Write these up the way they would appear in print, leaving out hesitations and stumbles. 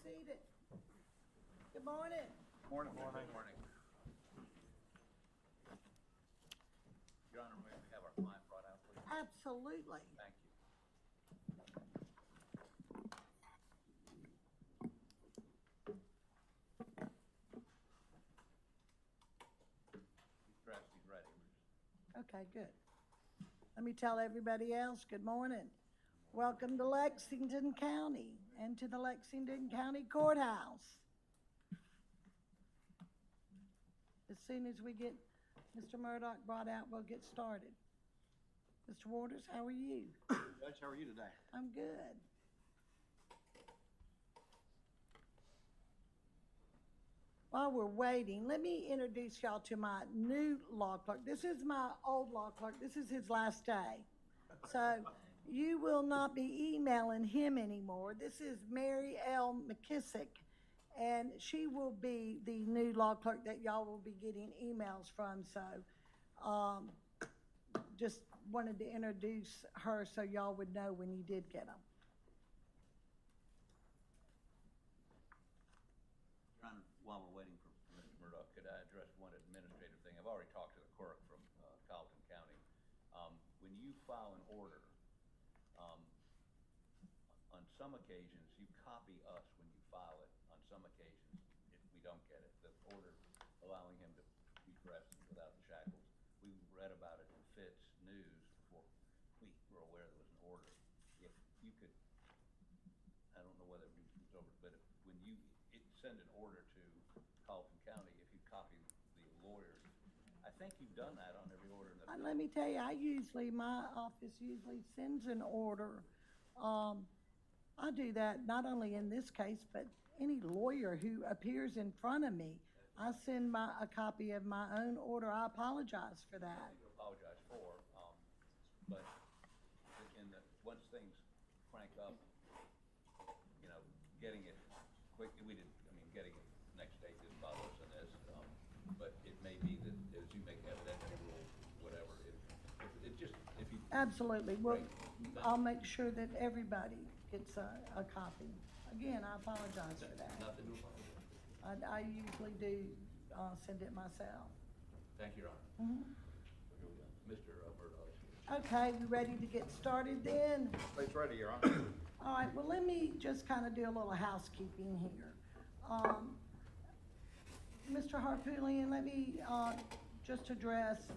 seated. Good morning. Morning. Good morning. Your Honor, may we have our client brought out, please? Absolutely. Thank you. He's dressed, he's ready. Okay, good. Let me tell everybody else, good morning. Welcome to Lexington County and to the Lexington County Courthouse. As soon as we get Mr. Murdaugh brought out, we'll get started. Mr. Waters, how are you? Judge, how are you today? I'm good. While we're waiting, let me introduce y'all to my new law clerk. This is my old law clerk. This is his last day. So you will not be emailing him anymore. This is Mary L. McKissick, and she will be the new law clerk that y'all will be getting emails from. So just wanted to introduce her so y'all would know when you did get them. Your Honor, while we're waiting for Mr. Murdaugh, could I address one administrative thing? I've already talked to the clerk from Colleton County. When you file an order, on some occasions, you copy us when you file it. On some occasions, if we don't get it, the order allowing him to be dressed without the shackles. We read about it in Fitz News before we were aware there was an order. If you could, I don't know whether it was over, but when you send an order to Colleton County, if you copy the lawyers, I think you've done that on every order. Let me tell you, my office usually sends an order. I do that not only in this case, but any lawyer who appears in front of me. I send a copy of my own order. I apologize for that. You apologize for, but once things crank up, you know, getting it quick, getting it next day didn't bother us in this, but it may be that as you make evidentiary rules, whatever, it just, if you. Absolutely. Well, I'll make sure that everybody gets a copy. Again, I apologize for that. Nothing to apologize. I usually do send it myself. Thank you, Your Honor. Mr. Murdaugh is here. Okay, we ready to get started then? It's ready, Your Honor. All right, well, let me just kind of do a little housekeeping here. Mr. Harpootlian, let me just address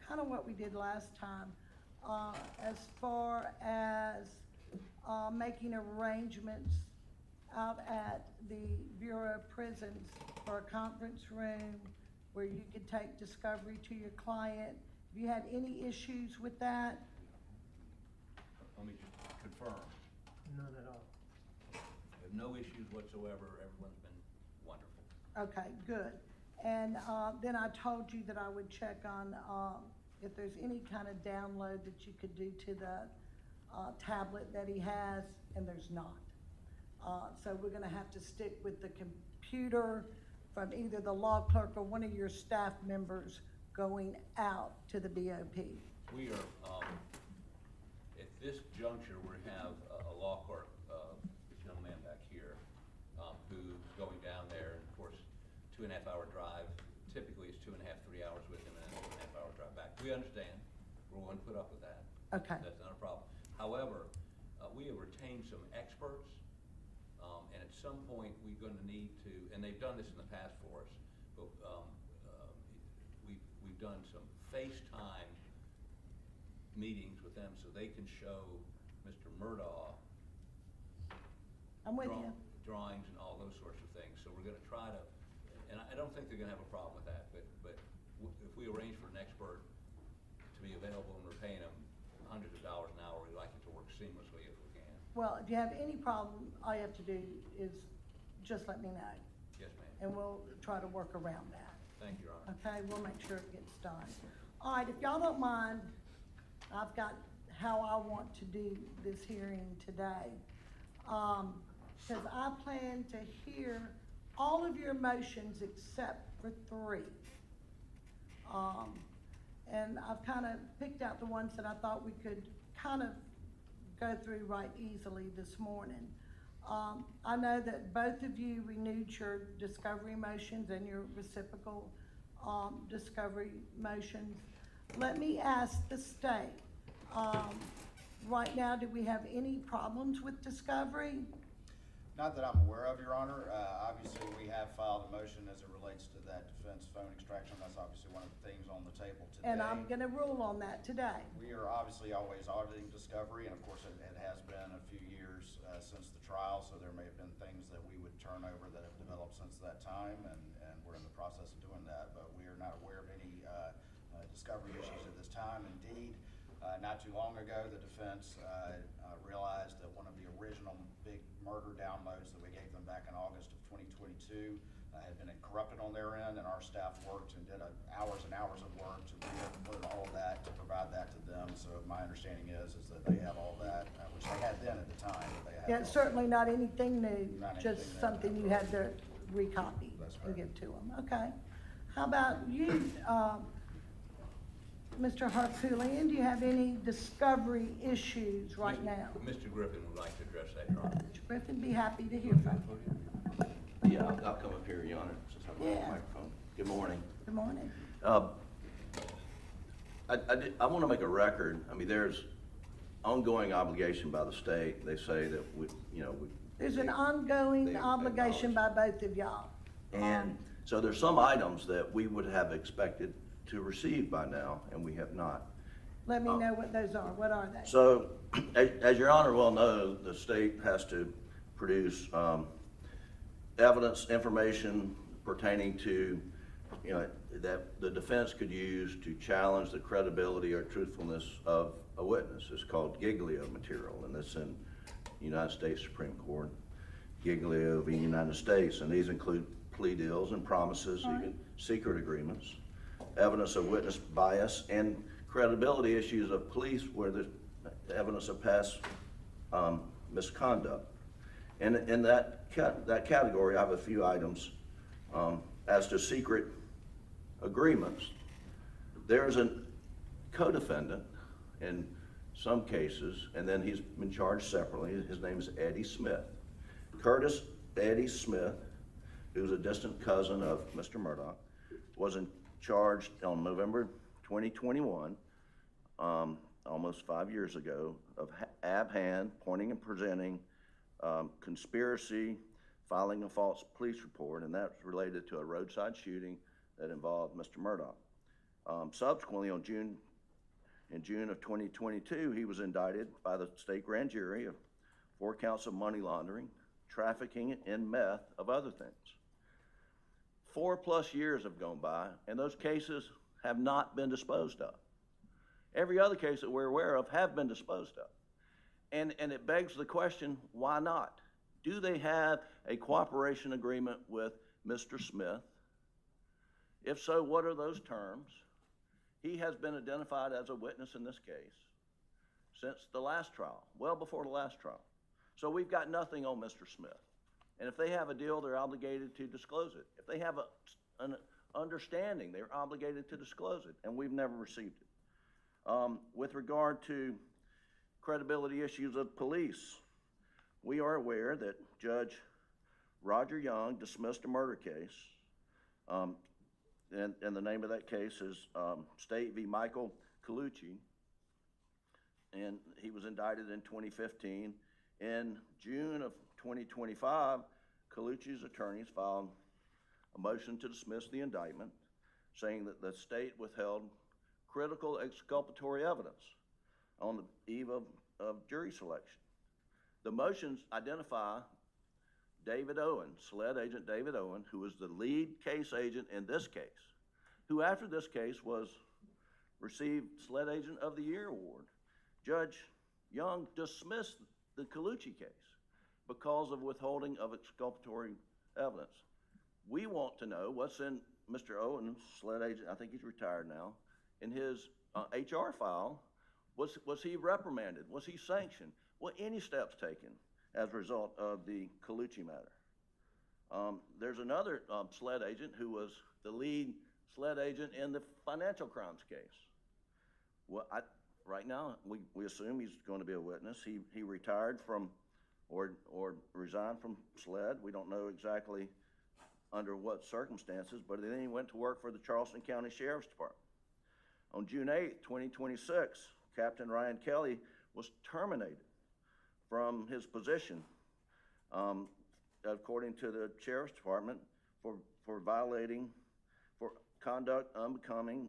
kind of what we did last time as far as making arrangements out at the Bureau of Prisons for a conference room where you could take discovery to your client. Have you had any issues with that? Let me confirm. None at all. We have no issues whatsoever. Everyone's been wonderful. Okay, good. And then I told you that I would check on if there's any kind of download that you could do to the tablet that he has, and there's not. So we're gonna have to stick with the computer from either the law clerk or one of your staff members going out to the BOP. We are, at this juncture, we have a law clerk, this young man back here, who's going down there, and of course, 2.5 hour drive. Typically, it's 2.5, 3 hours with him, and then 2.5 hour drive back. We understand. We're willing to put up with that. Okay. That's not a problem. However, we have retained some experts, and at some point, we're going to need to, and they've done this in the past for us, but we've done some FaceTime meetings with them so they can show Mr. Murdaugh I'm with you. drawings and all those sorts of things. So we're going to try to, and I don't think they're going to have a problem with that, but if we arrange for an expert to be available and we're paying them hundreds of dollars an hour, we'd like it to work seamlessly if we can. Well, if you have any problem, all you have to do is just let me know. Yes, ma'am. And we'll try to work around that. Thank you, Your Honor. Okay, we'll make sure it gets done. All right, if y'all don't mind, I've got how I want to do this hearing today. Because I plan to hear all of your motions except for 3. And I've kind of picked out the ones that I thought we could kind of go through right easily this morning. I know that both of you renewed your discovery motions and your reciprocal, discovery motions. Let me ask the state, right now, do we have any problems with discovery? Not that I'm aware of, Your Honor. Obviously, we have filed a motion as it relates to that defense phone extraction. That's obviously one of the things on the table today. And I'm gonna rule on that today. We are obviously always auditing discovery, and of course, it has been a few years since the trial, so there may have been things that we would turn over that have developed since that time, and we're in the process of doing that, but we are not aware of any discovery issues at this time. Indeed, not too long ago, the defense realized that one of the original big murder downloads that we gave them back in August of 2022 had been corrupted on their end, and our staff worked and did hours and hours of work to re-upload all of that, to provide that to them. So my understanding is that they have all that, which they had then at the time. But they have Yeah, it's certainly not anything new, Not just anything new. something you had to recopy That's and correct. give to them. Okay. How about you, Mr. Harpootlian, do you have any discovery issues right now? Mr. Griffin would like to address that, Your Honor. Mr. Griffin, be happy to hear from you. Yeah, I'll come up here, Your Honor, since I'm on the Yeah. microphone. Good morning. Good morning. I want to make a record. I mean, there's ongoing obligation by the state. They say that There's an ongoing they obligation by both of y'all. And so there's some items that we would have expected to receive by now, and we have not. Let me know what those are. What are they? So, as Your Honor well knows, the state has to produce evidence, information pertaining to, that the defense could use to challenge the credibility or truthfulness of a witness. It's called Giglio material, and it's in United States Supreme Court, Giglio v. United States, and these include plea deals and promises, even secret agreements, evidence of witness bias, and credibility issues of police where there's evidence of past misconduct. And in that category, I have a few items. As to secret agreements, there's a co-defendant in some cases, and then he's been charged separately. His name is Eddie Smith. Curtis Eddie Smith, who's a distant cousin of Mr. Murdaugh, was charged on November 2021, almost 5 years ago, of abhand, pointing and presenting, conspiracy, filing a false police report, and that's related to a roadside shooting that involved Mr. Murdaugh. Subsequently, in June of 2022, he was indicted by the state grand jury of 4 counts of money laundering, trafficking in meth, of other things. 4+ years have gone by, and those cases have not been disposed of. Every other case that we're aware of have been disposed of. And it begs the question, why not? Do they have a cooperation agreement with Mr. Smith? If so, what are those terms? He has been identified as a witness in this case since the last trial, well before the last trial. So we've got nothing on Mr. Smith. And if they have a deal, they're obligated to disclose it. If they have an understanding, they're obligated to disclose it, and we've never received it. With regard to credibility issues of police, we are aware that Judge Roger Young dismissed a murder case, and the name of that case is State v. Michael Colucci, and he was indicted in 2015. In June of 2025, Colucci's attorneys filed a motion to dismiss the indictment, saying that the state withheld critical exculpatory evidence on the eve of jury selection. The motions identify David Owen, SLED agent David Owen, who was the lead case agent in this case, who after this case received SLED Agent of the Year award. Judge Young dismissed the Colucci case because of withholding of exculpatory evidence. We want to know what's in Mr. Owen's SLED agent, I think he's retired now, in his HR file. Was he reprimanded? Was he sanctioned? Were any steps taken as a result of the Colucci matter? There's another SLED agent who was the lead SLED agent in the financial crimes case. Well, right now, we assume he's going to be a witness. He retired from or resigned from SLED. We don't know exactly under what circumstances, but then he went to work for the Charleston County Sheriff's Department. On June 8th, 2026, Captain Ryan Kelly was terminated from his position, according to the Sheriff's Department, for violating, for conduct unbecoming,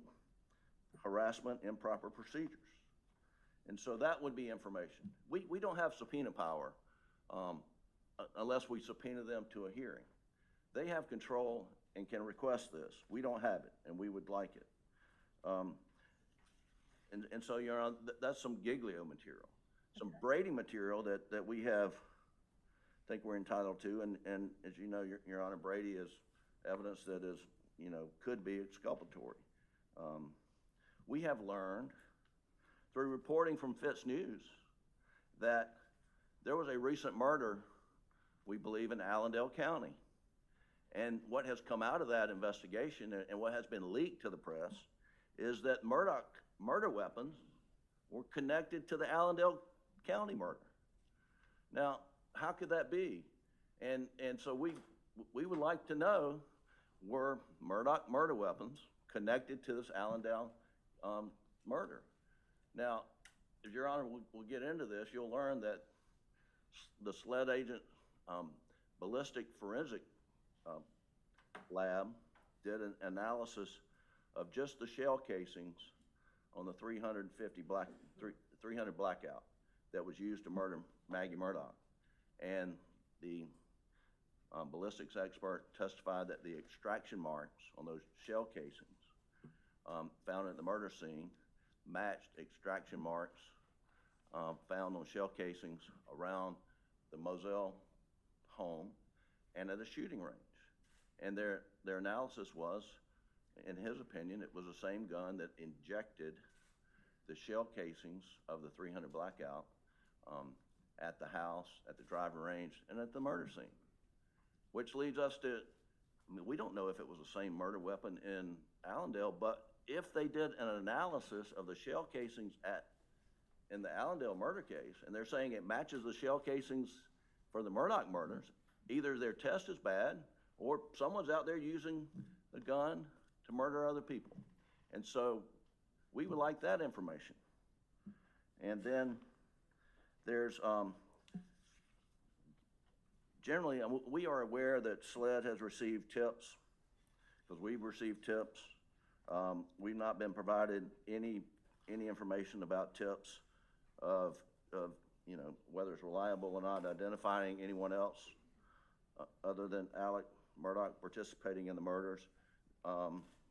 harassment, improper procedures. And so that would be information. We don't have subpoena power unless we subpoena them to a hearing. They have control and can request this. We don't have it, and we would like it. And so, Your Honor, that's some Giglio material. Some Brady material that we have, think we're entitled to, and as you know, Your Honor, Brady is evidence that is, could be exculpatory. We have learned through reporting from Fitz News that there was a recent murder, we believe, in Allendale County. And what has come out of that investigation and what has been leaked to the press is that Murdaugh murder weapons were connected to the Allendale County murder. Now, how could that be? And so we would like to know, were Murdaugh murder weapons connected to this Allendale murder? Now, if Your Honor will get into this, you'll learn that the SLED agent ballistic forensic lab did an analysis of just the shell casings on the 300 blackout that was used to murder Maggie Murdaugh. And the ballistics expert testified that the extraction marks on those shell casings found at the murder scene matched extraction marks found on shell casings around the Moselle home and at a shooting range. And their analysis was, in his opinion, it was the same gun that injected the shell casings of the 300 blackout at the house, at the driving range, and at the murder scene. Which leads us to, we don't know if it was the same murder weapon in Allendale, but if they did an analysis of the shell casings in the Allendale murder case, and they're saying it matches the shell casings for the Murdaugh murders, either their test is bad or someone's out there using the gun to murder other people. And so we would like that information. And then there's, generally, we are aware that SLED has received tips, because we've received tips. We've not been provided any information about tips of whether it's reliable or not, identifying anyone else other than Alec Murdaugh participating in the murders.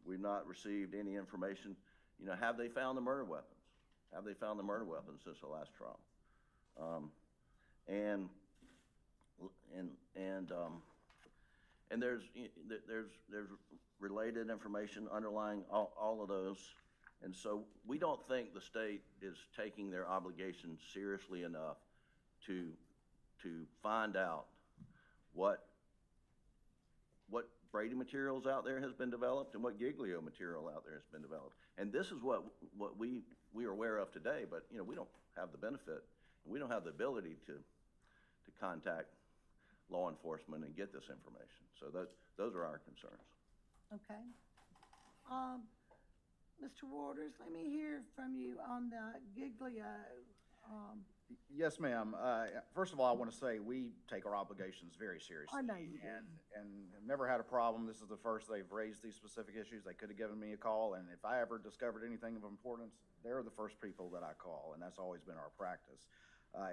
We've not received any information. Have they found the murder weapons? Have they found the murder weapons since the last trial? And there's related information underlying all of those. And so we don't think the state is taking their obligations seriously enough to find out what Brady materials out there has been developed and what Giglio material out there has been developed. And this is what we are aware of today, but we don't have the benefit, and we don't have the ability to contact law enforcement and get this information. So those are our concerns. Okay. Mr. Waters, let me hear from you on the Giglio. Yes, ma'am. First of all, I want to say we take our obligations very seriously. I know you do. And have never had a problem. This is the first they've raised these specific issues. They could have given me a call, and if I ever discovered anything of importance, they're the first people that I call, and that's always been our practice.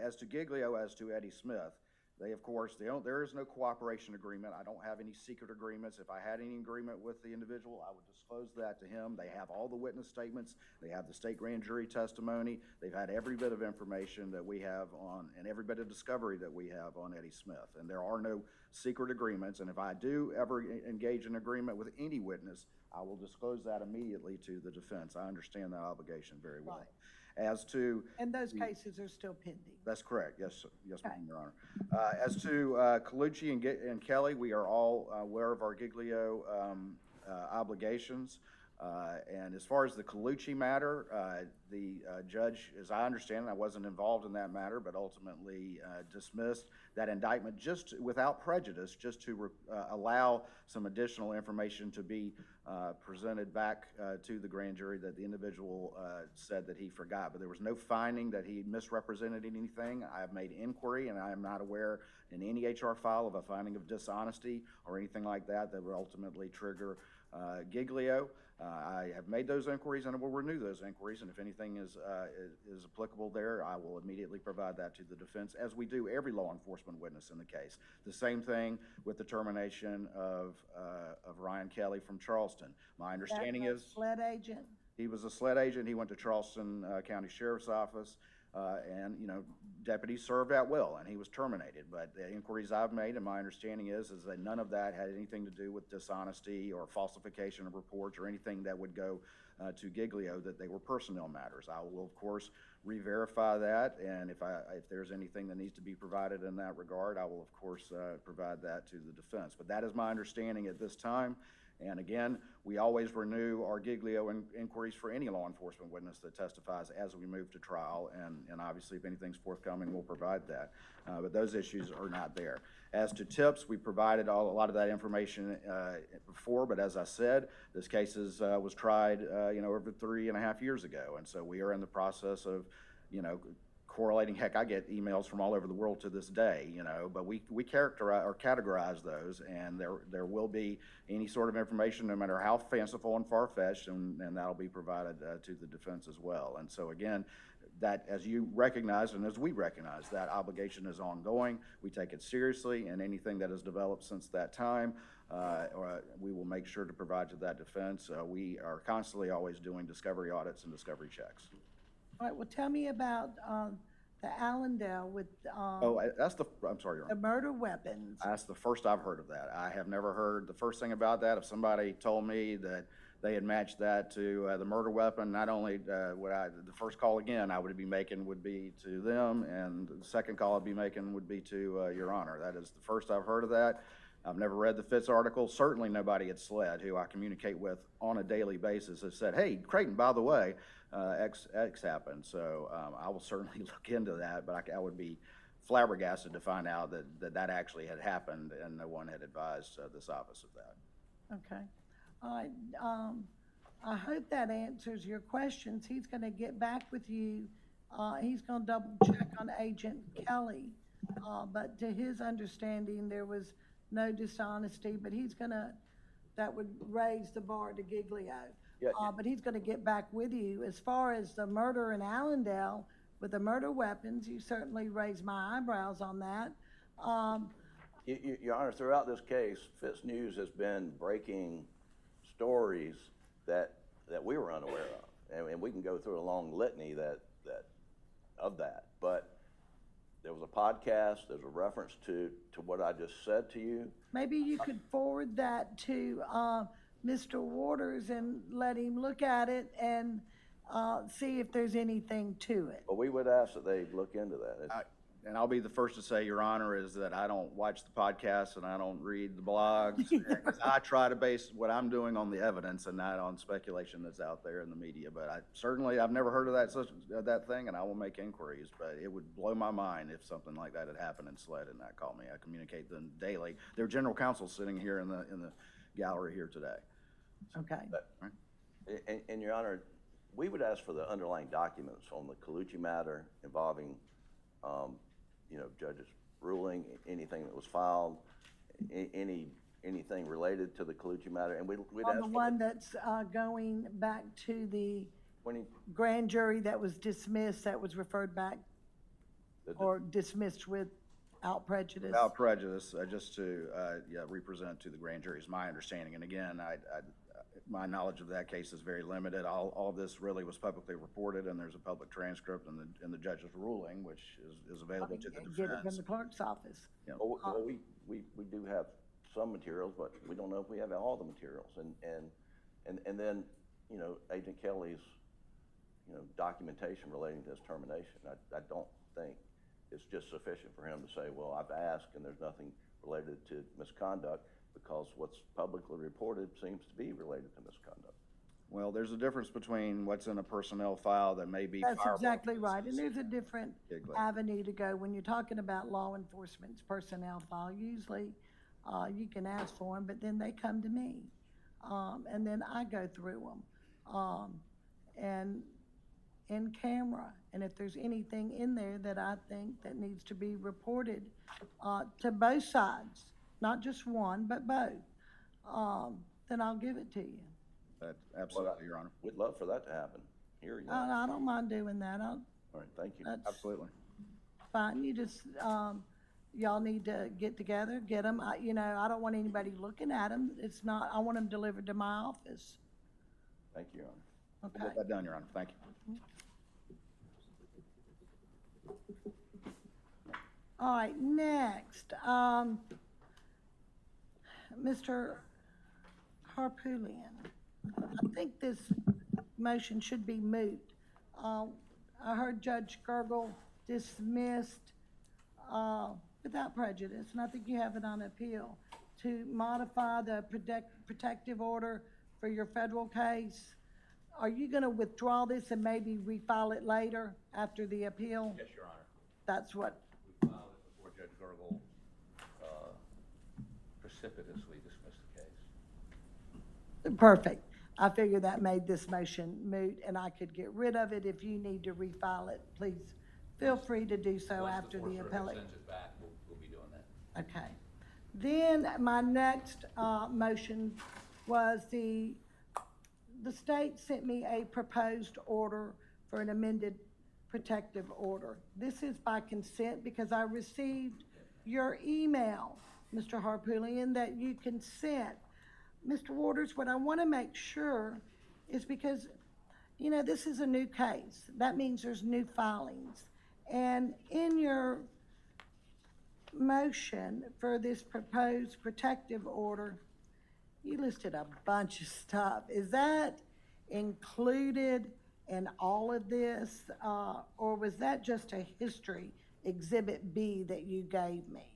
As to Giglio, as to Eddie Smith, they, of course, there is no cooperation agreement. I don't have any secret agreements. If I had any agreement with the individual, I would disclose that to him. They have all the witness statements. They have the state grand jury testimony. They've had every bit of information that we have on, and every bit of discovery that we have on Eddie Smith. And there are no secret agreements. And if I do ever engage in agreement with any witness, I will disclose that immediately to the defense. I understand that obligation very well. Right. As to... And those cases are still pending. That's correct. Yes, sir. Yes, Okay. ma'am, Your Honor. As to Colucci and Kelly, we are all aware of our Giglio obligations. And as far as the Colucci matter, the judge, as I understand it, I wasn't involved in that matter, but ultimately dismissed that indictment just without prejudice, just to allow some additional information to be presented back to the grand jury that the individual said that he forgot. But there was no finding that he misrepresented anything. I have made inquiry, and I am not aware in any HR file of a finding of dishonesty or anything like that that would ultimately trigger Giglio. I have made those inquiries and I will renew those inquiries, and if anything is applicable there, I will immediately provide that to the defense, as we do every law enforcement witness in the case. The same thing with the termination of Ryan Kelly from Charleston. My understanding is SLED agent? he was a SLED agent. He went to Charleston County Sheriff's Office. And, you know, deputies served at will, and he was terminated. But the inquiries I've made, and my understanding is that none of that had anything to do with dishonesty or falsification of reports or anything that would go to Giglio, that they were personnel matters. I will, of course, re-verify that, and if there's anything that needs to be provided in that regard, I will, of course, provide that to the defense. But that is my understanding at this time. And again, we always renew our Giglio inquiries for any law enforcement witness that testifies as we move to trial. And obviously, if anything's forthcoming, we'll provide that. But those issues are not there. As to tips, we provided a lot of that information before. But as I said, this case was tried, over 3.5 years ago. And so we are in the process of, correlating. Heck, I get emails from all over the world to this day, but we characterize or categorize those, and there will be any sort of information, no matter how fanciful and far-fetched, and that'll be provided to the defense as well. And so again, that, as you recognize and as we recognize, that obligation is ongoing. We take it seriously, and anything that has developed since that time, we will make sure to provide to that defense. We are constantly always doing discovery audits and discovery checks. All right, well, tell me about the Allendale with I'm sorry, Your Honor. the murder weapons. That's the first I've heard of that. I have never heard the first thing about that. If somebody told me that they had matched that to the murder weapon, not only the first call again I would be making would be to them, and the second call I'd be making would be to Your Honor. That is the first I've heard of that. I've never read the Fitz article. Certainly nobody at SLED, who I communicate with on a daily basis, has said, hey, Creighton, by the way, X happened. So I will certainly look into that, but I would be flabbergasted to find out that actually had happened and no one had advised this office of that. Okay. All right. I hope that answers your questions. He's going to get back with you. He's going to double check on Agent Kelly. But to his understanding, there was no dishonesty, but that would raise the bar to Giglio. Yeah. But he's going to get back with you. As far as the murder in Allendale with the murder weapons, you certainly raised my eyebrows on that. Your Honor, throughout this case, Fitz News has been breaking stories that we were unaware of, and we can go through a long litany of that. But there was a podcast. There's a reference to what I just said to you. Maybe you could forward that to Mr. Waters and let him look at it and see if there's anything to it. But we would ask that they look into that. And I'll be the first to say, Your Honor, is that I don't watch the podcasts and I don't read the blogs. Because I try to base what I'm doing on the evidence and not on speculation that's out there in the media. But I've never heard of that thing, and I will make inquiries. But it would blow my mind if something like that had happened in SLED and not call me. I communicate them daily. Their general counsel sitting here in the gallery here today. Okay. And Your Honor, we would ask for the underlying documents on the Colucci matter involving judge's ruling, anything that was filed, anything related to the Colucci matter, and we'd On ask the one that's going back to the grand jury that was dismissed, that was referred back or dismissed without prejudice. Without prejudice, just to represent to the grand jury is my understanding. And again, my knowledge of that case is very limited. All of this really was publicly reported, and there's a public transcript in the judge's ruling, which is available to the defense. Get it from the clerk's office. Yeah. Well, we do have some materials, but we don't know if we have all the materials. And then, Agent Kelly's, documentation relating to his termination, I don't think it's just sufficient for him to say, well, I've asked and there's nothing related to misconduct, because what's publicly reported seems to be related to misconduct. Well, there's a difference between what's in a personnel file that may be That's fireable exactly right, and offenses. there's a different Exactly. avenue to go. When you're talking about law enforcement's personnel file, usually, you can ask for them, but then they come to me. And then I go through them, and in camera. And if there's anything in there that I think that needs to be reported, to both sides, not just one, but both, then I'll give it to you. Absolutely, Your Honor. We'd love for that to happen. Here, you know. I don't mind doing that. All right, thank you. That's Absolutely. fine. You just, y'all need to get together, get them. You know, I don't want anybody looking at them. It's not, I want them delivered to my office. Thank you, Your Honor. We'll Okay? get that done, Your Honor. Thank you. All right, next, Mr. Harpootlian. I think this motion should be moot. I heard Judge Gergel dismissed, without prejudice, and I think you have it on appeal, to modify the protective order for your federal case. Are you gonna withdraw this and maybe refile it later after the appeal? Yes, Your Honor. That's what, We filed it before Judge Gergel precipitously dismissed the case. perfect. I figured that made this motion moot, and I could get rid of it. If you need to refile it, please feel free to do so Once after the Fourth Circuit appellate. sends it back, we'll be doing that. Okay. Then my next, motion was the state sent me a proposed order for an amended protective order. This is by consent because I received your email, Mr. Harpootlian, that you consent. Mr. Waters, what I want to make sure is because, you know, this is a new case. That means there's new filings. And in your motion for this proposed protective order, you listed a bunch of stuff. Is that included in all of this, or was that just a history, Exhibit B, that you gave me?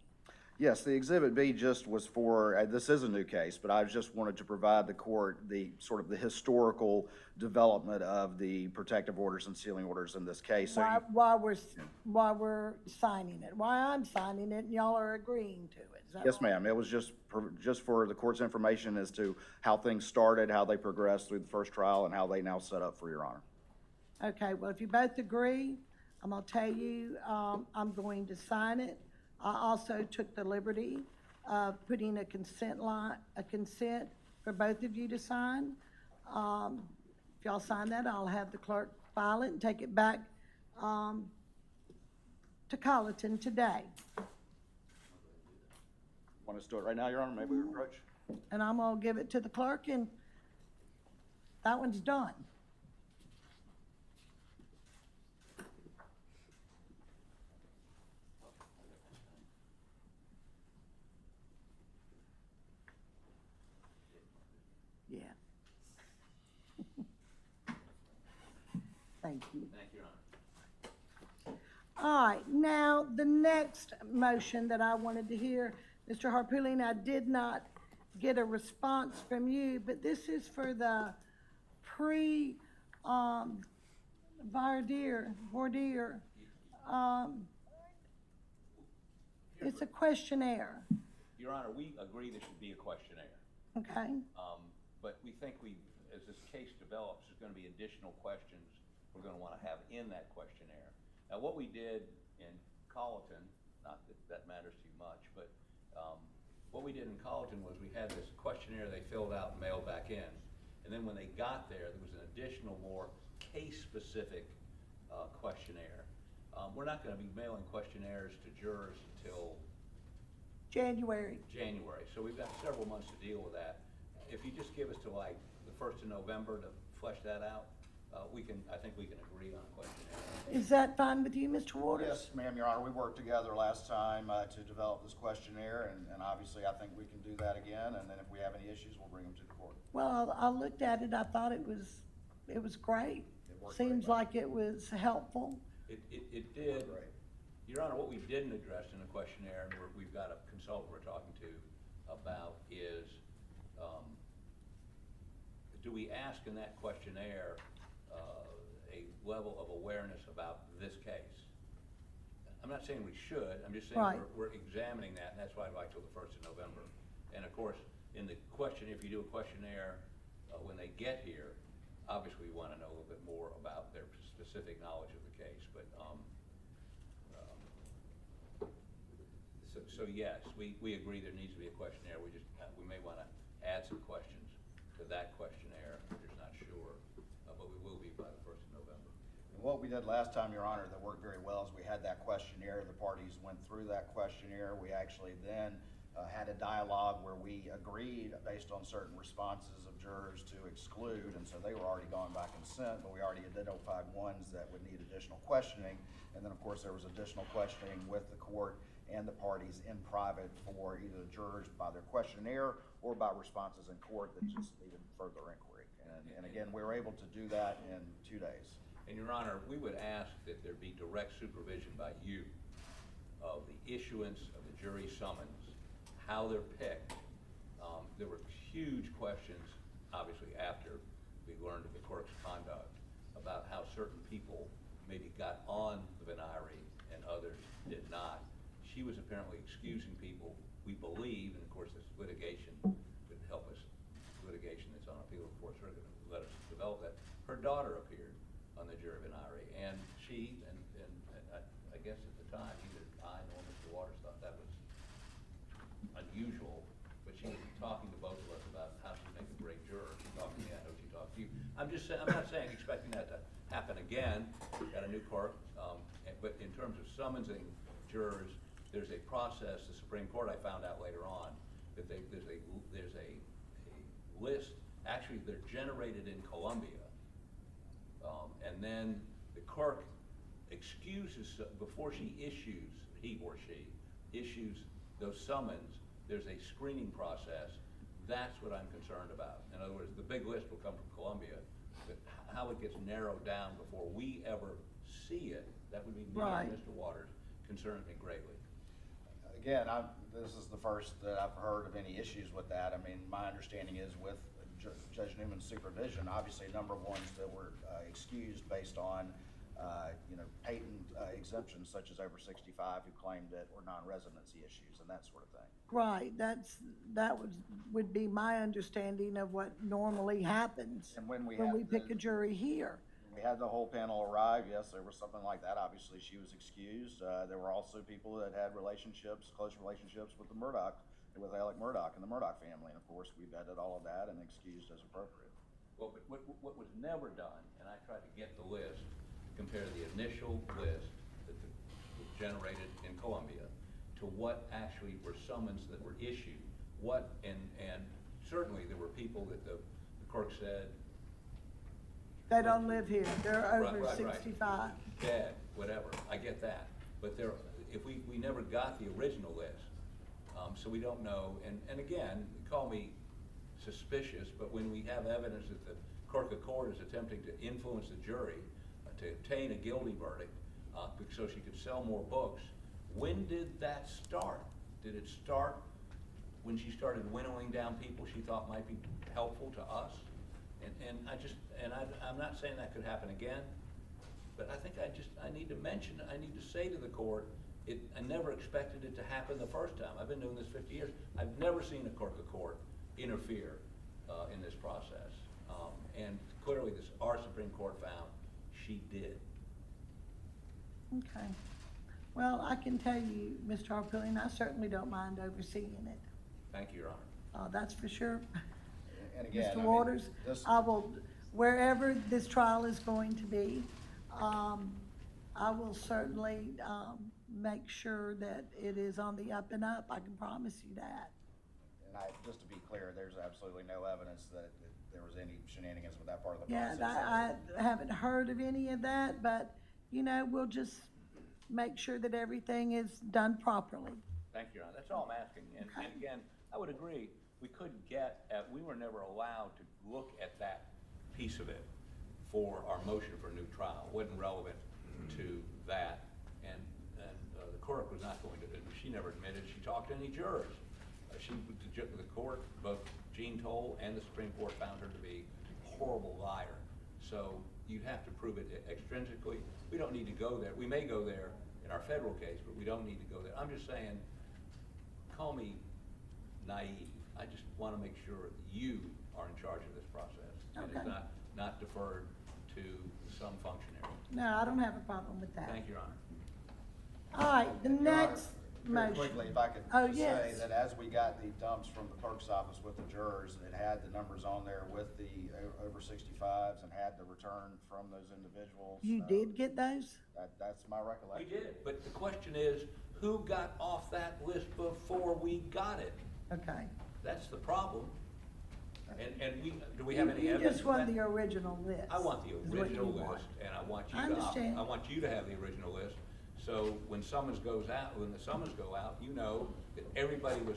Yes, the Exhibit B just was for, this is a new case, but I just wanted to provide the court the sort of the historical development of the protective orders and sealing orders in this case. So Why we're signing it, why I'm signing it, and y'all are agreeing to it, is that yes, right? ma'am. It was just for the court's information as to how things started, how they progressed through the first trial, and how they now set up for Your Honor. Okay, well, if you both agree, I'm gonna tell you, I'm going to sign it. I also took the liberty of putting a consent for both of you to sign. If y'all sign that, I'll have the clerk file it and take it back, to Colleton today. Want us to do it right now, Your Honor? Maybe we approach? And I'm gonna give it to the clerk, and that one's done. Yeah. Thank you. Thank you, Your Honor. All right, now, the next motion that I wanted to hear, Mr. Harpootlian, I did not get a response from you, but this is for the voir dire, it's a questionnaire, Your Honor, we agree there should be a questionnaire. okay? But we think as this case develops, there's gonna be additional questions we're gonna wanna have in that questionnaire. Now, what we did in Colleton, not that that matters to you much, but, what we did in Colleton was we had this questionnaire they filled out and mailed back in. And then when they got there was an additional, more case-specific, questionnaire. We're not gonna be mailing questionnaires to jurors until January. January, so we've got several months to deal with that. If you just give us to like the 1st of November to flesh that out, I think we can agree on a questionnaire. Is that fine with you, Mr. Waters? Yes, ma'am, Your Honor. We worked together last time to develop this questionnaire, and obviously I think we can do that again, and then if we have any issues, we'll bring them to the court. Well, I looked at it, I thought it was great. It worked very Seems well. like it was helpful. It did. Great. Your Honor, what we didn't address in the questionnaire, and we've got a consultant we're talking to about, is do we ask in that questionnaire a level of awareness about this case? I'm not saying we should, I'm just saying Right. we're examining that, and that's why I'd like till the 1st of November. And of course, in the question, if you do a questionnaire when they get here, obviously we want to know a little bit more about their specific knowledge of the case, but so yes, we agree there needs to be a questionnaire. We may want to add some questions to that questionnaire. We're just not sure, but we will be by the 1st of November. And what we did last time, Your Honor, that worked very well is we had that questionnaire. The parties went through that questionnaire. We actually then had a dialogue where we agreed based on certain responses of jurors to exclude, and so they were already gone by consent, but we already identified ones that would need additional questioning. And then, of course, there was additional questioning with the court and the parties in private for either the jurors by their questionnaire or by responses in court that just needed further inquiry. And again, we were able to do that in 2 days. And Your Honor, we would ask that there be direct supervision by you of the issuance of the jury summons, how they're picked. There were huge questions, obviously, after we learned of the clerk's conduct about how certain people maybe got on the venire and others did not. She was apparently excusing people, we believe, and of course this litigation would help us, litigation that's on appeal before it's going to let us develop that. Her daughter appeared on the jury venire, and she, and I guess at the time, either I nor Mr. Waters thought that was unusual, but she was talking to both of us about how she'd make a great juror. She talked to me, I know she talked to you. I'm not saying expecting that to happen again. We've got a new clerk, but in terms of summonsing jurors, there's a process. The Supreme Court, I found out later on, that there's a list. Actually, they're generated in Columbia, and then the clerk excuses before she issues, he or she issues those summons. There's a screening process. That's what I'm concerned about. In other words, the big list will come from Columbia, but how it gets narrowed down before we ever see it, that would be me Right. and Mr. Waters, concerns me greatly. Again, this is the first that I've heard of any issues with that. I mean, my understanding is with Judge Newman's supervision, obviously a number of ones that were excused based on, patent exemptions such as over 65 who claimed it, or non-residency issues and that sort of thing. Right, that would be my understanding of what normally happens And when we pick a jury here. We had the whole panel arrive, yes, there was something like that. Obviously, she was excused. There were also people that had close relationships with with Alec Murdaugh and the Murdaugh family. And of course, we vetted all of that and excused as appropriate. Well, but what was never done, and I tried to get the list, compare the initial list that was generated in Columbia to what actually were summons that were issued. And certainly there were people that the clerk said, They don't live here, they're over Right. 65. dead, whatever, I get that. But if we never got the original list, so we don't know, and again, call me suspicious, but when we have evidence that the clerk of court is attempting to influence the jury to obtain a guilty verdict, so she could sell more books, when did that start? Did it start when she started winnowing down people she thought might be helpful to us? I'm not saying that could happen again, but I think I need to say to the court, I never expected it to happen the first time. I've been doing this 50 years. I've never seen a clerk of court interfere in this process. And clearly our Supreme Court found she did. Okay. Well, I can tell you, Mr. Harpillion, I certainly don't mind overseeing it. Thank you, Your Honor. That's for sure. And again, Mr. Waters, I will, wherever this trial is going to be, I will certainly make sure that it is on the up and up. I can promise you that. And just to be clear, there's absolutely no evidence that there was any shenanigans with that part of the Yeah, process. I haven't heard of any of that, but, we'll just make sure that everything is done properly. Thank you, Your Honor. That's all I'm asking. And again, I would agree, we were never allowed to look at that piece of it for our motion for a new trial. It wasn't relevant to that. And the court was not going to, she never admitted she talked to any jurors. The court, both Gene Toll and the Supreme Court found her to be horrible liar. So you have to prove it extrinsically. We don't need to go there. We may go there in our federal case, but we don't need to go there. I'm just saying, call me naive. I just want to make sure that you are in charge of this process. And it's Okay. not deferred to some functionary. No, I don't have a problem with that. Thank you, Your Honor. All right, the Your Honor, next very motion. quickly, if I could Oh, just say yes. that as we got the dumps from the clerk's office with the jurors, it had the numbers on there with the over 65s and had the return from those individuals. You did get those? That's my We recollection. did, but the question is, who got off that list before we got it? Okay. That's the problem. And do we have any You evidence just of want that? the original list. I want the is what original you want. list, and I want you I to, understand. I want you to have the original list. So when summons goes out, when the summons go out, you know that everybody was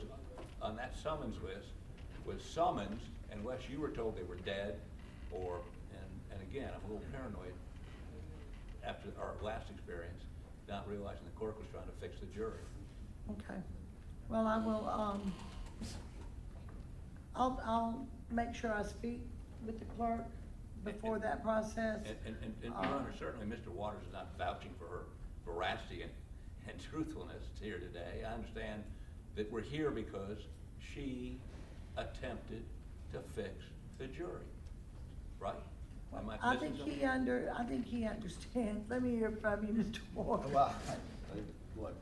on that summons list was summoned unless you were told they were dead or, and again, I'm a little paranoid after our last experience, not realizing the court was trying to fix the jury. Okay. Well, I will, I'll make sure I speak with the clerk before that process. And Your Honor, certainly Mr. Waters is not vouching for her veracity and truthfulness here today. I understand that we're here because she attempted to fix the jury, right? Am I missing think something? I think he understands. Let me hear from you, Mr. Ward. Well, look,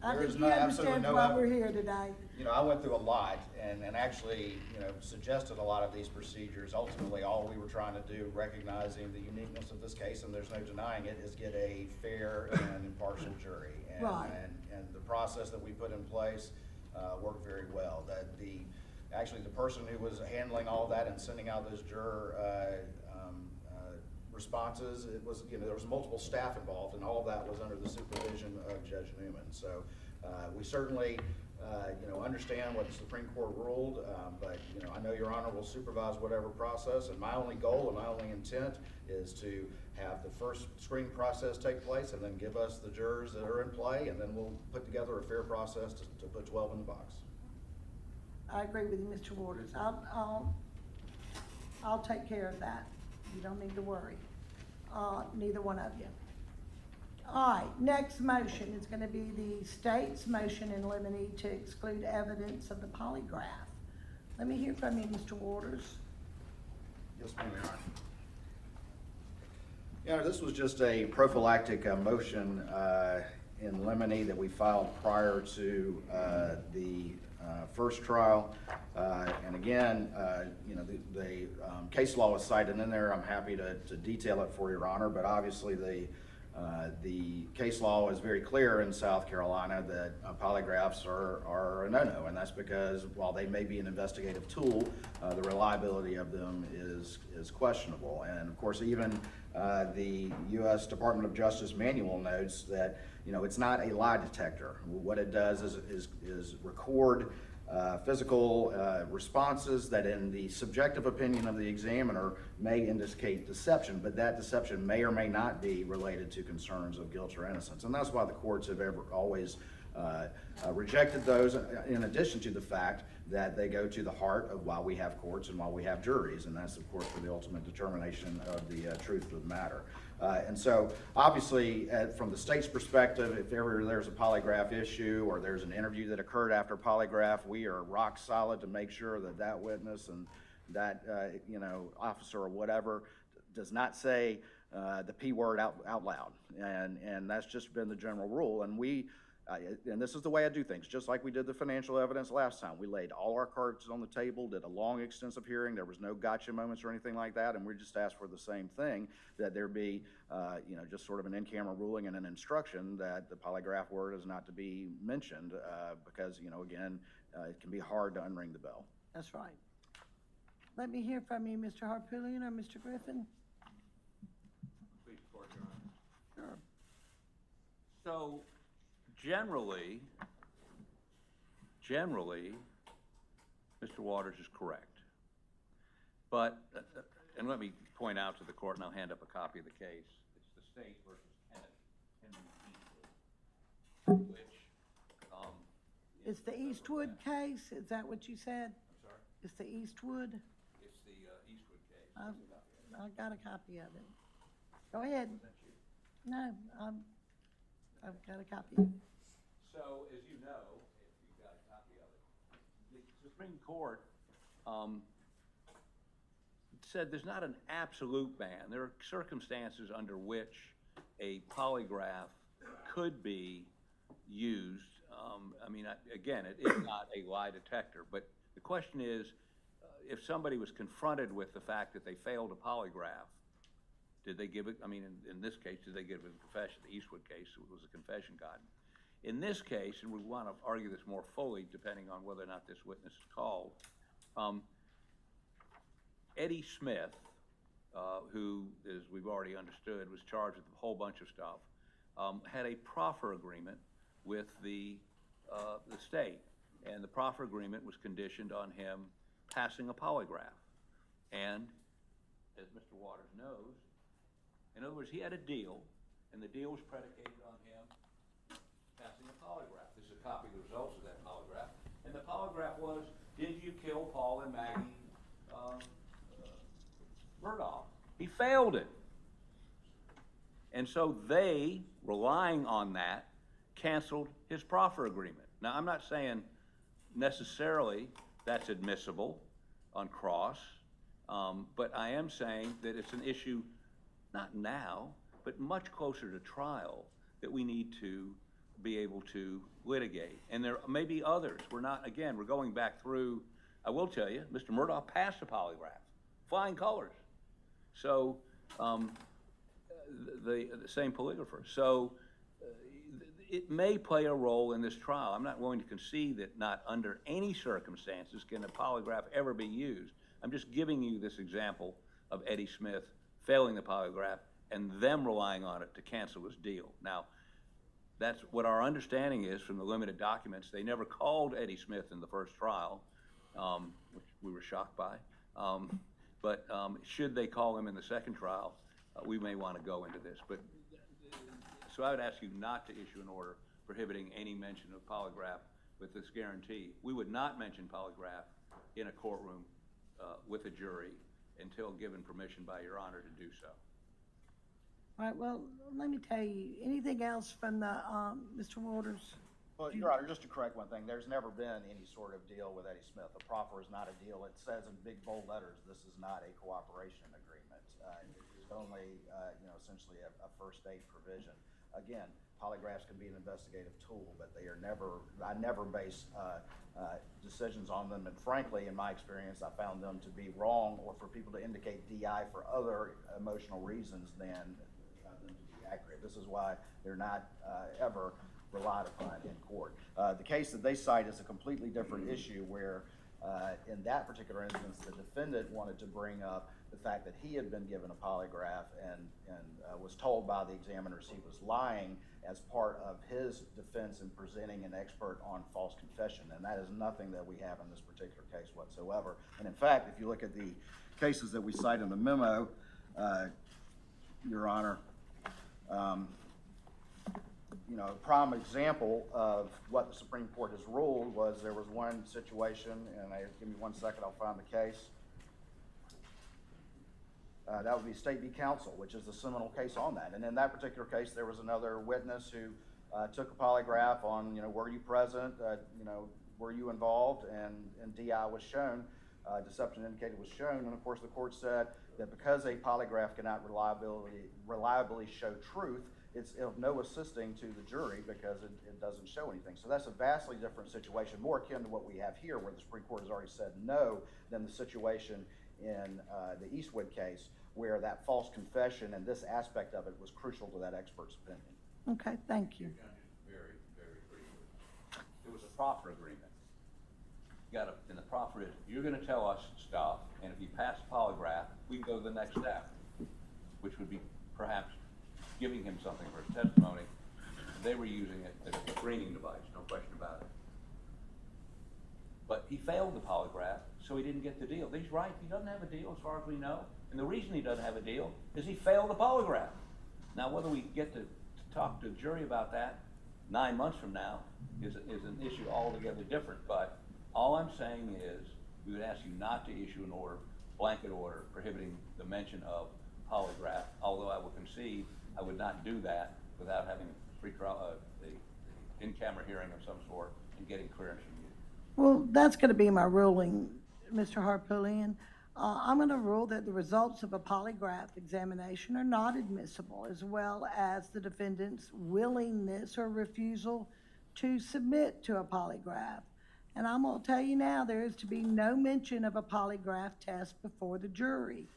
I there is think he absolutely understands no. why we're here today. You know, I went through a lot and actually, you know, suggested a lot of these procedures. Ultimately, all we were trying to do, recognizing the uniqueness of this case, and there's no denying it, is get a fair and impartial jury. And, Right. and the process that we put in place worked very well. That actually the person who was handling all that and sending out those juror responses, it was, you know, there was multiple staff involved, and all of that was under the supervision of Judge Newman. So we certainly, you know, understand what the Supreme Court ruled, but, you know, I know Your Honor will supervise whatever process, and my only goal and my only intent is to have the first screening process take place and then give us the jurors that are in play, and then we'll put together a fair process to put 12 in the box. I agree with you, Mr. Waters. I'll take care of that. You don't need to worry. Neither one of you. All right, next motion is gonna be the state's motion in limine to exclude evidence of the polygraph. Let me hear from you, Mr. Waters. Yes, ma'am, Your Honor. Your Honor, this was just a prophylactic motion in limine that we filed prior to the first trial. And again, you know, the case law is cited in there. I'm happy to detail it for Your Honor, but obviously the case law is very clear in South Carolina that polygraphs are a no-no, and that's because while they may be an investigative tool, the reliability of them is questionable. And of course, even the U.S. Department of Justice manual notes that, you know, it's not a lie detector. What it does is record physical responses that in the subjective opinion of the examiner may indicate deception, but that deception may or may not be related to concerns of guilt or innocence. And that's why the courts have always rejected those, in addition to the fact that they go to the heart of why we have courts and why we have juries, and that's of course for the ultimate determination of the truth of the matter. And so obviously from the state's perspective, if ever there's a polygraph issue or there's an interview that occurred after polygraph, we are rock solid to make sure that that witness and that you know, officer or whatever does not say the P word out loud. And that's just been the general rule. And and this is the way I do things, just like we did the financial evidence last time. We laid all our cards on the table, did a long, extensive hearing. There was no gotcha moments or anything like that, and we just asked for the same thing, that there be, you know, just sort of an in-camera ruling and an instruction that the polygraph word is not to be mentioned because, you know, again, it can be hard to unring the bell. That's right. Let me hear from you, Mr. Harpootlian or Mr. Griffin. Please, Court, Your Honor. Sure. So, generally, Mr. Waters is correct. But, and let me point out to the court, and I'll hand up a copy of the case, it's the state versus Henry, which, It's the Eastwood case, is that what you said? I'm sorry? It's the Eastwood? It's the Eastwood case. I got a copy of it. Go ahead. No, I've got a copy. So, as you know, if you've got a copy of it, the Supreme Court said there's not an absolute ban. There are circumstances under which a polygraph could be used. I mean, again, it is not a lie detector, but the question is, if somebody was confronted with the fact that they failed a polygraph, did they give it, I mean, in this case, did they give it a confession? The Eastwood case was a confession gotten. In this case, and we want to argue this more fully depending on whether or not this witness is called, Eddie Smith, who, as we've already understood, was charged with a whole bunch of stuff, had a proffer agreement with the state, and the proffer agreement was conditioned on him passing a polygraph. And as Mr. Waters knows, in other words, he had a deal, and the deal was predicated on him passing a polygraph. This is a copy of the results of that polygraph. And the polygraph was, did you kill Paul and Maggie Murdaugh? He failed it. And so they, relying on that, canceled his proffer agreement. Now, I'm not saying necessarily that's admissible on cross, but I am saying that it's an issue, not now, but much closer to trial, that we need to be able to litigate. And there may be others. We're not, again, we're going back through, I will tell you, Mr. Murdaugh passed a polygraph, flying colors. So, the same polygrapher. So, it may play a role in this trial. I'm not willing to concede that not under any circumstances can a polygraph ever be used. I'm just giving you this example of Eddie Smith failing the polygraph and them relying on it to cancel his deal. Now, that's what our understanding is from the limited documents. They never called Eddie Smith in the first trial, which we were shocked by. But should they call him in the second trial, we may want to go into this. But so I would ask you not to issue an order prohibiting any mention of polygraph with this guarantee. We would not mention polygraph in a courtroom with a jury until given permission by Your Honor to do so. All right, well, let me tell you, anything else from the, Mr. Waters? Well, Your Honor, just to correct one thing, there's never been any sort of deal with Eddie Smith. The proffer is not a deal. It says in big bold letters, this is not a cooperation agreement. It is only, essentially a first aid provision. Again, polygraphs can be an investigative tool, but they are never, I never base decisions on them. And frankly, in my experience, I found them to be wrong, or for people to indicate DI for other emotional reasons than them to be accurate. This is why they're not ever relied upon in court. The case that they cite is a completely different issue where in that particular instance, the defendant wanted to bring up the fact that he had been given a polygraph and was told by the examiners he was lying as part of his defense in presenting an expert on false confession. And that is nothing that we have in this particular case whatsoever. And in fact, if you look at the cases that we cite in the memo, Your Honor, a prime example of what the Supreme Court has ruled was there was one situation, and give me 1 second, I'll find the case. That would be State v. Counsel, which is the seminal case on that. And in that particular case, there was another witness who took a polygraph on, were you present, were you involved, and DI was shown, deception indicated was shown. And of course, the court said that because a polygraph cannot reliably show truth, it's of no assisting to the jury because it doesn't show anything. So that's a vastly different situation, more akin to what we have here, where the Supreme Court has already said no, than the situation in the Eastwood case, where that false confession and this aspect of it was crucial to that expert's opinion. Okay, thank you. Very, very briefly. It was a proffer agreement. And the proffer is, you're going to tell us stuff, and if you pass the polygraph, we can go to the next step, which would be perhaps giving him something for his testimony. They were using it as a screening device, no question about it. But he failed the polygraph, so he didn't get the deal. He's right, he doesn't have a deal as far as we know. And the reason he doesn't have a deal is he failed the polygraph. Now, whether we get to talk to a jury about that 9 months from now is an issue altogether different. But all I'm saying is, we would ask you not to issue an order blanket order prohibiting the mention of polygraph, although I will concede I would not do that without having a pretrial, the in-camera hearing of some sort and getting clearance from you. Well, that's going to be my ruling, Mr. Harpootlian. I'm going to rule that the results of a polygraph examination are not admissible, as well as the defendant's willingness or refusal to submit to a polygraph. And I'm going to tell you now, there is to be no mention of a polygraph test before the jury.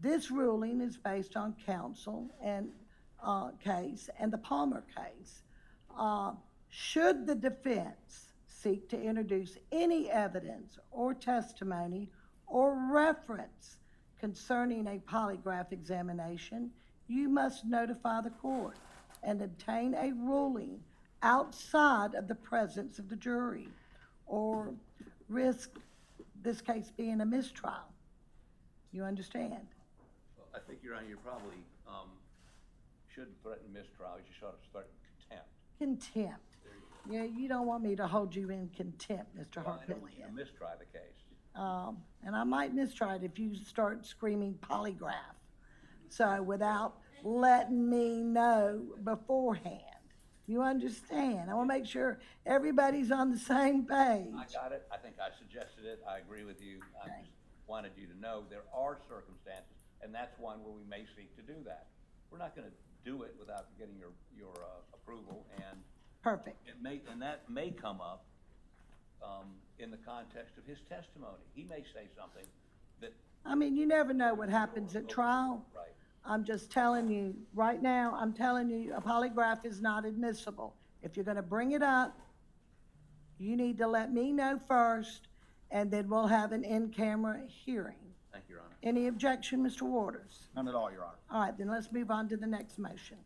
This ruling is based on counsel and case and the Palmer case. Should the defense seek to introduce any evidence or testimony or reference concerning a polygraph examination, you must notify the court and obtain a ruling outside of the presence of the jury, or risk this case being a mistrial. You understand? Well, I think, Your Honor, you probably shouldn't threaten mistrial. You should start contempt. Contempt. Yeah, you don't want me to hold you in contempt, Mr. Well, I don't want you Harpootlian. to mistry the case. And I might mistry it if you start screaming polygraph. So without letting me know beforehand. You understand? I want to make sure everybody's on the same page. I got it. I think I suggested it. I agree with you. I Okay. just wanted you to know there are circumstances, and that's one where we may seek to do that. We're not going to do it without getting your approval, and Perfect. that may come up in the context of his testimony. He may say something that. I mean, you never know what happens at trial. Right. I'm just telling you, right now, I'm telling you, a polygraph is not admissible. If you're going to bring it up, you need to let me know first, and then we'll have an in-camera hearing. Thank you, Your Honor. Any objection, Mr. Waters? None at all, Your Honor. All right, then let's move on to the next motion.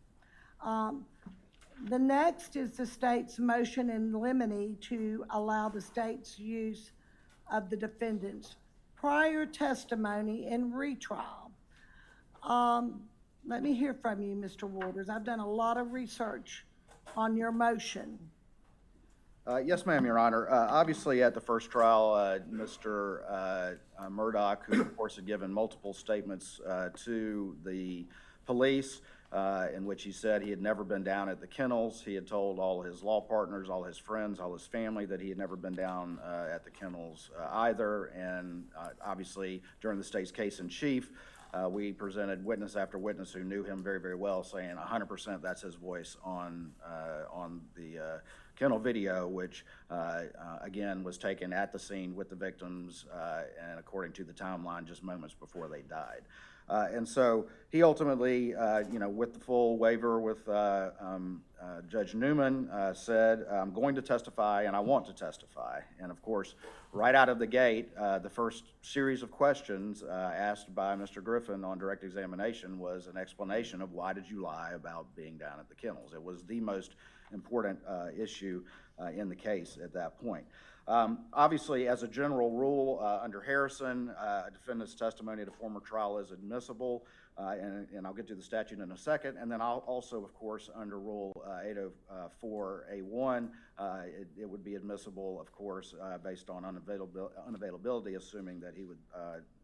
The next is the state's motion in limine to allow the state's use of the defendant's prior testimony in retrial. Let me hear from you, Mr. Waters. I've done a lot of research on your motion. Yes, ma'am, Your Honor. Obviously, at the first trial, Mr. Murdaugh, who of course had given multiple statements to the police, in which he said he had never been down at the kennels. He had told all his law partners, all his friends, all his family that he had never been down at the kennels either. And obviously, during the state's case in chief, we presented witness after witness who knew him very, very well, saying 100% that's his voice on the kennel video, which again was taken at the scene with the victims and according to the timeline just moments before they died. And so he ultimately, with the full waiver with Judge Newman, said, I'm going to testify and I want to testify. And of course, right out of the gate, the first series of questions asked by Mr. Griffin on direct examination was an explanation of why did you lie about being down at the kennels. It was the most important issue in the case at that point. Obviously, as a general rule, under Harrison, a defendant's testimony at a former trial is admissible, and I'll get to the statute in a second. And then I'll also, of course, under Rule 804A1, it would be admissible, of course, based on unavailability, assuming that he would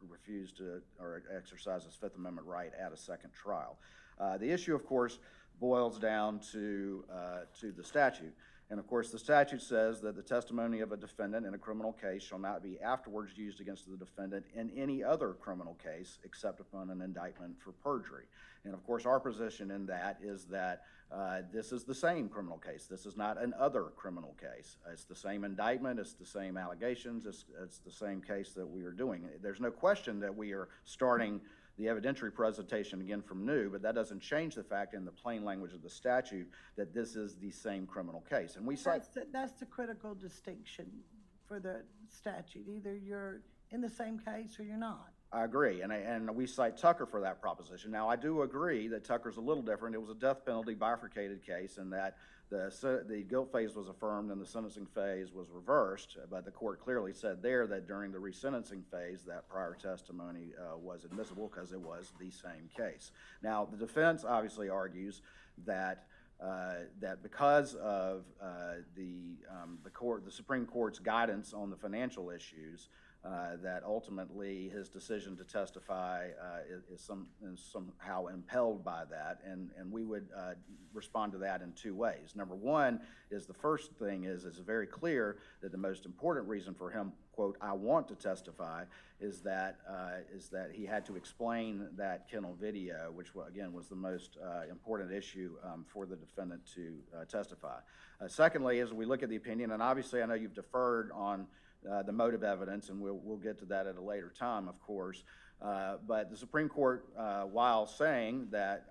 refuse to or exercise his Fifth Amendment right at a second trial. The issue, of course, boils down to the statute. And of course, the statute says that the testimony of a defendant in a criminal case shall not be afterwards used against the defendant in any other criminal case except upon an indictment for perjury. And of course, our position in that is that this is the same criminal case. This is not an other criminal case. It's the same indictment. It's the same allegations. It's the same case that we are doing. There's no question that we are starting the evidentiary presentation again from new, but that doesn't change the fact in the plain language of the statute that this is the same criminal case. And we cite That's the critical distinction for the statute. Either you're in the same case or you're not. I agree, and we cite Tucker for that proposition. Now, I do agree that Tucker's a little different. It was a death penalty bifurcated case in that the guilt phase was affirmed and the sentencing phase was reversed, but the court clearly said there that during the resentencing phase that prior testimony was admissible because it was the same case. Now, the defense obviously argues that because of the Supreme Court's guidance on the financial issues, that ultimately his decision to testify is somehow impelled by that, and we would respond to that in two ways. Number one is the first thing is it's very clear that the most important reason for him, quote, "I want to testify," is that he had to explain that kennel video, which again was the most important issue for the defendant to testify. Secondly, as we look at the opinion, and obviously I know you've deferred on the motive evidence, and we'll get to that at a later time, of course. But the Supreme Court, while saying that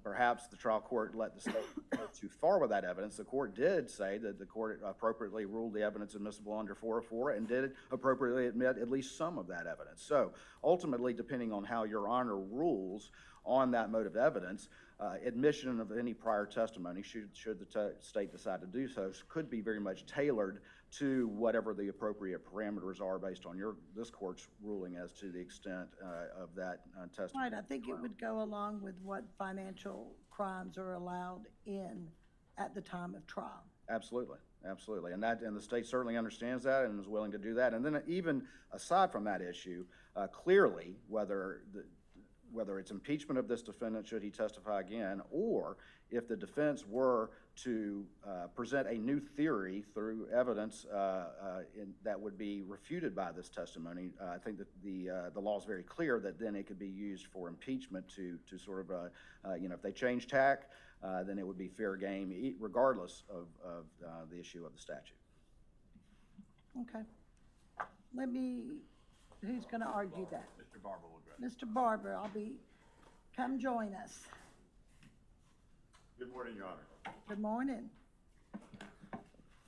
perhaps the trial court let the state go too far with that evidence, the court did say that the court appropriately ruled the evidence admissible under 404 and did appropriately admit at least some of that evidence. So ultimately, depending on how Your Honor rules on that motive evidence, admission of any prior testimony, should the state decide to do so, could be very much tailored to whatever the appropriate parameters are based on this court's ruling as to the extent of that testimony. Right, I think it would go along with what financial crimes are allowed in at the time of trial. Absolutely, absolutely, and the state certainly understands that and is willing to do that. And then even aside from that issue, clearly whether it's impeachment of this defendant should he testify again, or if the defense were to present a new theory through evidence that would be refuted by this testimony, I think that the law is very clear that then it could be used for impeachment to sort of, if they change tack, then it would be fair game regardless of the issue of the statute. Okay. Who's going to argue that? Mr. Barber will address. Mr. Barber, come join us. Good morning, Your Honor. Good morning.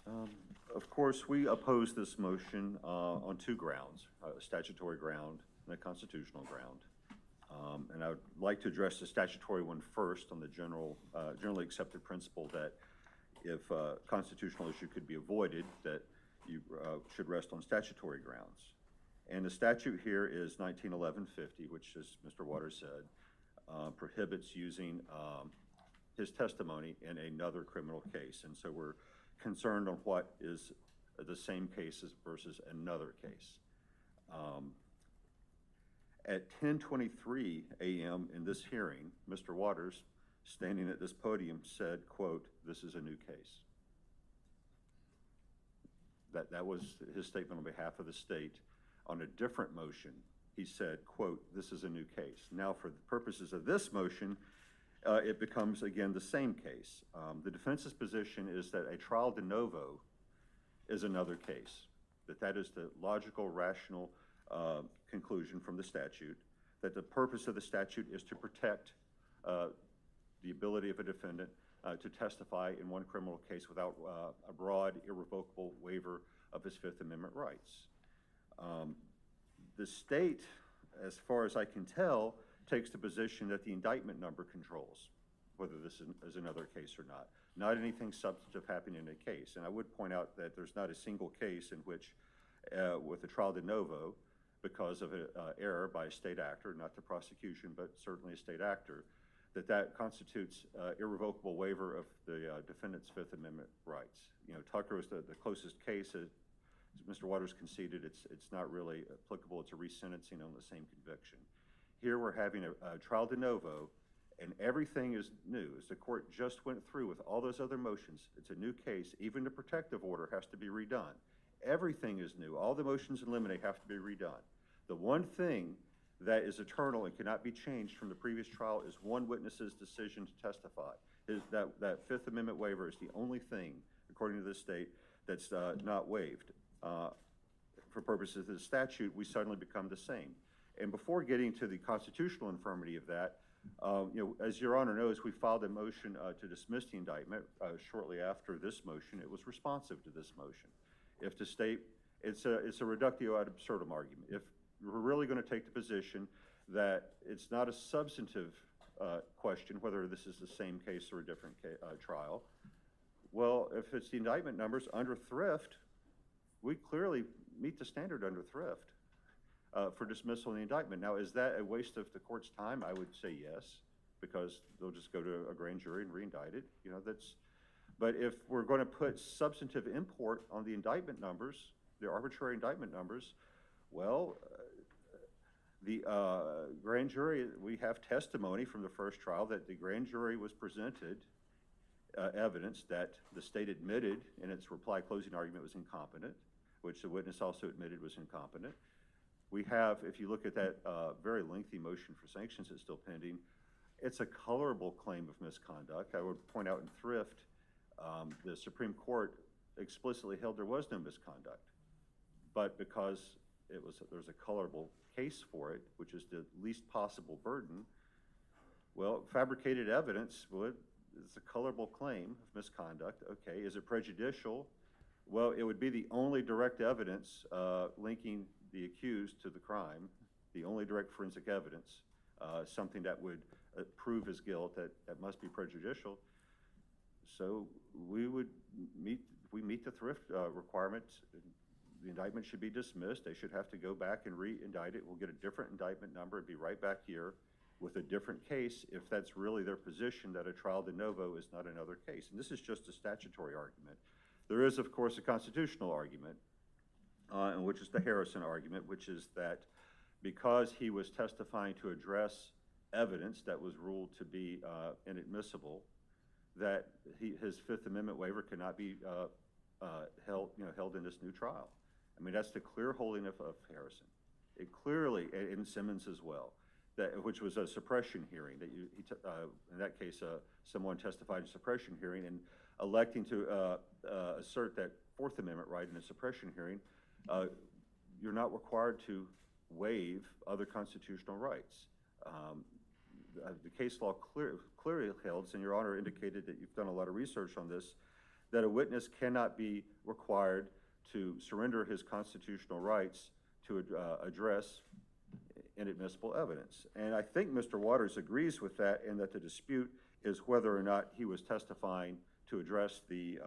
Of course, we oppose this motion on two grounds, a statutory ground and a constitutional ground. And I would like to address the statutory one first on the generally accepted principle that if a constitutional issue could be avoided, that you should rest on statutory grounds. And the statute here is 1911-50, which, as Mr. Waters said, prohibits using his testimony in another criminal case. And so we're concerned on what is the same case versus another case. At 10:23 a.m. in this hearing, Mr. Waters, standing at this podium, said, quote, "This is a new case." That was his statement on behalf of the state. On a different motion, he said, quote, "This is a new case." Now, for the purposes of this motion, it becomes, again, the same case. The defense's position is that a trial de novo is another case, that is the logical, rational conclusion from the statute, that the purpose of the statute is to protect the ability of a defendant to testify in one criminal case without a broad, irrevocable waiver of his Fifth Amendment rights. The state, as far as I can tell, takes the position that the indictment number controls whether this is another case or not anything substantive happening in a case. And I would point out that there's not a single case in which, with a trial de novo, because of an error by a state actor, not the prosecution, but certainly a state actor, that constitutes irrevocable waiver of the defendant's Fifth Amendment rights. You know, Tucker is the closest case. As Mr. Waters conceded, it's not really applicable. It's a resentencing on the same conviction. Here we're having a trial de novo, and everything is new. As the court just went through with all those other motions, it's a new case. Even the protective order has to be redone. Everything is new. All the motions in limine have to be redone. The one thing that is eternal and cannot be changed from the previous trial is one witness's decision to testify. That Fifth Amendment waiver is the only thing, according to the state, that's not waived. For purposes of the statute, we suddenly become the same. And before getting to the constitutional infirmity of that, as Your Honor knows, we filed a motion to dismiss the indictment shortly after this motion. It was responsive to this motion. If the state, it's a reductio ad absurdum argument. If we're really going to take the position that it's not a substantive question whether this is the same case or a different trial, well, if it's the indictment numbers under thrift, we clearly meet the standard under thrift for dismissal of the indictment. Now, is that a waste of the court's time? I would say yes, because they'll just go to a grand jury and re-indict it. But if we're going to put substantive import on the indictment numbers, the arbitrary indictment numbers. Well, the grand jury, we have testimony from the first trial that the grand jury was presented evidence that the state admitted in its reply closing argument was incompetent, which the witness also admitted was incompetent. We have, if you look at that very lengthy motion for sanctions that's still pending, it's a colorable claim of misconduct. I would point out in Thrift, the Supreme Court explicitly held there was no misconduct, but because there's a colorable case for it, which is the least possible burden, well, fabricated evidence, well, it's a colorable claim of misconduct. Okay, is it prejudicial? Well, it would be the only direct evidence linking the accused to the crime, the only direct forensic evidence, something that would prove his guilt that must be prejudicial. So we meet the Thrift requirements. The indictment should be dismissed. They should have to go back and re-indict it. We'll get a different indictment number and be right back here with a different case if that's really their position, that a trial de novo is not another case. And this is just a statutory argument. There is, of course, a constitutional argument, and which is the Harrison argument, which is that because he was testifying to address evidence that was ruled to be inadmissible, that his Fifth Amendment waiver cannot be held in this new trial. I mean, that's the clear holding of Harrison. It clearly, in Simmons as well, which was a suppression hearing, that in that case, someone testified in a suppression hearing, and electing to assert that Fourth Amendment right in a suppression hearing, you're not required to waive other constitutional rights. The case law clearly holds, and Your Honor indicated that you've done a lot of research on this, that a witness cannot be required to surrender his constitutional rights to address inadmissible evidence. And I think Mr. Waters agrees with that, and that the dispute is whether or not he was testifying to address the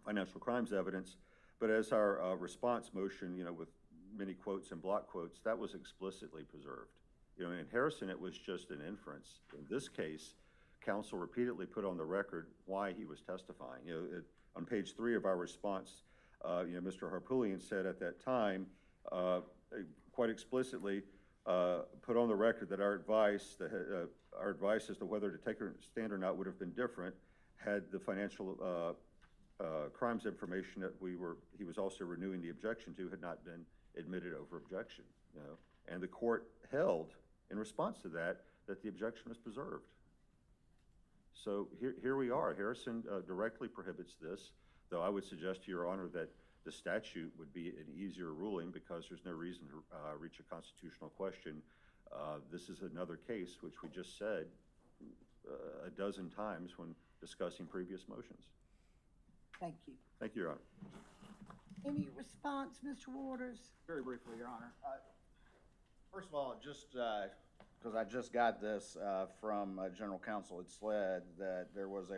financial crimes evidence. But as our response motion, with many quotes and block quotes, that was explicitly preserved. In Harrison, it was just an inference. In this case, counsel repeatedly put on the record why he was testifying. On page 3 of our response, Mr. Harpootlian said at that time, quite explicitly, put on the record that our advice as to whether to take a stand or not would have been different had the financial crimes information that he was also renewing the objection to had not been admitted over objection. And the court held, in response to that the objection was preserved. So here we are. Harrison directly prohibits this, though I would suggest to Your Honor that the statute would be an easier ruling because there's no reason to reach a constitutional question. This is another case which we just said a dozen times when discussing previous motions. Thank you. Thank you, Your Honor. Any response, Mr. Waters? Very briefly, Your Honor. First of all, just because I just got this from General Counsel at SLED, that there was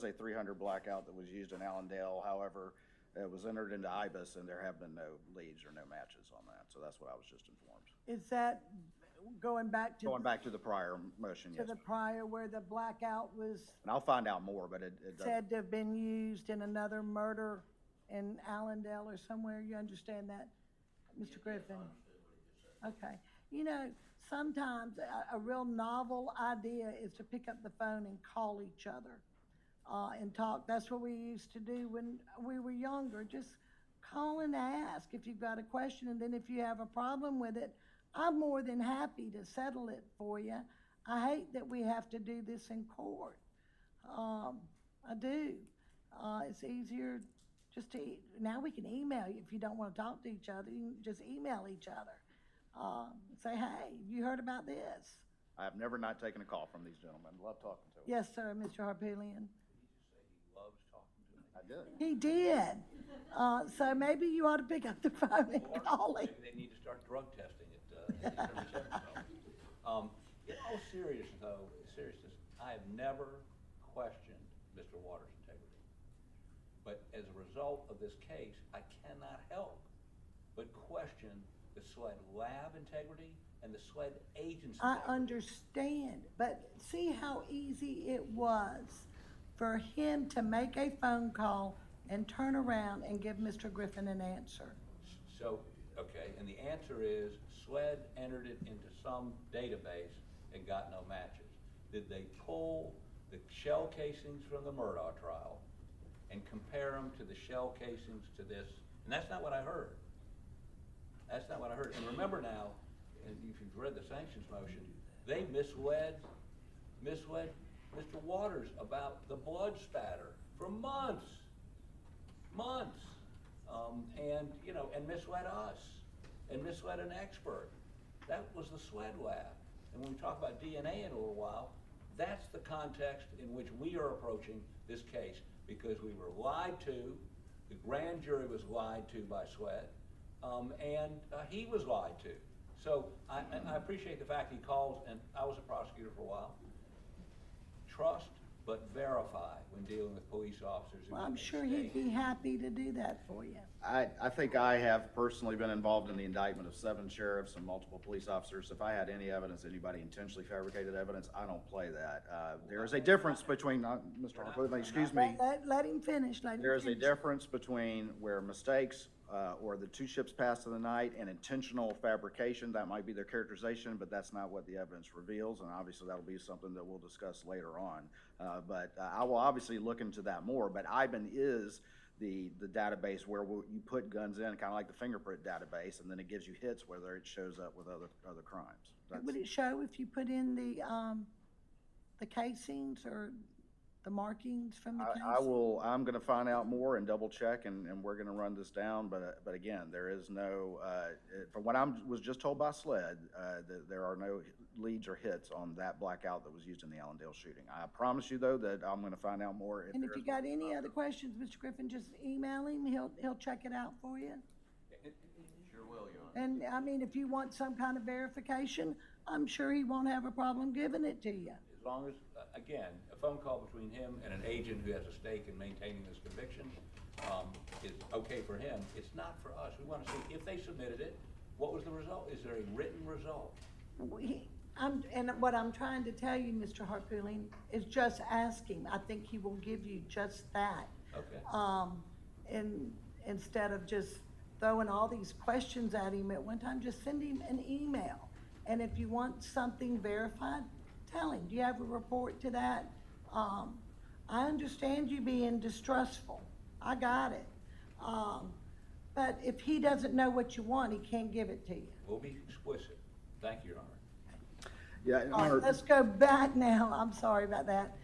a 300 blackout that was used in Allendale. However, it was entered into IBIS, and there have been no leads or no matches on that. So that's what I was just informed. Is that going back to the prior motion? to the prior where the blackout was And I'll find out more, but it does. said to have been used in another murder in Allendale or somewhere? You understand that, Mr. Griffin? Okay. Sometimes a real novel idea is to pick up the phone and call each other and talk. That's what we used to do when we were younger. Just call and ask if you've got a question, and then if you have a problem with it, I'm more than happy to settle it for you. I hate that we have to do this in court. I do. It's easier just to, now we can email you. If you don't want to talk to each other, you can just email each other. Say, hey, you heard about this? I have never not taken a call from these gentlemen. Love talking to them. Yes, sir, Mr. Harpootlian. Loves talking to me. I did. He did. So maybe you ought to pick up the phone and call him. Maybe they need to start drug testing it. In all seriousness, I have never questioned Mr. Waters' integrity. But as a result of this case, I cannot help but question the SLED lab integrity and the SLED agency. I understand, but see how easy it was for him to make a phone call and turn around and give Mr. Griffin an answer. So, okay, and the answer is SWED entered it into some database and got no matches. Did they pull the shell casings from the Murdaugh trial and compare them to the shell casings to this? And that's not what I heard. That's not what I heard. And remember now, and if you've read the sanctions motion, they misled Mr. Waters about the blood spatter for months. And, you know, and misled us, and misled an expert. That was the SWED lab. And when we talk about DNA in a little while, that's the context in which we are approaching this case, because we were lied to, the grand jury was lied to by SWED, and he was lied to. So I appreciate the fact he calls, and I was a prosecutor for a while. Trust, but verify when dealing with police officers who Well, I'm make sure he'd mistakes. be happy to do that for you. I think I have personally been involved in the indictment of 7 sheriffs and multiple police officers. If I had any evidence, anybody intentionally fabricated evidence, I don't play that. There is a difference between, Mr. Harper, excuse me. Let him finish, let him There is a finish. difference between where mistakes or the 2 ships passed in the night and intentional fabrication. That might be their characterization, but that's not what the evidence reveals, and obviously that'll be something that we'll discuss later on. But I will obviously look into that more, but IBAN is the database where you put guns in, kind of like the fingerprint database, and then it gives you hits whether it shows up with other crimes. Would it show if you put in the casings or the markings from the casings? I'm gonna find out more and double check, and we're gonna run this down, but again, there is no, from what was just told by SLED, there are no leads or hits on that blackout that was used in the Allendale shooting. I promise you, though, that I'm gonna find out more. And if you got any other questions, Mr. Griffin, just email him, he'll check it out for you. Sure will, Your Honor. And, I mean, if you want some kind of verification, I'm sure he won't have a problem giving it to you. As long as, again, a phone call between him and an agent who has a stake in maintaining this conviction is okay for him. It's not for us. We want to see if they submitted it, what was the result? Is there a written result? And what I'm trying to tell you, Mr. Harpooling, is just ask him. I think he will give you just that. Okay. And instead of just throwing all these questions at him at one time, just send him an email. And if you want something verified, tell him. Do you have a report to that? I understand you being distrustful. I got it. But if he doesn't know what you want, he can't give it to you. We'll be explicit. Thank you, Your Honor. Yeah, All right, let's go back now. I'm sorry about that,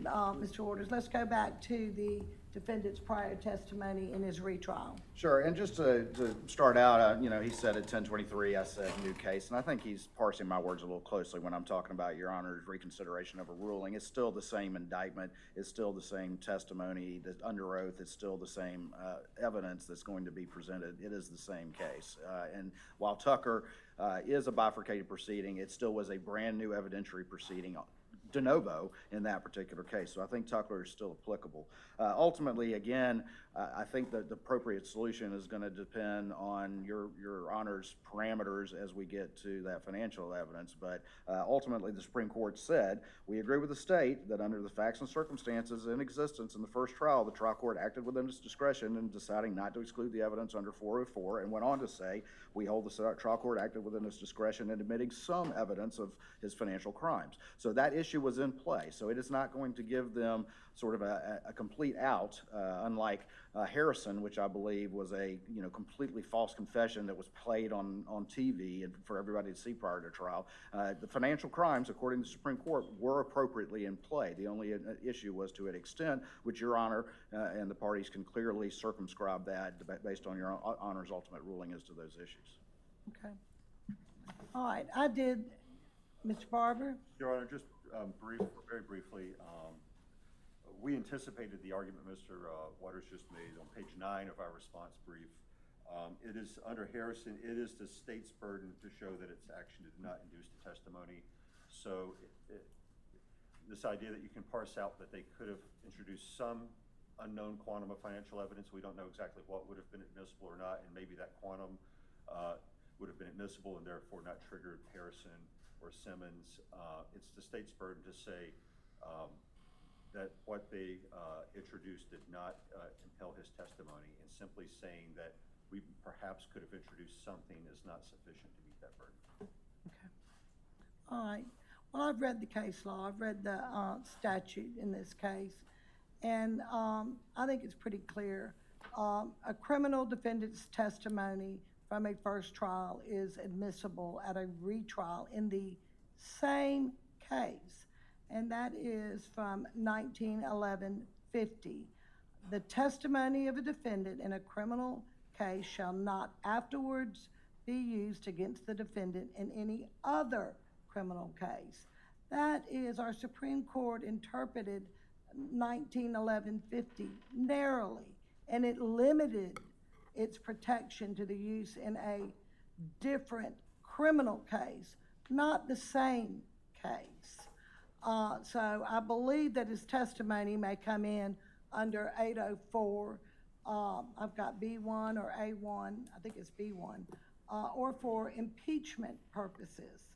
Mr. Orders. Let's go back to the defendant's prior testimony in his retrial. Sure, and just to start out, you know, he said at 10:23, I said new case, and I think he's parsing my words a little closely when I'm talking about Your Honor's reconsideration of a ruling. It's still the same indictment, it's still the same testimony, that under oath, it's still the same evidence that's going to be presented. It is the same case. And while Tucker is a bifurcated proceeding, it still was a brand new evidentiary proceeding de novo in that particular case. So I think Tucker is still applicable. Ultimately, again, I think that the appropriate solution is going to depend on your Honor's parameters as we get to that financial evidence. But ultimately, the Supreme Court said, we agree with the state that under the facts and circumstances in existence in the first trial, the trial court acted within its discretion in deciding not to exclude the evidence under 404, and went on to say, we hold the trial court acted within its discretion in admitting some evidence of his financial crimes. So that issue was in play. So it is not going to give them sort of a complete out, unlike Harrison, which I believe was a completely false confession that was played on TV and for everybody to see prior to trial. The financial crimes, according to the Supreme Court, were appropriately in play. The only issue was to an extent which Your Honor and the parties can clearly circumscribe that based on Your Honor's ultimate ruling as to those issues. Okay. All right, I did, Mr. Barber. Your Honor, just very briefly, we anticipated the argument Mr. Waters just made on page 9 of our response brief. It is under Harrison, it is the state's burden to show that its action did not induce the testimony. So this idea that you can parse out that they could have introduced some unknown quantum of financial evidence, we don't know exactly what would have been admissible or not, and maybe that quantum would have been admissible and therefore not triggered Harrison or Simmons. It's the state's burden to say that what they introduced did not compel his testimony, and simply saying that we perhaps could have introduced something is not sufficient to meet that burden. Okay. All right. Well, I've read the case law. I've read the statute in this case, and I think it's pretty clear. A criminal defendant's testimony from a first trial is admissible at a retrial in the same case, and that is from 1911-50. The testimony of a defendant in a criminal case shall not afterwards be used against the defendant in any other criminal case. That is, our Supreme Court interpreted 1911-50 narrowly, and it limited its protection to the use in a different criminal case, not the same case. So I believe that his testimony may come in under 804. I've got B1 or A1, I think it's B1, or for impeachment purposes.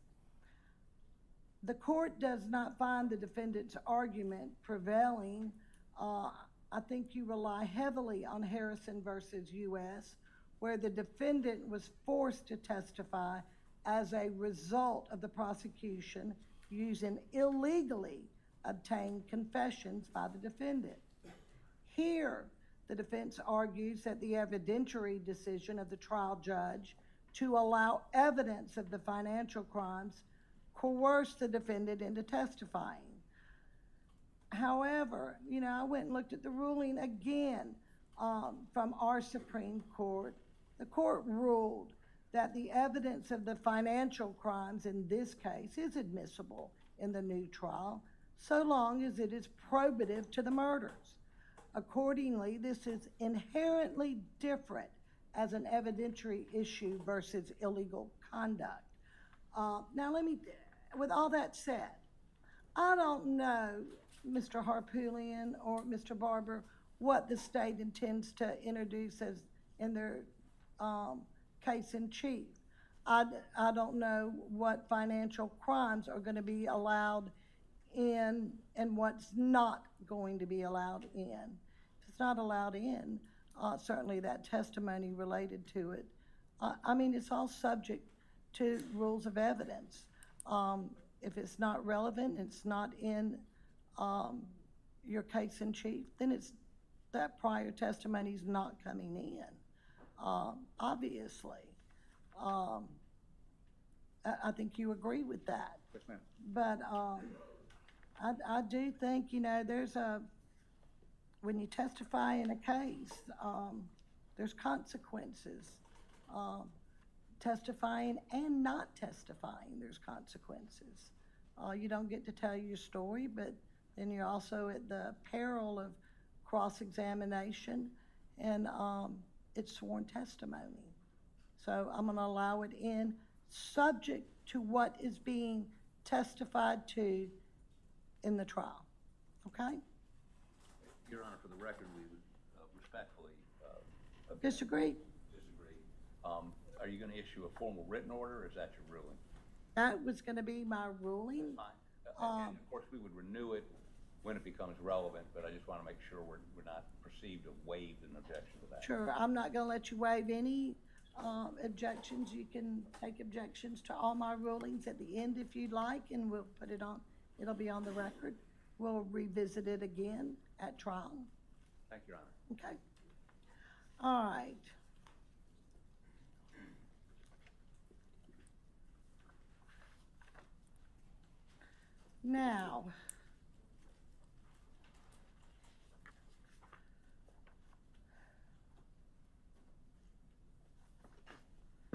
The court does not find the defendant's argument prevailing. I think you rely heavily on Harrison versus U.S., where the defendant was forced to testify as a result of the prosecution using illegally obtained confessions by the defendant. Here, the defense argues that the evidentiary decision of the trial judge to allow evidence of the financial crimes coerced the defendant into testifying. However, I went and looked at the ruling again from our Supreme Court. The court ruled that the evidence of the financial crimes in this case is admissible in the new trial, so long as it is probative to the murders. Accordingly, this is inherently different as an evidentiary issue versus illegal conduct. Now, with all that said, I don't know, Mr. Harpootlian or Mr. Barber, what the state intends to introduce as in their case in chief. I don't know what financial crimes are going to be allowed in and what's not going to be allowed in. If it's not allowed in, certainly that testimony related to it. It's all subject to rules of evidence. If it's not relevant, it's not in your case in chief, then that prior testimony is not coming in. Obviously, I think you agree with that. Yes, ma'am. But I do think, when you testify in a case, there's consequences. Testifying and not testifying, there's consequences. You don't get to tell your story, but then you're also at the peril of cross-examination, and it's sworn testimony. So I'm going to allow it in, subject to what is being testified to in the trial. Okay? Your Honor, for the record, we would respectfully Disagree? disagree. Are you going to issue a formal written order, or is that your ruling? That was going to be my ruling. Fine. And of course, we would renew it when it becomes relevant, but I just want to make sure we're not perceived to have waived an objection to that. Sure, I'm not going to let you waive any objections. You can take objections to all my rulings at the end if you'd like, and we'll put it on. It'll be on the record. We'll revisit it again at trial. Thank you, Your Honor. Okay. All right. Now,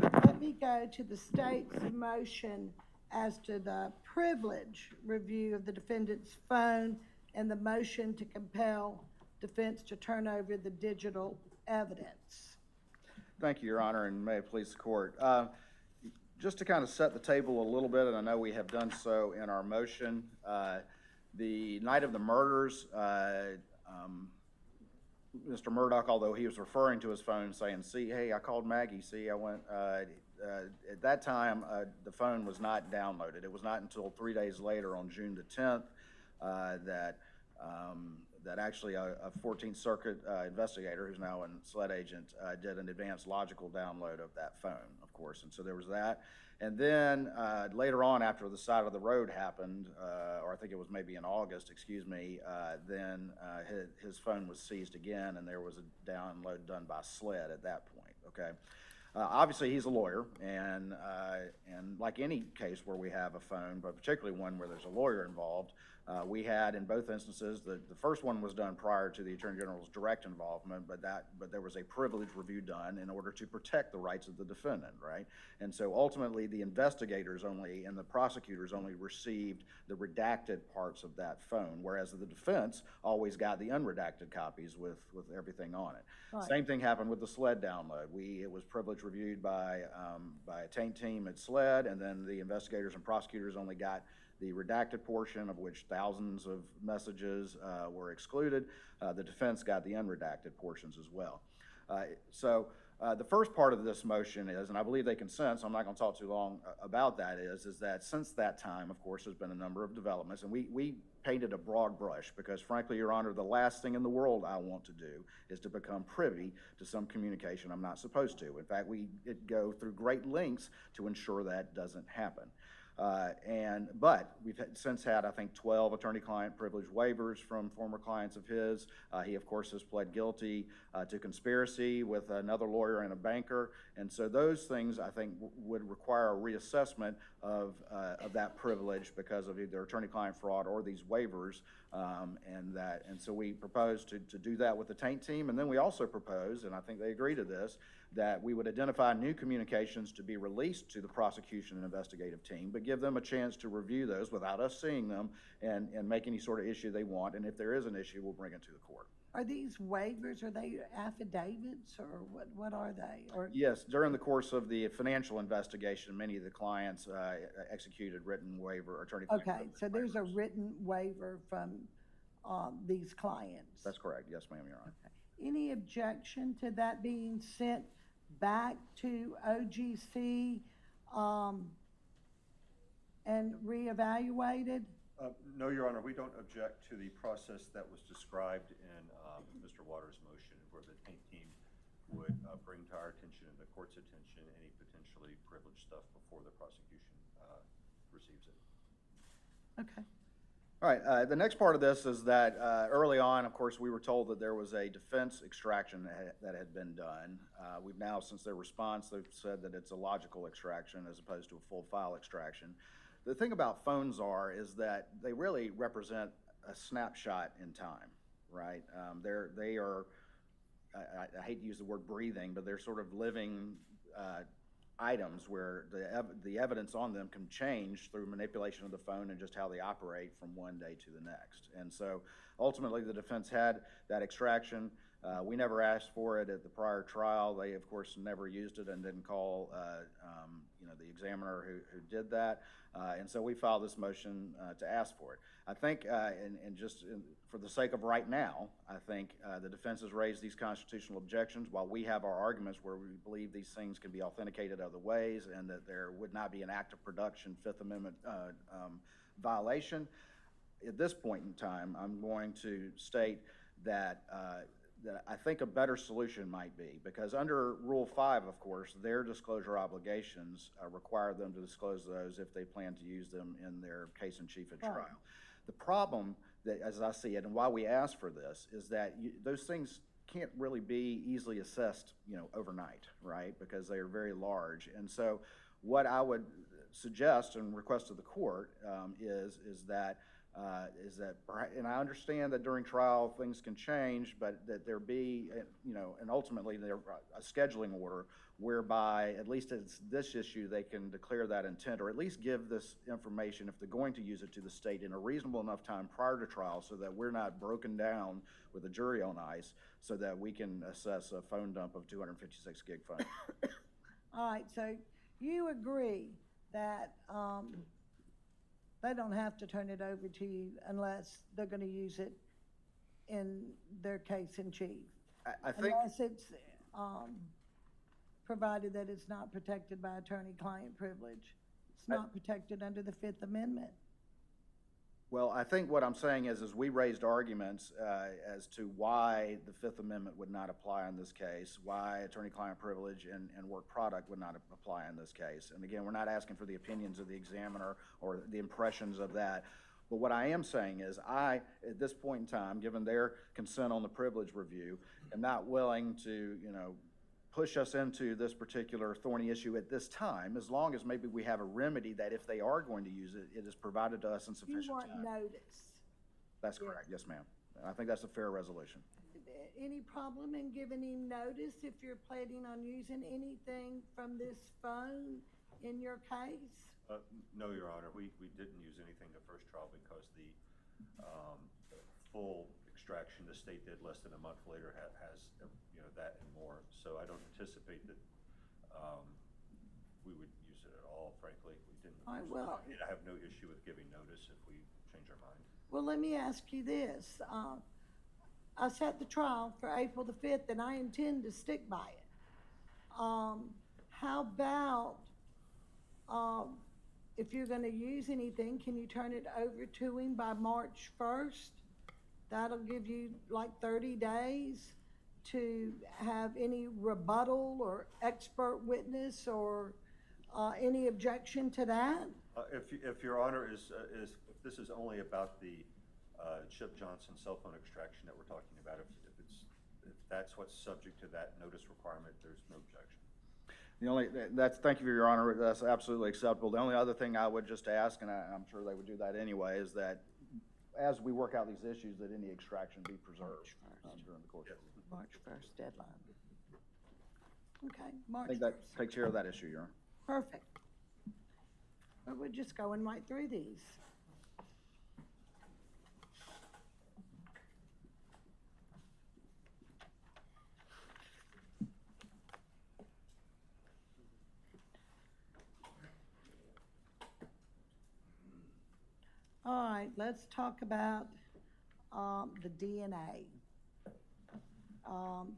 let me go to the state's motion as to the privilege review of the defendant's phone and the motion to compel defense to turn over the digital evidence. Thank you, Your Honor, and may it please the court. Just to kind of set the table a little bit, and I know we have done so in our motion, the night of the murders, Mr. Murdaugh, although he was referring to his phone saying, see, hey, I called Maggie, see, I went, at that time, the phone was not downloaded. It was not until 3 days later on June the 10th that that actually a 14th Circuit investigator, who's now a SLED agent, did an advanced logical download of that phone, of course. And so there was that. And then later on, after the side of the road happened, or I think it was maybe in August, excuse me, then his phone was seized again, and there was a download done by SLED at that point, okay? Obviously, he's a lawyer, and like any case where we have a phone, but particularly one where there's a lawyer involved, we had in both instances, the first one was done prior to the Attorney General's direct involvement, but there was a privilege review done in order to protect the rights of the defendant, right? And so ultimately, the investigators only and the prosecutors only received the redacted parts of that phone, whereas the defense always got the unredacted copies with everything on it. Right. Same thing happened with the SLED download. It was privilege reviewed by a taint team at SLED, and then the investigators and prosecutors only got the redacted portion, of which thousands of messages were excluded. The defense got the unredacted portions as well. So the first part of this motion is, and I believe they consent, so I'm not going to talk too long about that, is that since that time, of course, there's been a number of developments, and we painted a broad brush because, frankly, Your Honor, the last thing in the world I want to do is to become privy to some communication I'm not supposed to. In fact, we go through great lengths to ensure that doesn't happen. But we've since had, I think, 12 attorney-client privilege waivers from former clients of his. He, of course, has pled guilty to conspiracy with another lawyer and a banker. And so those things, I think, would require a reassessment of that privilege because of either attorney-client fraud or these waivers. And so we proposed to do that with the taint team. And then we also proposed, and I think they agree to this, that we would identify new communications to be released to the prosecution and investigative team, but give them a chance to review those without us seeing them and make any sort of issue they want. And if there is an issue, we'll bring it to the court. Are these waivers, are they affidavits, or what are they? Or Yes, during the course of the financial investigation, many of the clients executed written waiver, attorney-client okay, privilege so there's a waivers. written waiver from these clients. That's correct. Yes, ma'am, Your Honor. Okay. Any objection to that being sent back to OGC and reevaluated? No, Your Honor, we don't object to the process that was described in Mr. Waters' motion, where the taint team would bring to our attention and the court's attention any potentially privileged stuff before the prosecution receives it. Okay. All right, the next part of this is that early on, of course, we were told that there was a defense extraction that had been done. We've now, since their response, they've said that it's a logical extraction as opposed to a full file extraction. The thing about phones is that they really represent a snapshot in time, right? They are, I hate to use the word breathing, but they're sort of living items where the evidence on them can change through manipulation of the phone and just how they operate from one day to the next. And so ultimately the defense had that extraction. We never asked for it at the prior trial. They, of course, never used it and didn't call the examiner who did that. And so we filed this motion to ask for it. I think, for the sake of right now, I think the defense has raised these constitutional objections while we have our arguments where we believe these things can be authenticated other ways and that there would not be an act of production Fifth Amendment violation. At this point in time, I'm going to state that I think a better solution might be, because under Rule 5, of course, their disclosure obligations require them to disclose those if they plan to use them in their case in chief at trial. Right. The problem, that, as I see it, and why we ask for this, is that those things can't really be easily assessed, overnight, right? Because they are very large. And so what I would suggest and request of the court is that, and I understand that during trial things can change, but that there be, and ultimately there a scheduling order whereby, at least as this issue, they can declare that intent, or at least give this information, if they're going to use it, to the state in a reasonable enough time prior to trial, so that we're not broken down with a jury on ice, so that we can assess a phone dump of 256 gig phone. All right, so you agree that they don't have to turn it over to you unless they're going to use it in their case in chief? I think, unless it's provided that it's not protected by attorney-client privilege. It's not protected under the Fifth Amendment. Well, I think what I'm saying is we raised arguments as to why the Fifth Amendment would not apply in this case, why attorney-client privilege and work product would not apply in this case. And again, we're not asking for the opinions of the examiner or the impressions of that. But what I am saying is at this point in time, given their consent on the privilege review, am not willing to, push us into this particular thorny issue at this time, as long as maybe we have a remedy that if they are going to use it, it is provided to us in You sufficient want time. notice. That's correct, yes, ma'am. I think that's a fair resolution. Any problem in giving him notice if you're planning on using anything from this phone in your case? No, Your Honor, we didn't use anything the first trial because the full extraction the state did less than a month later has that and more. So I don't anticipate that we would use it at all, frankly. We didn't. All right, well, I have no issue with giving notice if we change our mind. well, let me ask you this. I set the trial for April the 5th, and I intend to stick by it. How about, if you're gonna use anything, can you turn it over to him by March 1st? That'll give you like 30 days to have any rebuttal or expert witness or any objection to that? If Your Honor if this is only about the Chip Johnson cell phone extraction that we're talking about, if that's what's subject to that notice requirement, there's no objection. Thank you, Your Honor, that's absolutely acceptable. The only other thing I would just ask, and I'm sure they would do that anyway, is that as we work out these issues, that any extraction be preserved during the course. March 1st deadline. Okay, I March think 1st. that takes care of that issue, Your Honor. Perfect. But we're just going right through these. All right, let's talk about the DNA.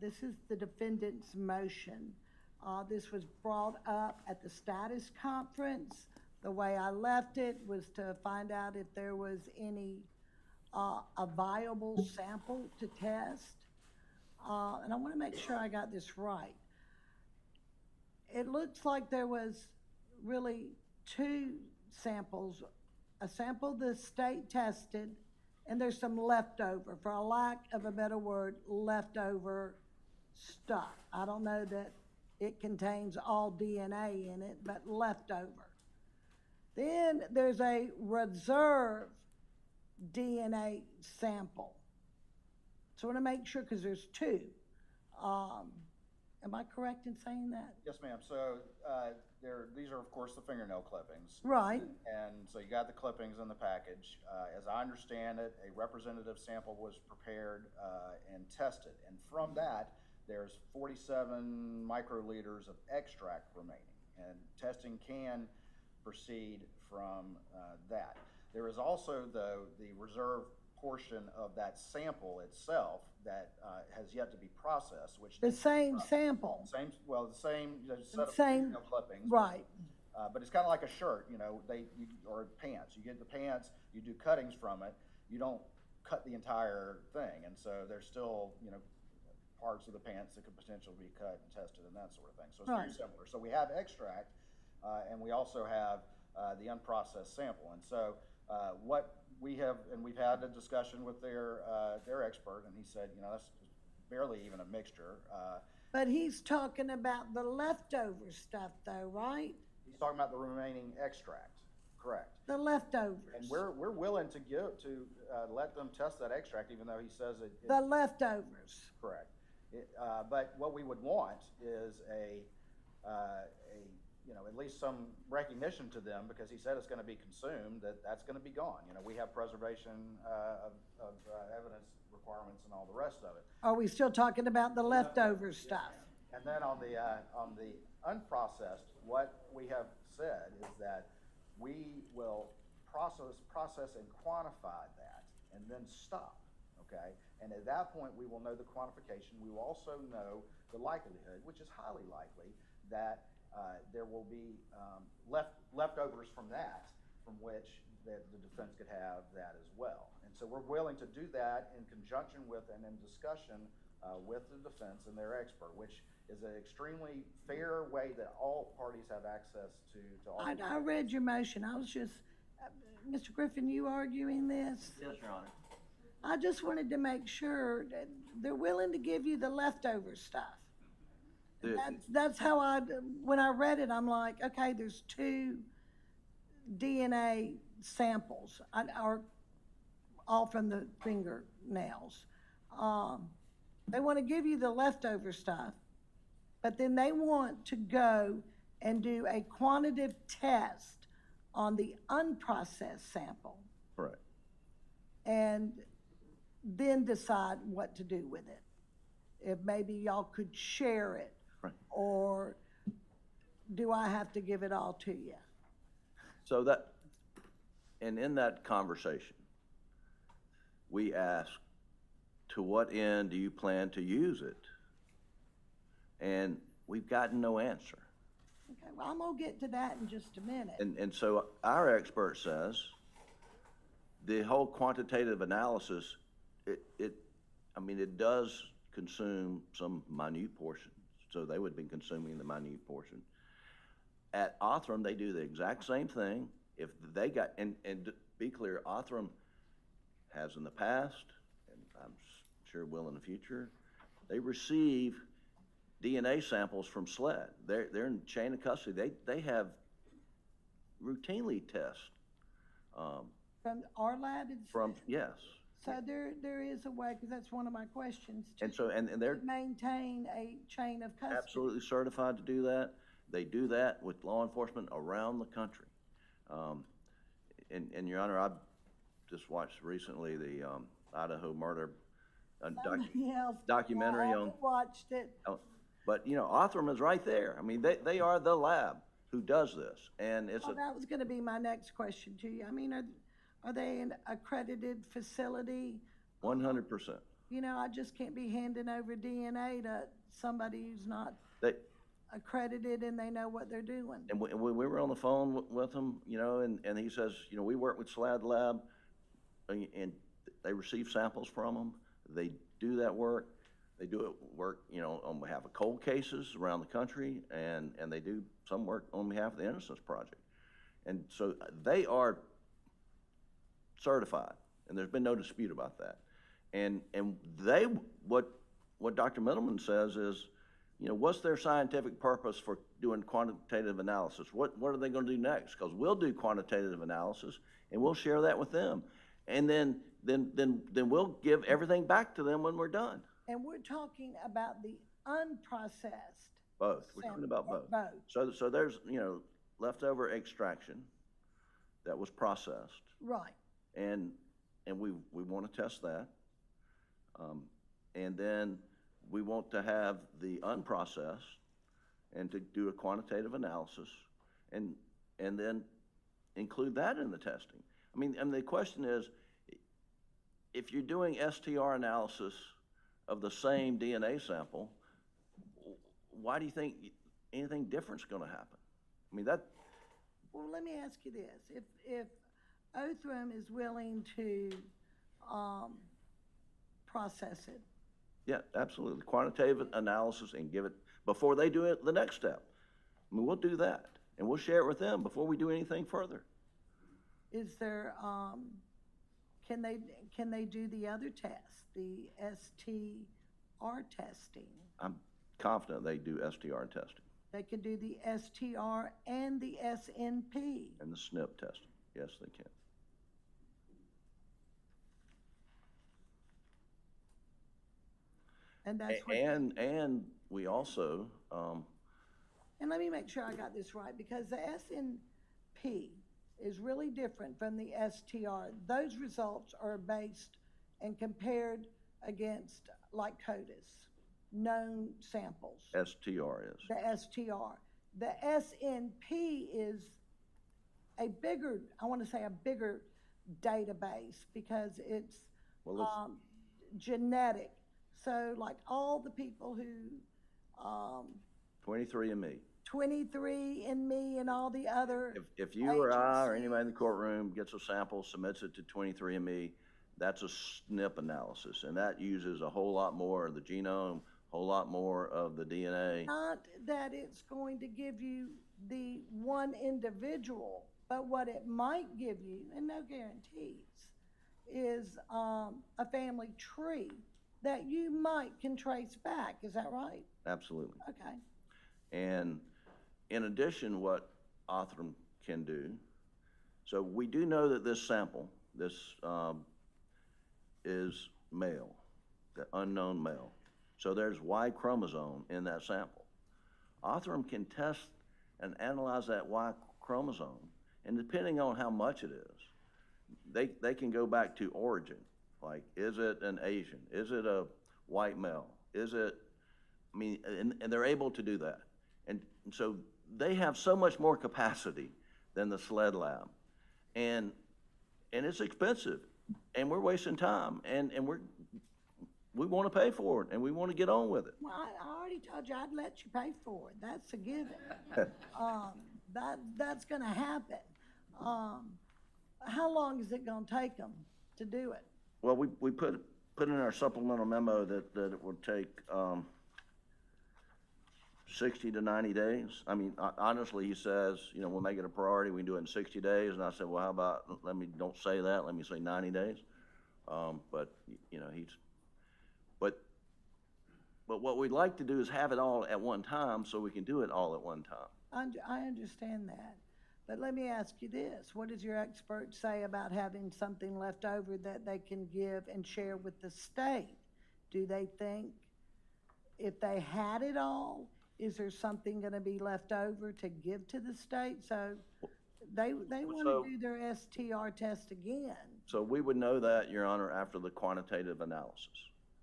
This is the defendant's motion. This was brought up at the status conference. The way I left it was to find out if there was any a viable sample to test. And I want to make sure I got this right. It looks like there was really two samples. A sample the state tested, and there's some leftover, for a lack of a better word, leftover stuff. I don't know that it contains all DNA in it, but leftover. Then there's a reserve DNA sample. So I want to make sure, because there's two. Am I correct in saying that? Yes, ma'am. So these are, of course, the fingernail clippings. Right. And so you got the clippings in the package. As I understand it, a representative sample was prepared and tested. And from that, there's 47 microliters of extract remaining. And testing can proceed from that. There is also, though, the reserve portion of that sample itself that has yet to be processed, which The same sample. the same set of Same- fingernail clippings, Right. but it's kind of like a shirt, or pants. You get the pants, you do cuttings from it. You don't cut the entire thing, and so there's still parts of the pants that could potentially be cut and tested and that sort of thing. So it's very Right. similar. So we have extract, and we also have the unprocessed sample, and so what we have, and we've had a discussion with their expert, and he said, that's barely even a mixture. But he's talking about the leftover stuff though, right? He's talking about the remaining extract, correct? The leftovers. And we're willing to let them test that extract, even though he says it. The leftovers. Correct. But what we would want is at least some recognition to them, because he said it's going to be consumed, that's going to be gone. We have preservation of evidence requirements and all the rest of it. Are we still talking about the leftover stuff? And then on the unprocessed, what we have said is that we will process and quantify that and then stop, okay? And at that point, we will know the quantification. We will also know the likelihood, which is highly likely, that there will be leftovers from that, from which that the defense could have that as well. And so we're willing to do that in conjunction with and in discussion with the defense and their expert, which is an extremely fair way that all parties have access to all. I read your motion. I was just, Mr. Griffin, you arguing this? Yes, Your Honor. I just wanted to make sure that they're willing to give you the leftover stuff. That's how when I read it, I'm like, okay, there's 2 DNA samples, are all from the fingernails. They want to give you the leftover stuff, but then they want to go and do a quantitative test on the unprocessed sample. Right. And then decide what to do with it. If maybe y'all could share it. Right. Or do I have to give it all to you? So that, and in that conversation, we asked, to what end do you plan to use it? And we've gotten no answer. Okay, well, I'm gonna get to that in just a minute. And so our expert says the whole quantitative analysis, it does consume some minute portion. So they would be consuming the minute portion. At Othram, they do the exact same thing. If they got, and to be clear, Othram has in the past, and I'm sure will in the future, they receive DNA samples from SLED. They're in chain of custody. They have routinely test. From our lab? Yes. So there is a way, because that's one of my questions, And so, and they're to maintain a chain of custody. absolutely certified to do that. They do that with law enforcement around the country. And Your Honor, I just watched recently the Idaho murder Somebody else, documentary I on. haven't watched it. But Othram is right there. I mean, they are the lab who does this, and it's Oh, that was gonna be my next question to you. I mean, are they an accredited facility? 100%. You know, I just can't be handing over DNA to somebody who's not They, accredited and they know what they're doing. and we were on the phone with him, and he says, we work with SLAD Lab, and they receive samples from them. They do that work. They do work, on behalf of cold cases around the country, and they do some work on behalf of the Innocence Project. And so they are certified, and there's been no dispute about that. And what Dr. Middleman says is, what's their scientific purpose for doing quantitative analysis? What are they going to do next? Because we'll do quantitative analysis, and we'll share that with them, and then we'll give everything back to them when we're done. And we're talking about the unprocessed. Both. We're talking about both. Both. So there's leftover extraction that was processed, Right. and we want to test that, and then we want to have the unprocessed and to do a quantitative analysis and then include that in the testing. I mean, the question is, if you're doing STR analysis of the same DNA sample, why do you think anything different's going to happen? I mean, that. Well, let me ask you this. If Othram is willing to process it. Yeah, absolutely. Quantitative analysis and give it, before they do it, the next step. I mean, we'll do that, and we'll share it with them before we do anything further. Is there, can they do the other test, the STR testing? I'm confident they do STR testing They could do the STR and the SNP. and the SNP testing. Yes, they can. And that's what. And we also, And let me make sure I got this right, because the SNP is really different from the STR. Those results are based and compared against, like CODIS, known samples. STR is. The STR. The SNP is a bigger, I want to say a bigger database, because it's Well, genetic. So like all the people who 23andMe. 23andMe and all the other If you or I or anybody in the agencies. courtroom gets a sample, submits it to 23andMe, that's a SNP analysis, and that uses a whole lot more of the genome, a whole lot more of the DNA. Not that it's going to give you the one individual, but what it might give you, and no guarantees, is a family tree that you can trace back. Is that right? Absolutely. Okay. And in addition, what Othram can do, so we do know that this sample, this is male, the unknown male. So there's Y chromosome in that sample. Othram can test and analyze that Y chromosome, and depending on how much it is, they can go back to origin. Like, is it an Asian? Is it a white male? Is it, I mean, and they're able to do that. And so they have so much more capacity than the SLED lab. And it's expensive, and we're wasting time, and we want to pay for it, and we want to get on with it. Well, I already told you I'd let you pay for it. That's a given. That's going to happen. How long is it going to take them to do it? Well, we put in our supplemental memo that it would take 60 to 90 days. I mean, honestly, he says, you know, we'll make it a priority. We can do it in 60 days. And I said, well, how about, don't say that. Let me say 90 days. But, you know, but what we'd like to do is have it all at one time so we can do it all at one time. I understand that. But let me ask you this. What does your expert say about having something left over that they can give and share with the state? Do they think if they had it all, is there something going to be left over to give to the state? So they want to do their STR test again. So we would know that, Your Honor, after the quantitative analysis,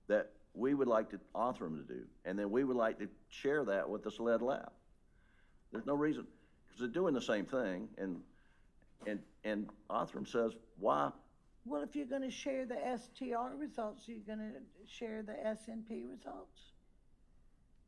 that we would like to author them to do, and then we would like to share that with the SLED lab. There's no reason, because they're doing the same thing, and Othram says, why? Well, if you're going to share the STR results, you're going to share the SNP results?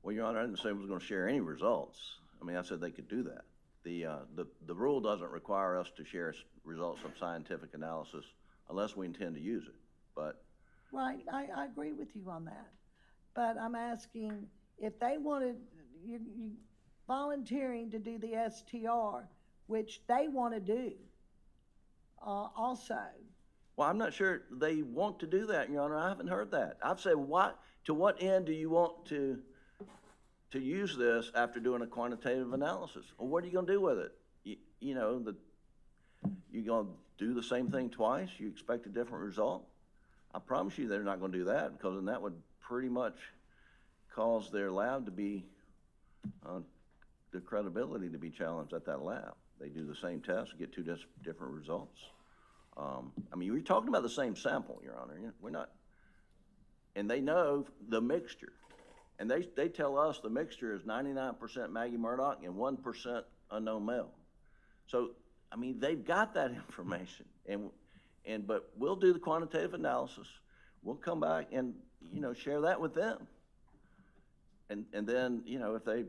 Well, Your Honor, I didn't say I was going to share any results. I mean, I said they could do that. The rule doesn't require us to share results of scientific analysis unless we intend to use it, but. Right, I agree with you on that. But I'm asking, if they wanted, you volunteering to do the STR, which they want to do also. Well, I'm not sure they want to do that, Your Honor. I haven't heard that. I've said, to what end do you want to use this after doing a quantitative analysis? Well, what are you going to do with it? You know, you going to do the same thing twice? You expect a different result? I promise you they're not going to do that, because then that would pretty much cause their lab to be, the credibility to be challenged at that lab. They do the same test, get two different results. I mean, we're talking about the same sample, Your Honor. We're not, and they know the mixture. And they tell us the mixture is 99% Maggie Murdaugh and 1% unknown male. So, I mean, they've got that information. But we'll do the quantitative analysis. We'll come back and, you know, share that with them. And then, you know, if they,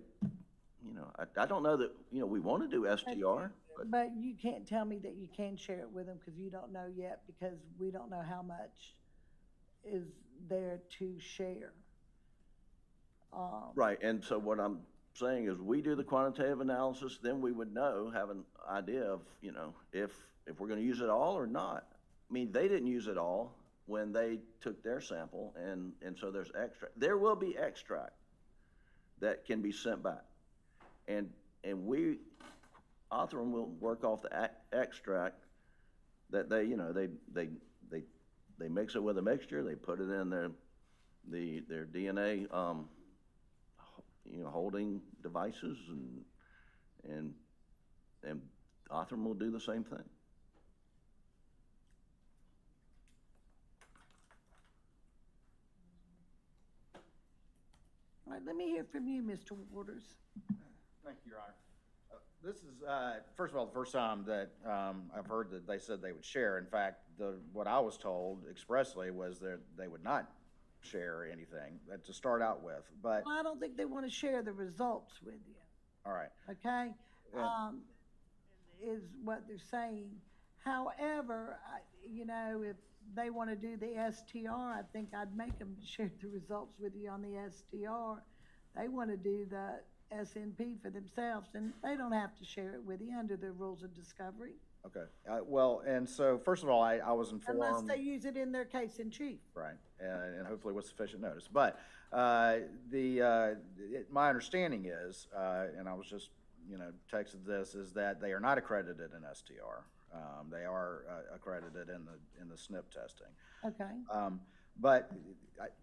you know, I don't know that, you know, we want to do STR. But you can't tell me that you can share it with them, because you don't know yet, because we don't know how much is there to share. Right, and so what I'm saying is we do the quantitative analysis, then we would know, have an idea of, you know, if we're going to use it all or not. I mean, they didn't use it all when they took their sample, and so there's extract. There will be extract that can be sent back, and we, Othram will work off the extract that they, you know, they mix it with a mixture, they put it in their DNA, you know, holding devices, and Othram will do the same thing. All right, let me hear from you, Mr. Waters. Thank you, Your Honor. This is, first of all, the first time that I've heard that they said they would share. In fact, what I was told expressly was that they would not share anything to start out with. But Well, I don't think they want to share the results with you. all right. okay? Yeah. Is what they're saying. However, you know, if they want to do the STR, I think I'd make them share the results with you on the STR. They want to do the SNP for themselves, and they don't have to share it with you under the rules of discovery. Okay, well, and so, first of all, I was informed. Unless they use it in their case in chief. Right, and hopefully with sufficient notice. But my understanding is, and I was just, texted this, is that they are not accredited in STR. They are accredited in the SNP testing. Okay. But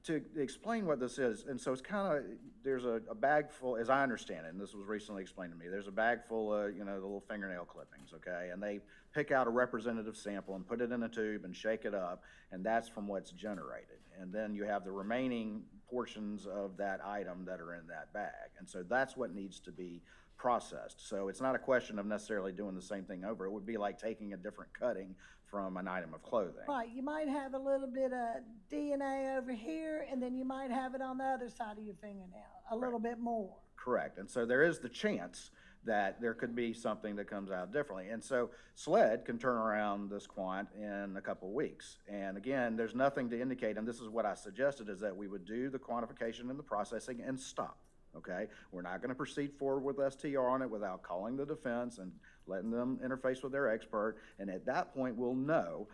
to explain what this is, and so it's kind of, there's a bag full, as I understand it, and this was recently explained to me, there's a bag full of, the little fingernail clippings, okay? And they pick out a representative sample and put it in a tube and shake it up, and that's from what's generated. And then you have the remaining portions of that item that are in that bag. And so that's what needs to be processed. So it's not a question of necessarily doing the same thing over. It would be like taking a different cutting from an item of clothing. Right, you might have a little bit of DNA over here, and then you might have it on the other side of your fingernail, a little bit more. Correct. And so there is the chance that there could be something that comes out differently. And so SLED can turn around this quant in a couple of weeks. And again, there's nothing to indicate, and this is what I suggested, is that we would do the quantification and the processing and stop. Okay, we're not going to proceed forward with STR on it without calling the defense and letting them interface with their expert. And at that point, we'll know,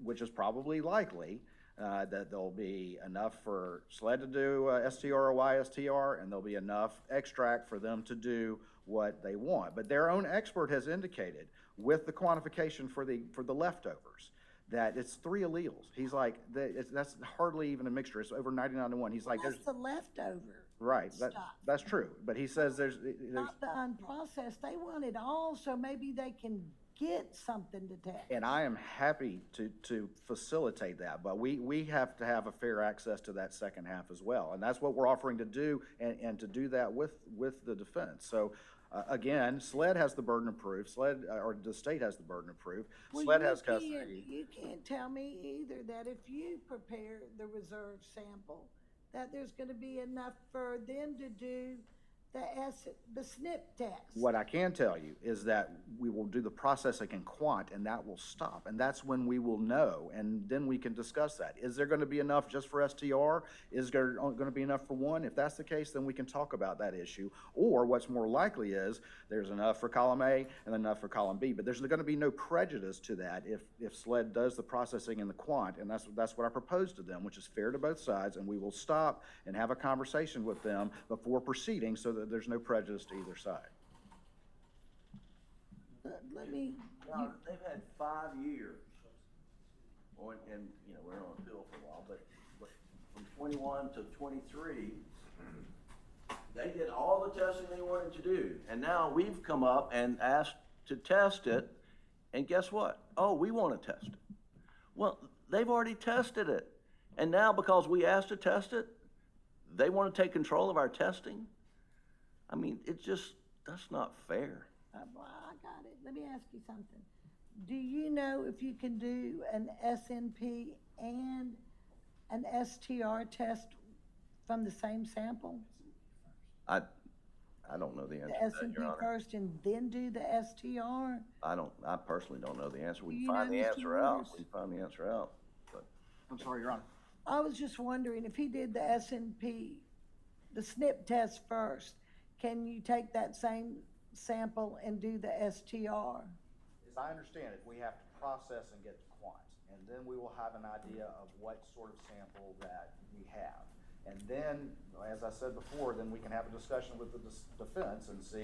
which is probably likely, that there'll be enough for SLED to do STR or YSTR, and there'll be enough extract for them to do what they want. But their own expert has indicated, with the quantification for the leftovers, that it's 3 alleles. He's like, that's hardly even a mixture. It's over 99-1. He's like, That's the leftover. Right, stuff. that's true. But he says there's Not the unprocessed. They want it all, so maybe they can get something to test. and I am happy to facilitate that, but we have to have a fair access to that second half as well. And that's what we're offering to do, and to do that with the defense. So, again, SLED has the burden of proof. SLED, or the state has the burden of proof. Well, SLED has custody. You can't tell me either that if you prepare the reserve sample, that there's going to be enough for them to do the SNP test. What I can tell you is that we will do the processing in quant, and that will stop. And that's when we will know, and then we can discuss that. Is there going to be enough just for STR? Is there going to be enough for one? If that's the case, then we can talk about that issue. Or what's more likely is there's enough for column A and enough for column B. But there's going to be no prejudice to that if SLED does the processing in the quant, and that's what I proposed to them, which is fair to both sides, and we will stop and have a conversation with them before proceeding so that there's no prejudice to either side. Let me. They've had 5 years, and we're on appeal for a while, but from 21 to 23, they did all the testing they wanted to do, and now we've come up and asked to test it, and guess what? Oh, we want to test it. Well, they've already tested it, and now because we asked to test it, they want to take control of our testing? I mean, that's not fair. Well, I got it. Let me ask you something. Do you know if you can do an SNP and an STR test from the same sample? I don't know the answer The to that, Your SNP Honor. first and then do the STR? I personally don't know the answer. We Do can you find know, the Mr. answer out. Waters? We can find the answer out. But I'm sorry, Your Honor. I was just wondering if he did the SNP, the SNP test first, can you take that same sample and do the STR? As I understand it, we have to process and get to quant, and then we will have an idea of what sort of sample that we have. And then, as I said before, then we can have a discussion with the defense and see,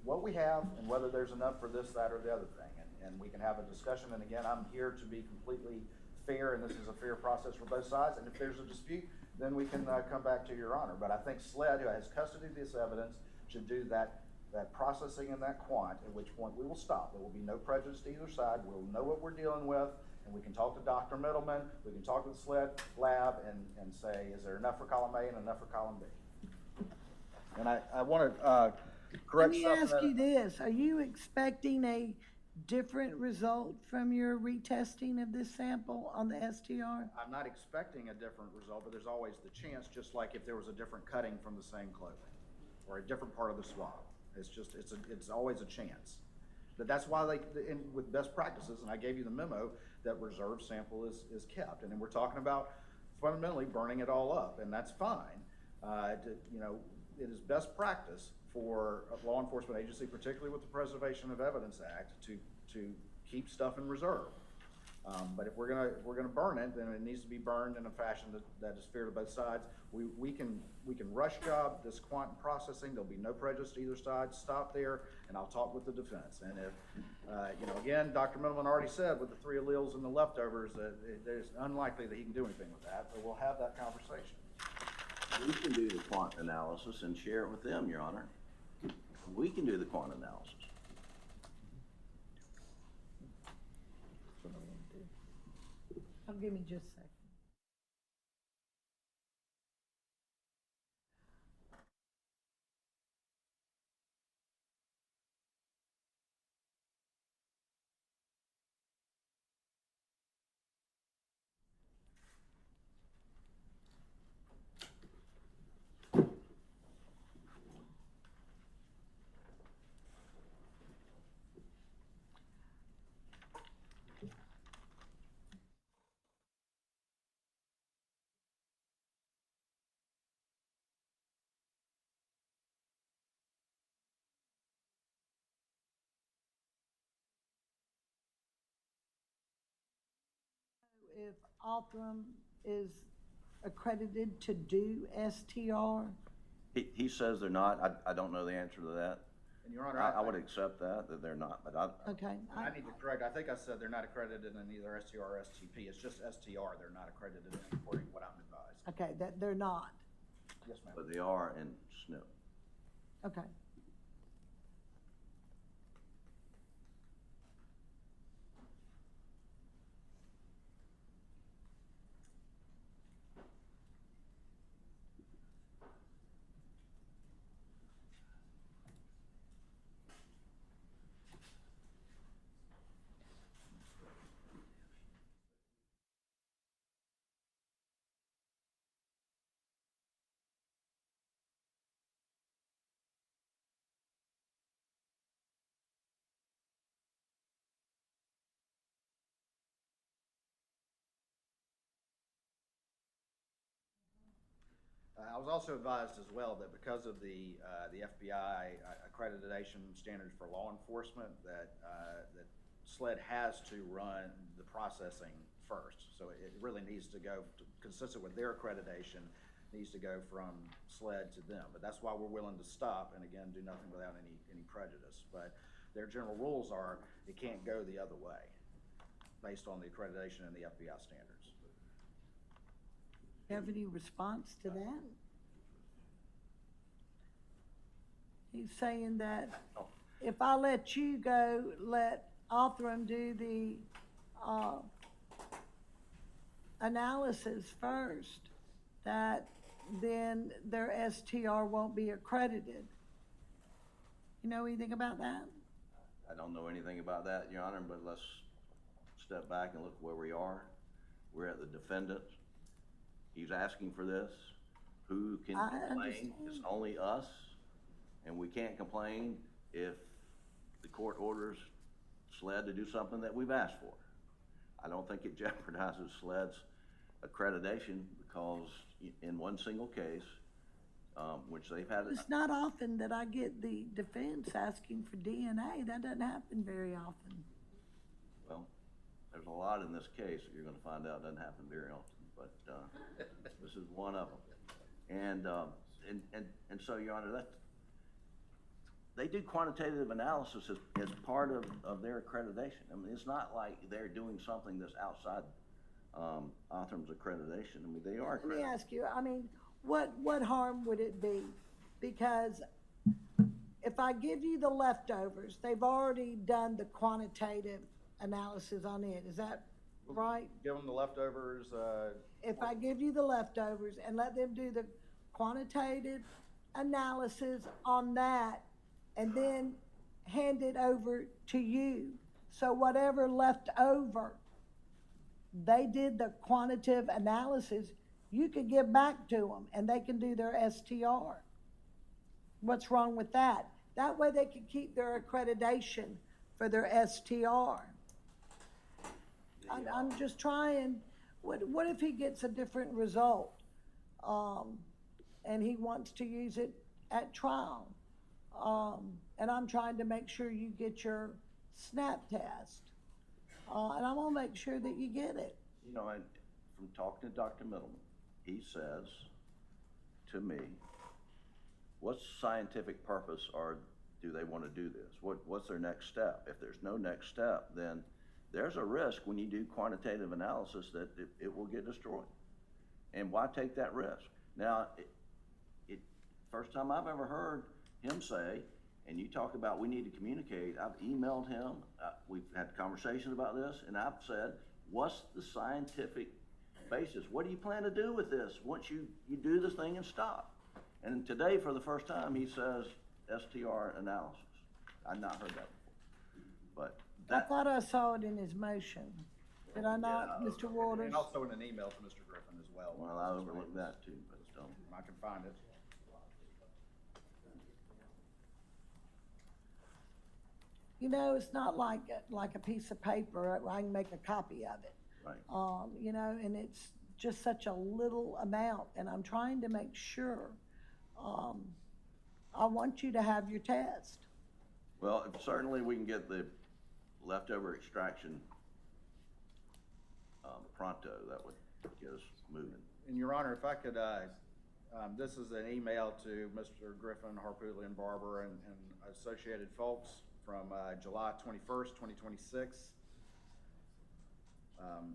what we have and whether there's enough for this, that, or the other thing. And we can have a discussion, and again, I'm here to be completely fair, and this is a fair process for both sides, and if there's a dispute, then we can come back to Your Honor. But I think SLED, who has custody of this evidence, should do that processing and that quant, at which point we will stop. There will be no prejudice to either side. We'll know what we're dealing with, and we can talk to Dr. Middleman, we can talk to the SLED lab and say, is there enough for column A and enough for column B? And I want to correct something. Let me ask you this, are you expecting a different result from your retesting of this sample on the STR? I'm not expecting a different result, but there's always the chance, just like if there was a different cutting from the same clothing. or a different part of the swab. It's always a chance. But that's why with best practices, and I gave you the memo, that reserve sample is kept. And then we're talking about fundamentally burning it all up, and that's fine. It is best practice for a law enforcement agency, particularly with the Preservation of Evidence Act, to keep stuff in reserve. But if we're gonna burn it, then it needs to be burned in a fashion that is fair to both sides. We can rush job this quantum processing. There'll be no prejudice to either side. Stop there, and I'll talk with the defense. And if again, Dr. Middleman already said with the 3 alleles and the leftovers that it's unlikely that he can do anything with that. But we'll have that conversation. We can do the quant analysis and share it with them, Your Honor. We can do the quant analysis. Give me just a second. If Othram is accredited to do STR? He says they're not. I don't know the answer to that. And Your Honor, I would accept that they're not, but Okay. I need to correct. I think I said they're not accredited in either STR or STP. It's just STR. They're not accredited in, according to what I'm advised. Okay, that they're not. Yes, ma'am. but they are in SNP. Okay. I was also advised as well that because of the FBI accreditation standards for law enforcement, that SLED has to run the processing first. So it really needs to go, consistent with their accreditation, needs to go from SLED to them. But that's why we're willing to stop and again, do nothing without any prejudice. But their general rules are, it can't go the other way based on the accreditation and the FBI standards. Have any response to that? He's saying that if I let you go, let Othram do the analysis first, that then their STR won't be accredited. You know anything about that? I don't know anything about that, Your Honor, but let's step back and look where we are. We're at the defendant. He's asking for this. Who can complain? It's only us, and we can't complain if the court orders SLED to do something that we've asked for. I don't think it jeopardizes SLED's accreditation because in one single case, which they've had. It's not often that I get the defense asking for DNA. That doesn't happen very often. Well, there's a lot in this case that you're going to find out doesn't happen very often. But this is one of them, and so, Your Honor, they do quantitative analysis as part of their accreditation. I mean, it's not like they're doing something that's outside Othram's accreditation. I mean, they are accredited. Let me ask you. I mean, what harm would it be? Because if I give you the leftovers, they've already done the quantitative analysis on it. Is that right? Give them the leftovers. If I give you the leftovers and let them do the quantitative analysis on that and then hand it over to you, so whatever left over, they did the quantitative analysis, you could give back to them and they can do their STR. What's wrong with that? That way they can keep their accreditation for their STR. I'm just trying, what if he gets a different result? And he wants to use it at trial? And I'm trying to make sure you get your SNAP test. And I'm gonna make sure that you get it. You know, and from talking to Dr. Middleman, he says to me, what's scientific purpose or do they want to do this? What's their next step? If there's no next step, then there's a risk when you do quantitative analysis that it will get destroyed. And why take that risk? Now, first time I've ever heard him say, and you talk about we need to communicate, I've emailed him, we've had conversations about this, and I've said, what's the scientific basis? What do you plan to do with this once you do this thing and stop? And today, for the first time, he says STR analysis. I've not heard that before. But I thought I saw it in his motion. Did I not, Mr. Waters? And also in an email to Mr. Griffin as well. Well, I overlooked that too, but still. I can find it. You know, it's not like a piece of paper. I can make a copy of it. Right. You know, and it's just such a little amount, and I'm trying to make sure. I want you to have your test. Well, certainly we can get the leftover extraction pronto. That would get us moving. And Your Honor, if I could, this is an email to Mr. Griffin, Harpootlian and Barber and associated folks from July 21st, 2026,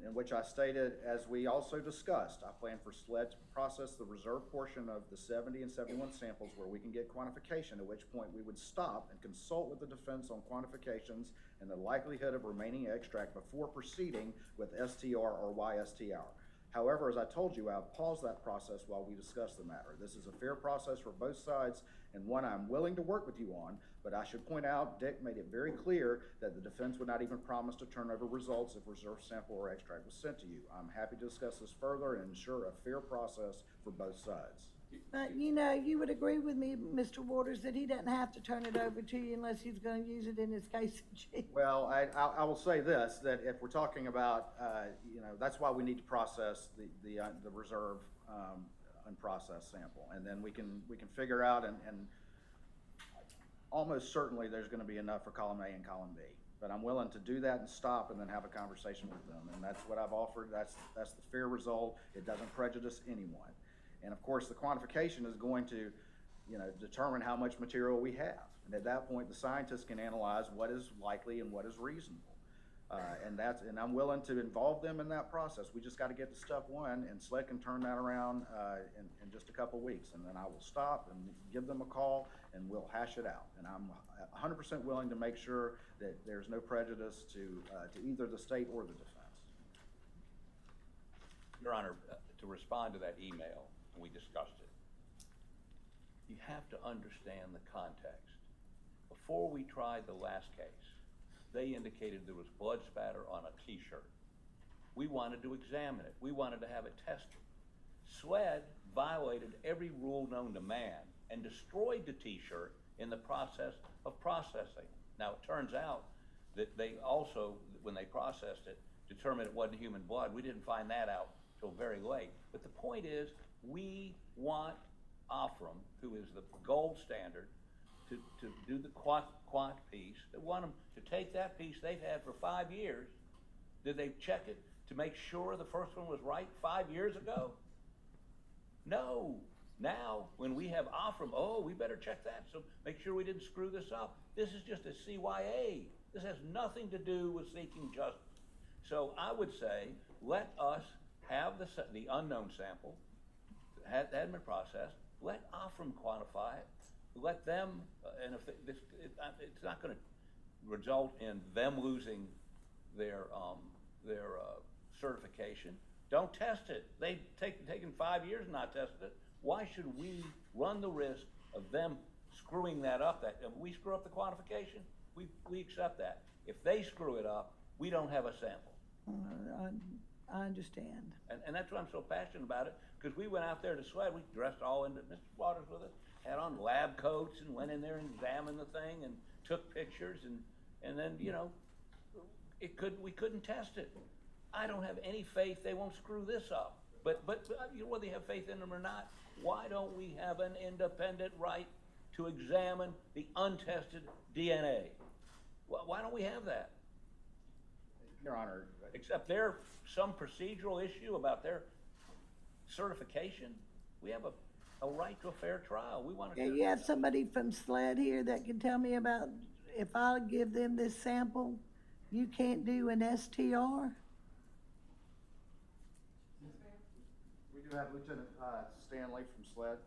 in which I stated, as we also discussed, I plan for SLED to process the reserve portion of the 70 and 71 samples where we can get quantification, at which point we would stop and consult with the defense on quantifications and the likelihood of remaining extract before proceeding with STR or YSTR. However, as I told you, I've paused that process while we discuss the matter. This is a fair process for both sides and one I'm willing to work with you on, but I should point out Dick made it very clear that the defense would not even promise to turn over results if reserve sample or extract was sent to you. I'm happy to discuss this further and ensure a fair process for both sides. But you know, you would agree with me, Mr. Waters, that he doesn't have to turn it over to you unless he's going to use it in his case in chief. Well, I will say this, that if we're talking about, you know, that's why we need to process the reserve unprocessed sample, and then we can figure out and almost certainly there's going to be enough for column A and column B. But I'm willing to do that and stop and then have a conversation with them, and that's what I've offered. That's the fair result. It doesn't prejudice anyone. And of course, the quantification is going to, you know, determine how much material we have. And at that point, the scientists can analyze what is likely and what is reasonable. And I'm willing to involve them in that process. We just got to get to step one, and SLED can turn that around in just a couple weeks. And then I will stop and give them a call, and we'll hash it out. And I'm 100% willing to make sure that there's no prejudice to either the state or the defense. Your Honor, to respond to that email, and we discussed it, you have to understand the context. Before we tried the last case, they indicated there was blood spatter on a t-shirt. We wanted to examine it. We wanted to have it tested. SLED violated every rule known to man and destroyed the t-shirt in the process of processing. Now, it turns out that they also, when they processed it, determined it wasn't human blood. We didn't find that out till very late. But the point is, we want Oprum, who is the gold standard, to do the quant piece. They want them to take that piece they've had for 5 years. Did they check it to make sure the first one was right 5 years ago? No. Now, when we have Oprum, oh, we better check that, so make sure we didn't screw this up. This is just a CYA. This has nothing to do with seeking justice. So I would say, let us have the unknown sample, had been processed, let Oprum quantify it, let them, and if it's not going to result in them losing their certification, don't test it. They've taken 5 years and not tested it. Why should we run the risk of them screwing that up? That if we screw up the quantification, we accept that. If they screw it up, we don't have a sample. I understand. And that's why I'm so passionate about it, because we went out there to SLED, we dressed all in, Mr. Waters with us, had on lab coats and went in there and examined the thing and took pictures and then, you know, we couldn't test it. I don't have any faith they won't screw this up. But you know, whether you have faith in them or not, why don't we have an independent right to examine the untested DNA? Why don't we have that? Your Honor. Except there's some procedural issue about their certification. We have a right to a fair trial. We want to. Yeah, you have somebody from SLED here that can tell me about, if I give them this sample, you can't do an STR? We do have Lieutenant Stanley from SLED.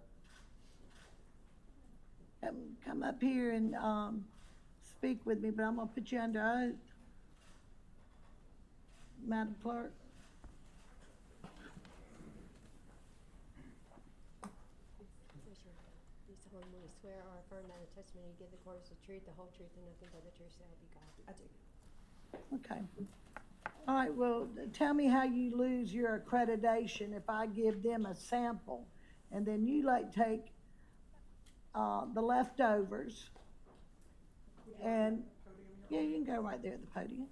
Come up here and speak with me, but I'm gonna put you under oath. Madam Clerk. Do solemnly swear or affirm that the testimony you give the court is the truth, the whole truth, and nothing but the truth, so help you God. I do. Okay. All right, well, tell me how you lose your accreditation if I give them a sample and then you like take the leftovers and, yeah, you can go right there at the podium.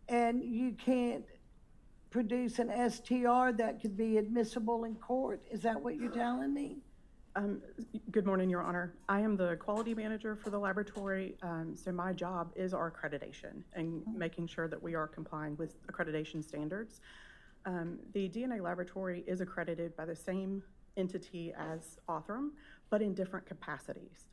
And you can't produce an STR that could be admissible in court. Is that what you're telling me? Good morning, Your Honor. I am the quality manager for the laboratory, so my job is our accreditation and making sure that we are complying with accreditation standards. The DNA laboratory is accredited by the same entity as Othram, but in different capacities.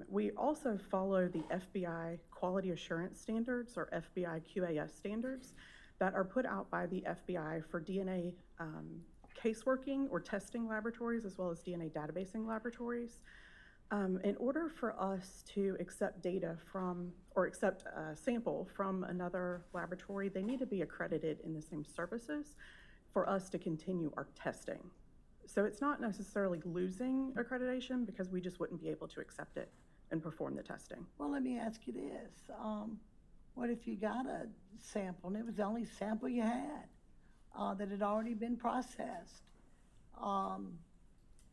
We also follow the FBI Quality Assurance Standards, or FBI QAS standards, that are put out by the FBI for DNA caseworking or testing laboratories, as well as DNA databasing laboratories. In order for us to accept data from, or accept a sample from another laboratory, they need to be accredited in the same services for us to continue our testing. So it's not necessarily losing accreditation, because we just wouldn't be able to accept it and perform the testing. Well, let me ask you this. What if you got a sample and it was the only sample you had that had already been processed?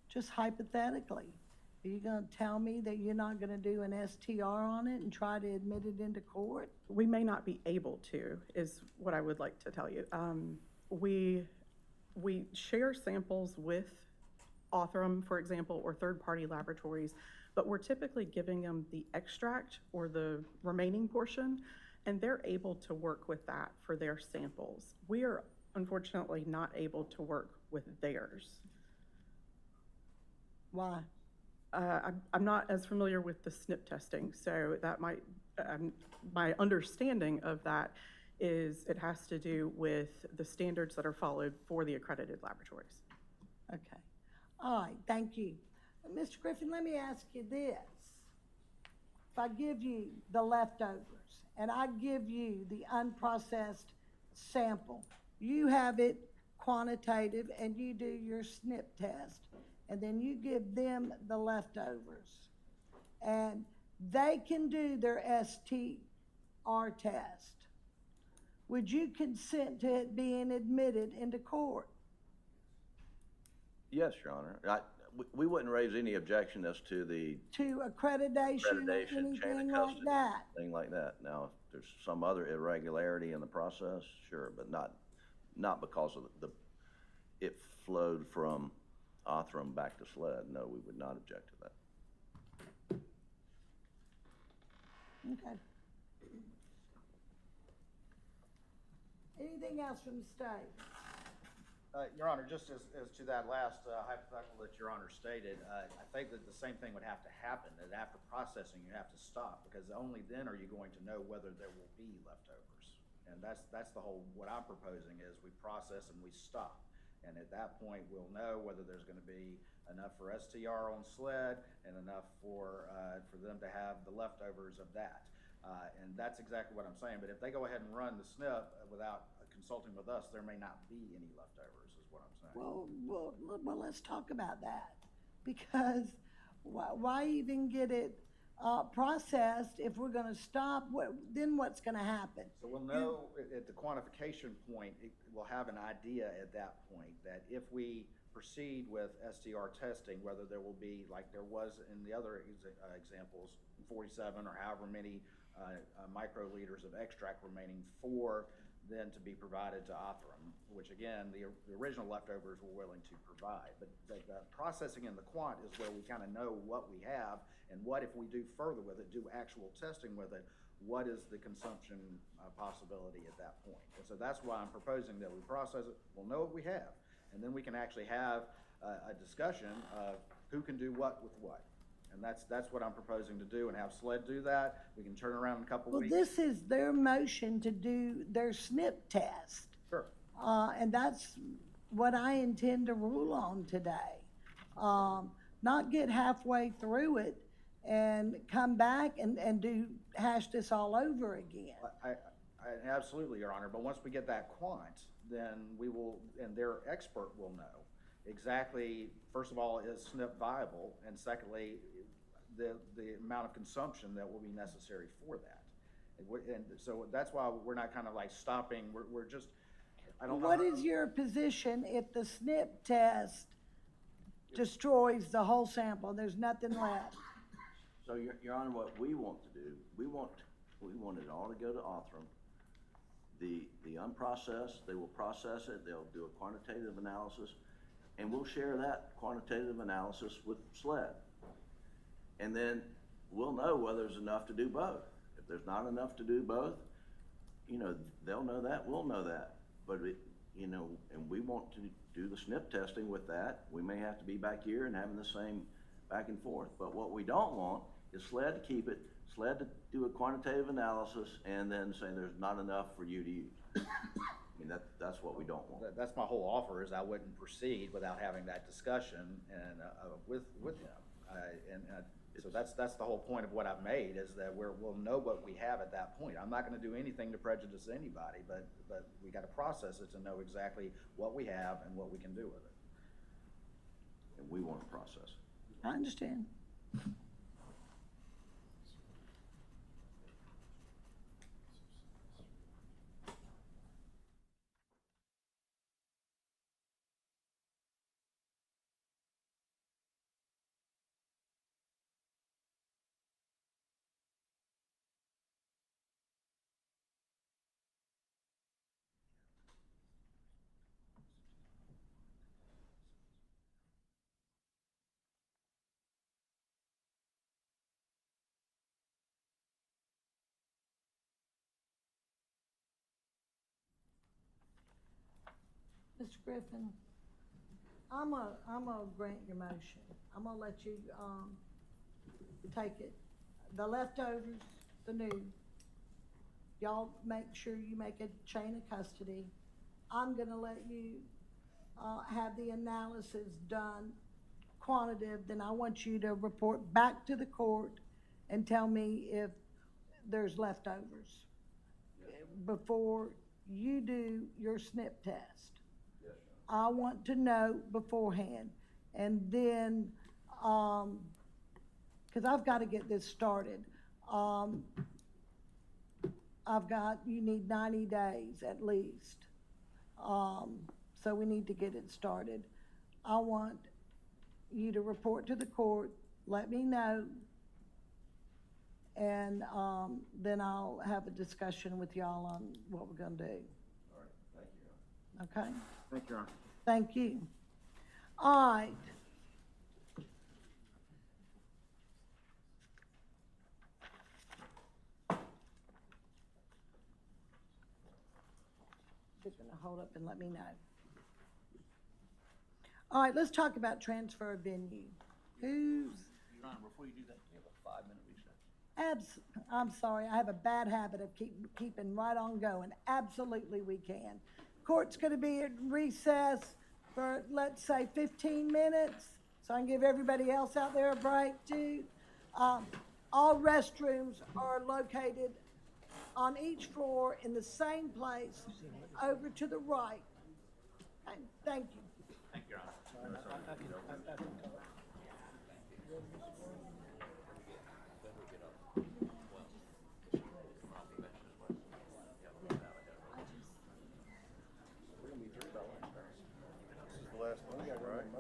Just hypothetically, are you going to tell me that you're not going to do an STR on it and try to admit it into court? We may not be able to, is what I would like to tell you. We share samples with Othram, for example, or third-party laboratories, but we're typically giving them the extract or the remaining portion, and they're able to work with that for their samples. We are unfortunately not able to work with theirs. Why? I'm not as familiar with the SNP testing, so that might, my understanding of that is it has to do with the standards that are followed for the accredited laboratories. Okay. All right, thank you. Mr. Griffin, let me ask you this. If I give you the leftovers and I give you the unprocessed sample, you have it quantitative and you do your SNP test, and then you give them the leftovers, and they can do their STR test. Would you consent to it being admitted into court? Yes, Your Honor. We wouldn't raise any objection as to the To accreditation or accreditation, chain anything of like custody, that? thing like that. Now, if there's some other irregularity in the process, sure, but not because of it flowed from Othram back to SLED. No, we would not object to that. Okay. Anything else from the state? Your Honor, just as to that last hypothetical that Your Honor stated, I think that the same thing would have to happen, that after processing, you have to stop, because only then are you going to know whether there will be leftovers. And that's the whole, what I'm proposing is we process and we stop. And at that point, we'll know whether there's gonna be enough for STR on SLED and enough for them to have the leftovers of that. And that's exactly what I'm saying. But if they go ahead and run the SNP without consulting with us, there may not be any leftovers, is what I'm saying. Well, let's talk about that, because why even get it processed if we're gonna stop? Then what's gonna happen? So we'll know at the quantification point, we'll have an idea at that point that if we proceed with STR testing, whether there will be, like there was in the other examples, 47 or however many microliters of extract remaining for then to be provided to Othram, which again, the original leftovers were willing to provide. But the processing in the quant is where we kind of know what we have and what, if we do further with it, do actual testing with it, what is the consumption possibility at that point. And so that's why I'm proposing that we process it, we'll know what we have, and then we can actually have a discussion of who can do what with what. And that's what I'm proposing to do, and have SLED do that. We can turn around in a couple Well, weeks. this is their motion to do their SNP test. Sure. And that's what I intend to rule on today. Not get halfway through it and come back and hash this all over again. I absolutely, Your Honor, but once we get that quant, then we will, and their expert will know exactly, first of all, is SNP viable, and secondly, the amount of consumption that will be necessary for that. And so that's why we're not kind of like stopping, we're just, I don't know. What is your position if the SNP test destroys the whole sample, there's nothing left? So, Your Honor, what we want to do, we want it all to go to Othram. The unprocessed, they will process it, they'll do a quantitative analysis, and we'll share that quantitative analysis with SLED. And then we'll know whether there's enough to do both. If there's not enough to do both, you know, they'll know that, we'll know that. But, you know, and we want to do the SNP testing with that. We may have to be back here and having the same back and forth. But what we don't want is SLED to keep it, SLED to do a quantitative analysis, and then say there's not enough for you to use. I mean, that's what we don't want. That's my whole offer, is I wouldn't proceed without having that discussion and with them. So that's the whole point of what I've made, is that we'll know what we have at that point. I'm not going to do anything to prejudice anybody, but we got to process it to know exactly what we have and what we can do with it. And we want to process it. I understand. Mr. Griffin, I'm gonna grant your motion. I'm gonna let you, take it. The leftovers, the new, y'all make sure you make a chain of custody. I'm gonna let you, have the analysis done, quantitative, then I want you to report back to the court and tell me if there's leftovers before you do your SNP test. I want to know beforehand, and then, cause I've gotta get this started. You need 90 days at least. So we need to get it started. I want you to report to the court, let me know, and, then I'll have a discussion with y'all on what we're gonna do. All right, thank you, Your Honor. Okay? Thank you, Your Honor. Thank you. All right. Just gonna hold up and let me know. All right, let's talk about transfer of venue. Who's, Your Honor, before you do that, we have a 5-minute recess. I'm sorry, I have a bad habit of keeping right on going. Absolutely we can. Court's gonna be at recess for, let's say, 15 minutes, so I can give everybody else out there a break too. All restrooms are located on each floor in the same place, over to the right. Okay, thank you. Thank you, Your Honor. We're gonna be through by lunch. This is the last one, right?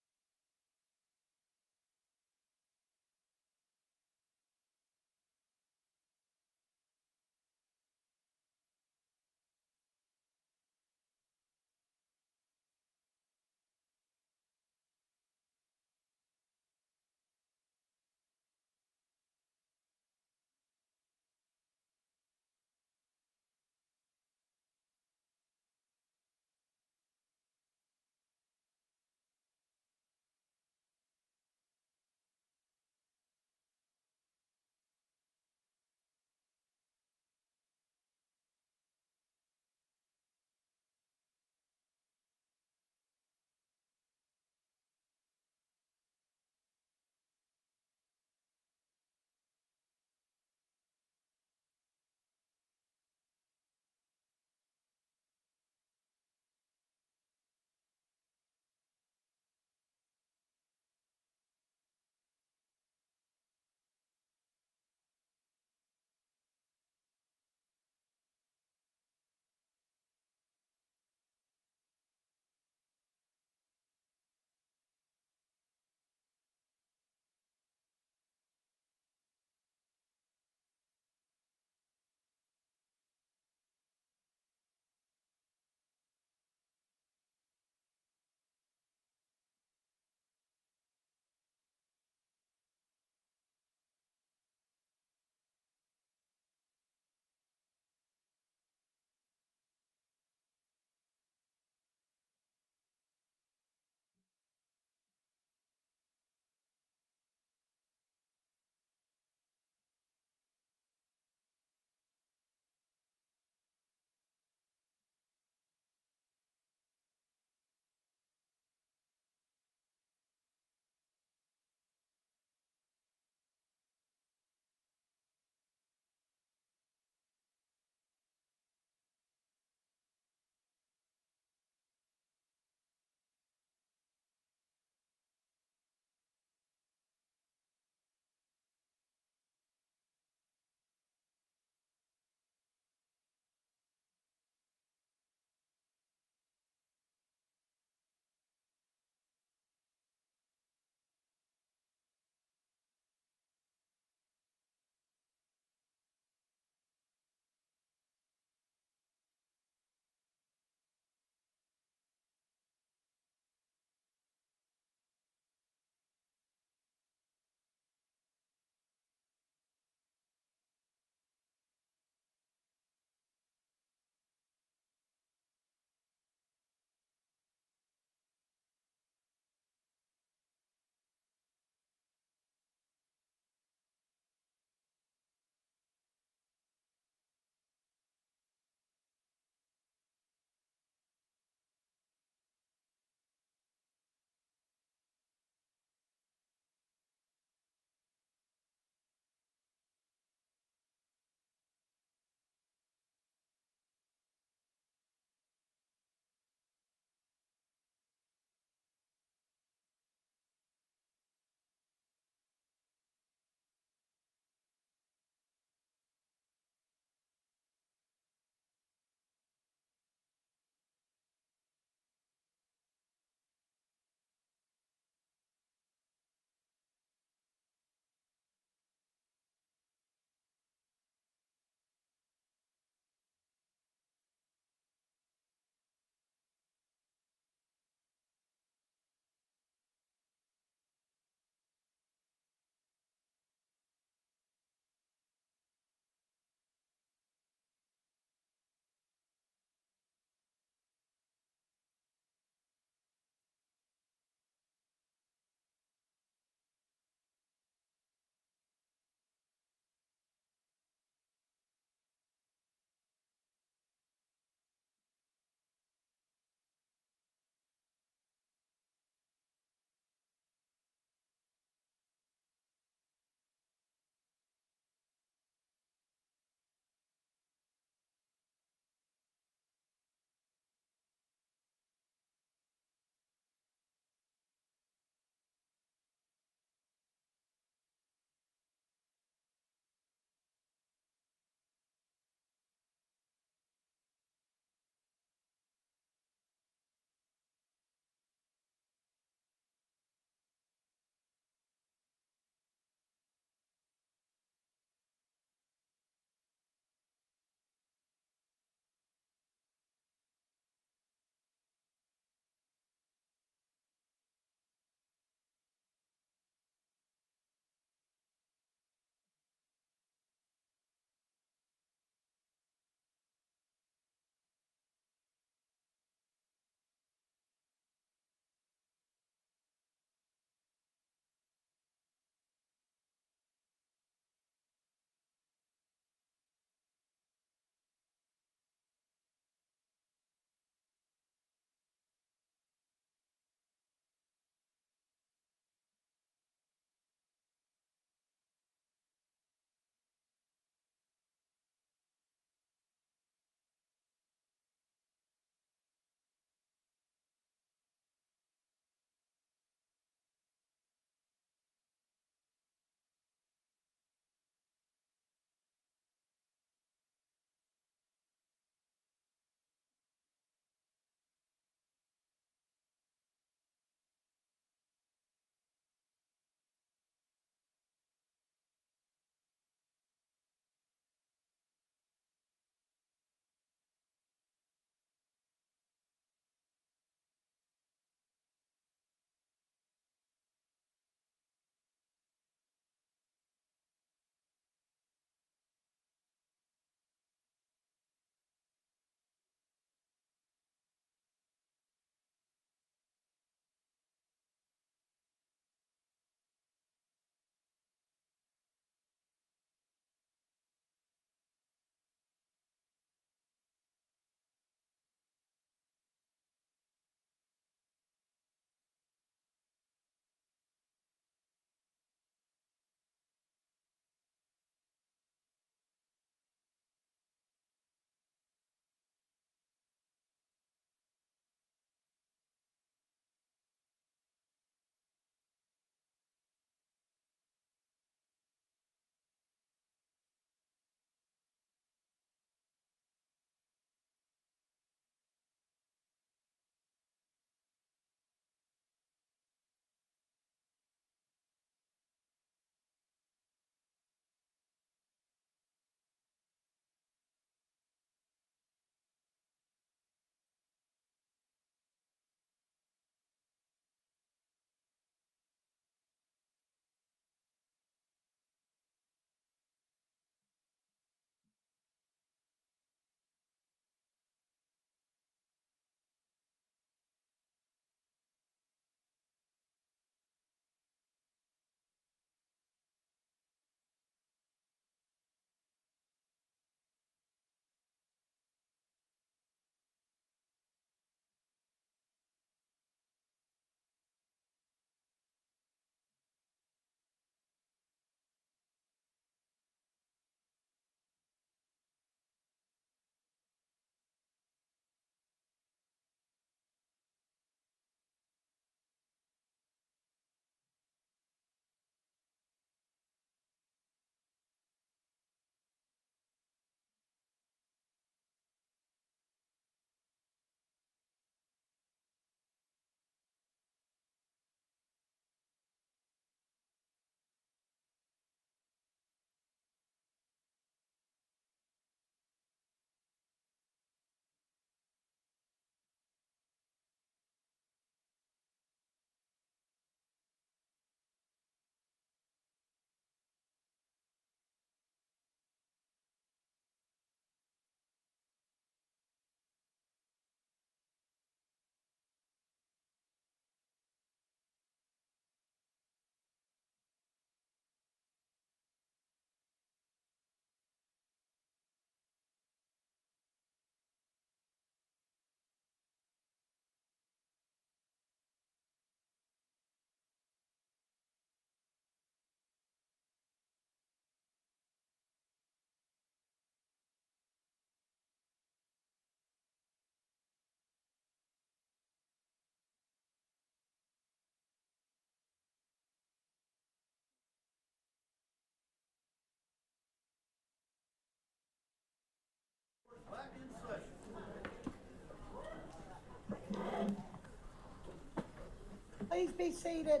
Please be seated.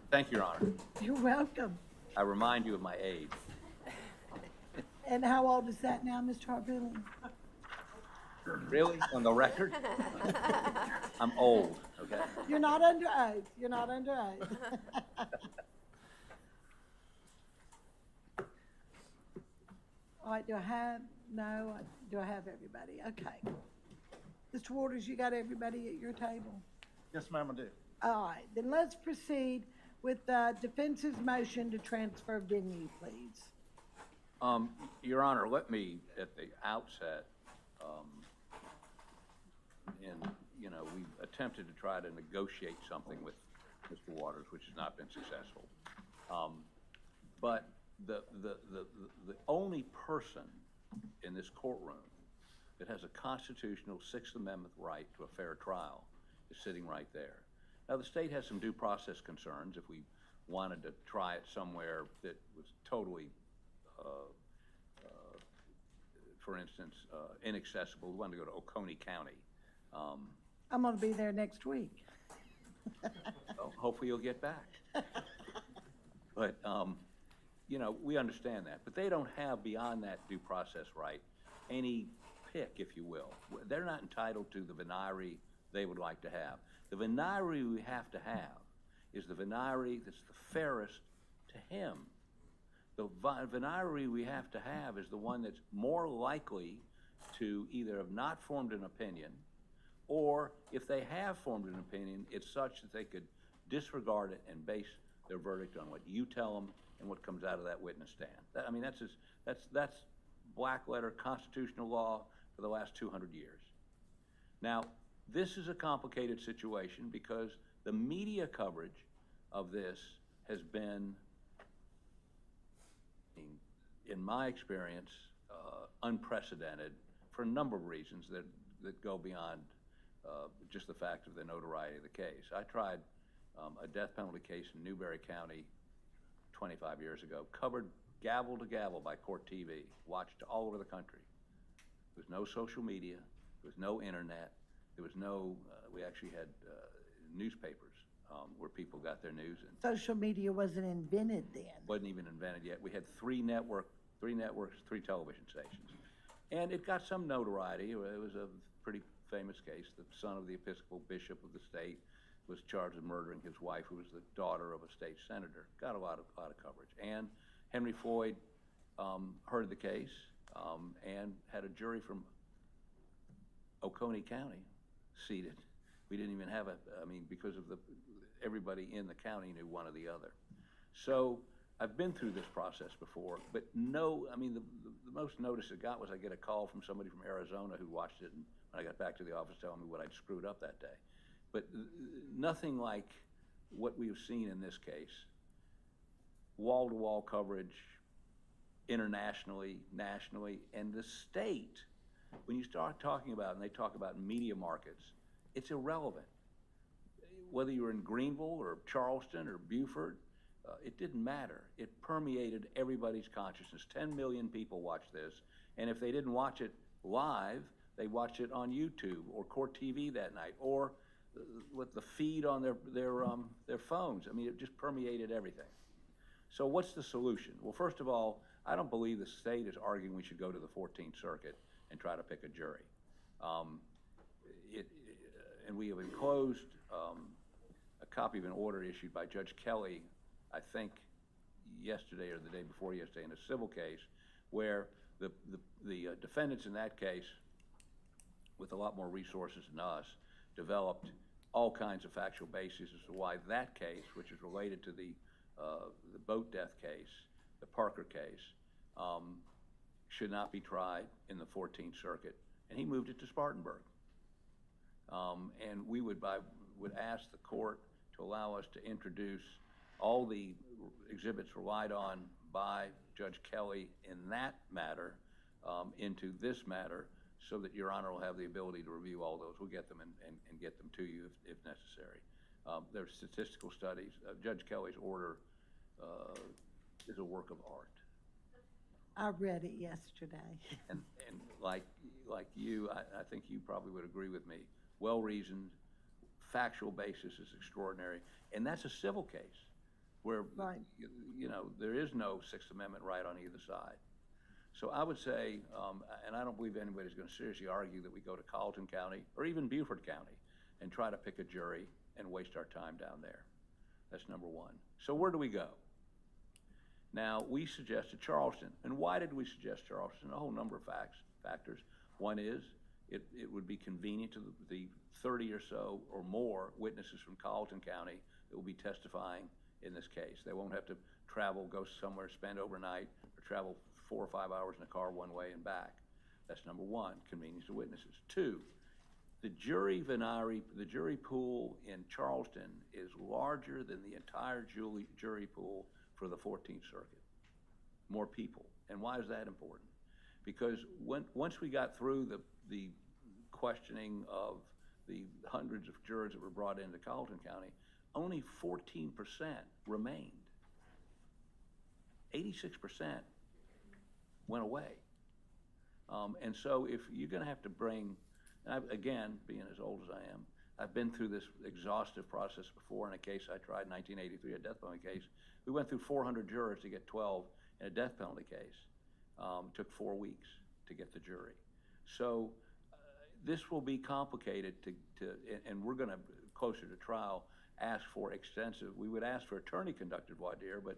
Thank you, Your Honor. You're welcome. I remind you of my age. And how old is that now, Mr. Harbillion? Really? On the record? I'm old, okay? You're not underage. You're not underage. All right, do I have everybody? Okay. Mr. Waters, you got everybody at your table? Yes, ma'am, I do. All right, then let's proceed with the defense's motion to transfer venue, please. Your Honor, let me, at the outset, we've attempted to try to negotiate something with Mr. Waters, which has not been successful. But the only person in this courtroom that has a constitutional Sixth Amendment right to a fair trial is sitting right there. Now, the state has some due process concerns if we wanted to try it somewhere that was totally, for instance, inaccessible. We wanted to go to Oconee County. I'm gonna be there next week. Well, hopefully you'll get back. But, we understand that. But they don't have, beyond that due process right, any pick, if you will. They're not entitled to the venire they would like to have. The venire we have to have is the venire that's the fairest to him. The venire we have to have is the one that's more likely to either have not formed an opinion, or if they have formed an opinion, it's such that they could disregard it and base their verdict on what you tell them and what comes out of that witness stand. That's black letter constitutional law for the last 200 years. Now, this is a complicated situation because the media coverage of this has been, in my experience, unprecedented for a number of reasons that go beyond just the fact of the notoriety of the case. I tried a death penalty case in Newberry County 25 years ago, covered gavel to gavel by Court TV, watched all over the country. There was no social media, there was no internet, there was no, we actually had newspapers where people got their news. And Social media wasn't invented then. wasn't even invented yet. We had three networks, three television stations. And it got some notoriety. It was a pretty famous case. The son of the Episcopal bishop of the state was charged with murdering his wife, who was the daughter of a state senator. Got a lot of coverage. And Henry Floyd heard the case and had a jury from Oconee County seated. We didn't even have because of everybody in the county knew one or the other. So I've been through this process before, but the most notice it got was I get a call from somebody from Arizona who watched it, and when I got back to the office telling me what I'd screwed up that day. But nothing like what we've seen in this case. Wall-to-wall coverage, internationally, nationally, and the state, when you start talking about, and they talk about media markets, it's irrelevant. Whether you were in Greenville or Charleston or Beaufort, it didn't matter. It permeated everybody's consciousness. 10 million people watched this, and if they didn't watch it live, they watched it on YouTube or Court TV that night, or with the feed on their phones. It just permeated everything. So what's the solution? Well, first of all, I don't believe the state is arguing we should go to the 14th Circuit and try to pick a jury. And we have enclosed a copy of an order issued by Judge Kelly, I think yesterday or the day before yesterday, in a civil case where the defendants in that case, with a lot more resources than us, developed all kinds of factual bases as to why that case, which is related to the boat death case, the Parker case, should not be tried in the 14th Circuit, and he moved it to Spartanburg. And we would ask the court to allow us to introduce all the exhibits relied on by Judge Kelly in that matter into this matter, so that Your Honor will have the ability to review all those. We'll get them and get them to you if necessary. There are statistical studies. Judge Kelly's order is a work of art. I read it yesterday. And like you, I think you probably would agree with me, well-reasoned, factual basis is extraordinary. And that's a civil case where, Right. you know, there is no Sixth Amendment right on either side. So I would say, and I don't believe anybody's gonna seriously argue that we go to Carleton County or even Beaufort County and try to pick a jury and waste our time down there. That's number one. So where do we go? Now, we suggested Charleston. And why did we suggest Charleston? A whole number of factors. One is it would be convenient to the 30 or so or more witnesses from Carleton County that will be testifying in this case. They won't have to travel, go somewhere, spend overnight, or travel 4 or 5 hours in a car one way and back. That's number one, convenience to witnesses. Two, the jury pool in Charleston is larger than the entire jury pool for the 14th Circuit. More people. And why is that important? Because once we got through the questioning of the hundreds of jurors that were brought into Carleton County, only 14% remained. 86% went away. And so if you're gonna have to bring, and again, being as old as I am, I've been through this exhaustive process before in a case I tried in 1983, a death penalty case. We went through 400 jurors to get 12 in a death penalty case. Took 4 weeks to get the jury. So this will be complicated and we're gonna, closer to trial, ask for extensive, we would ask for attorney-conducted voir dire, but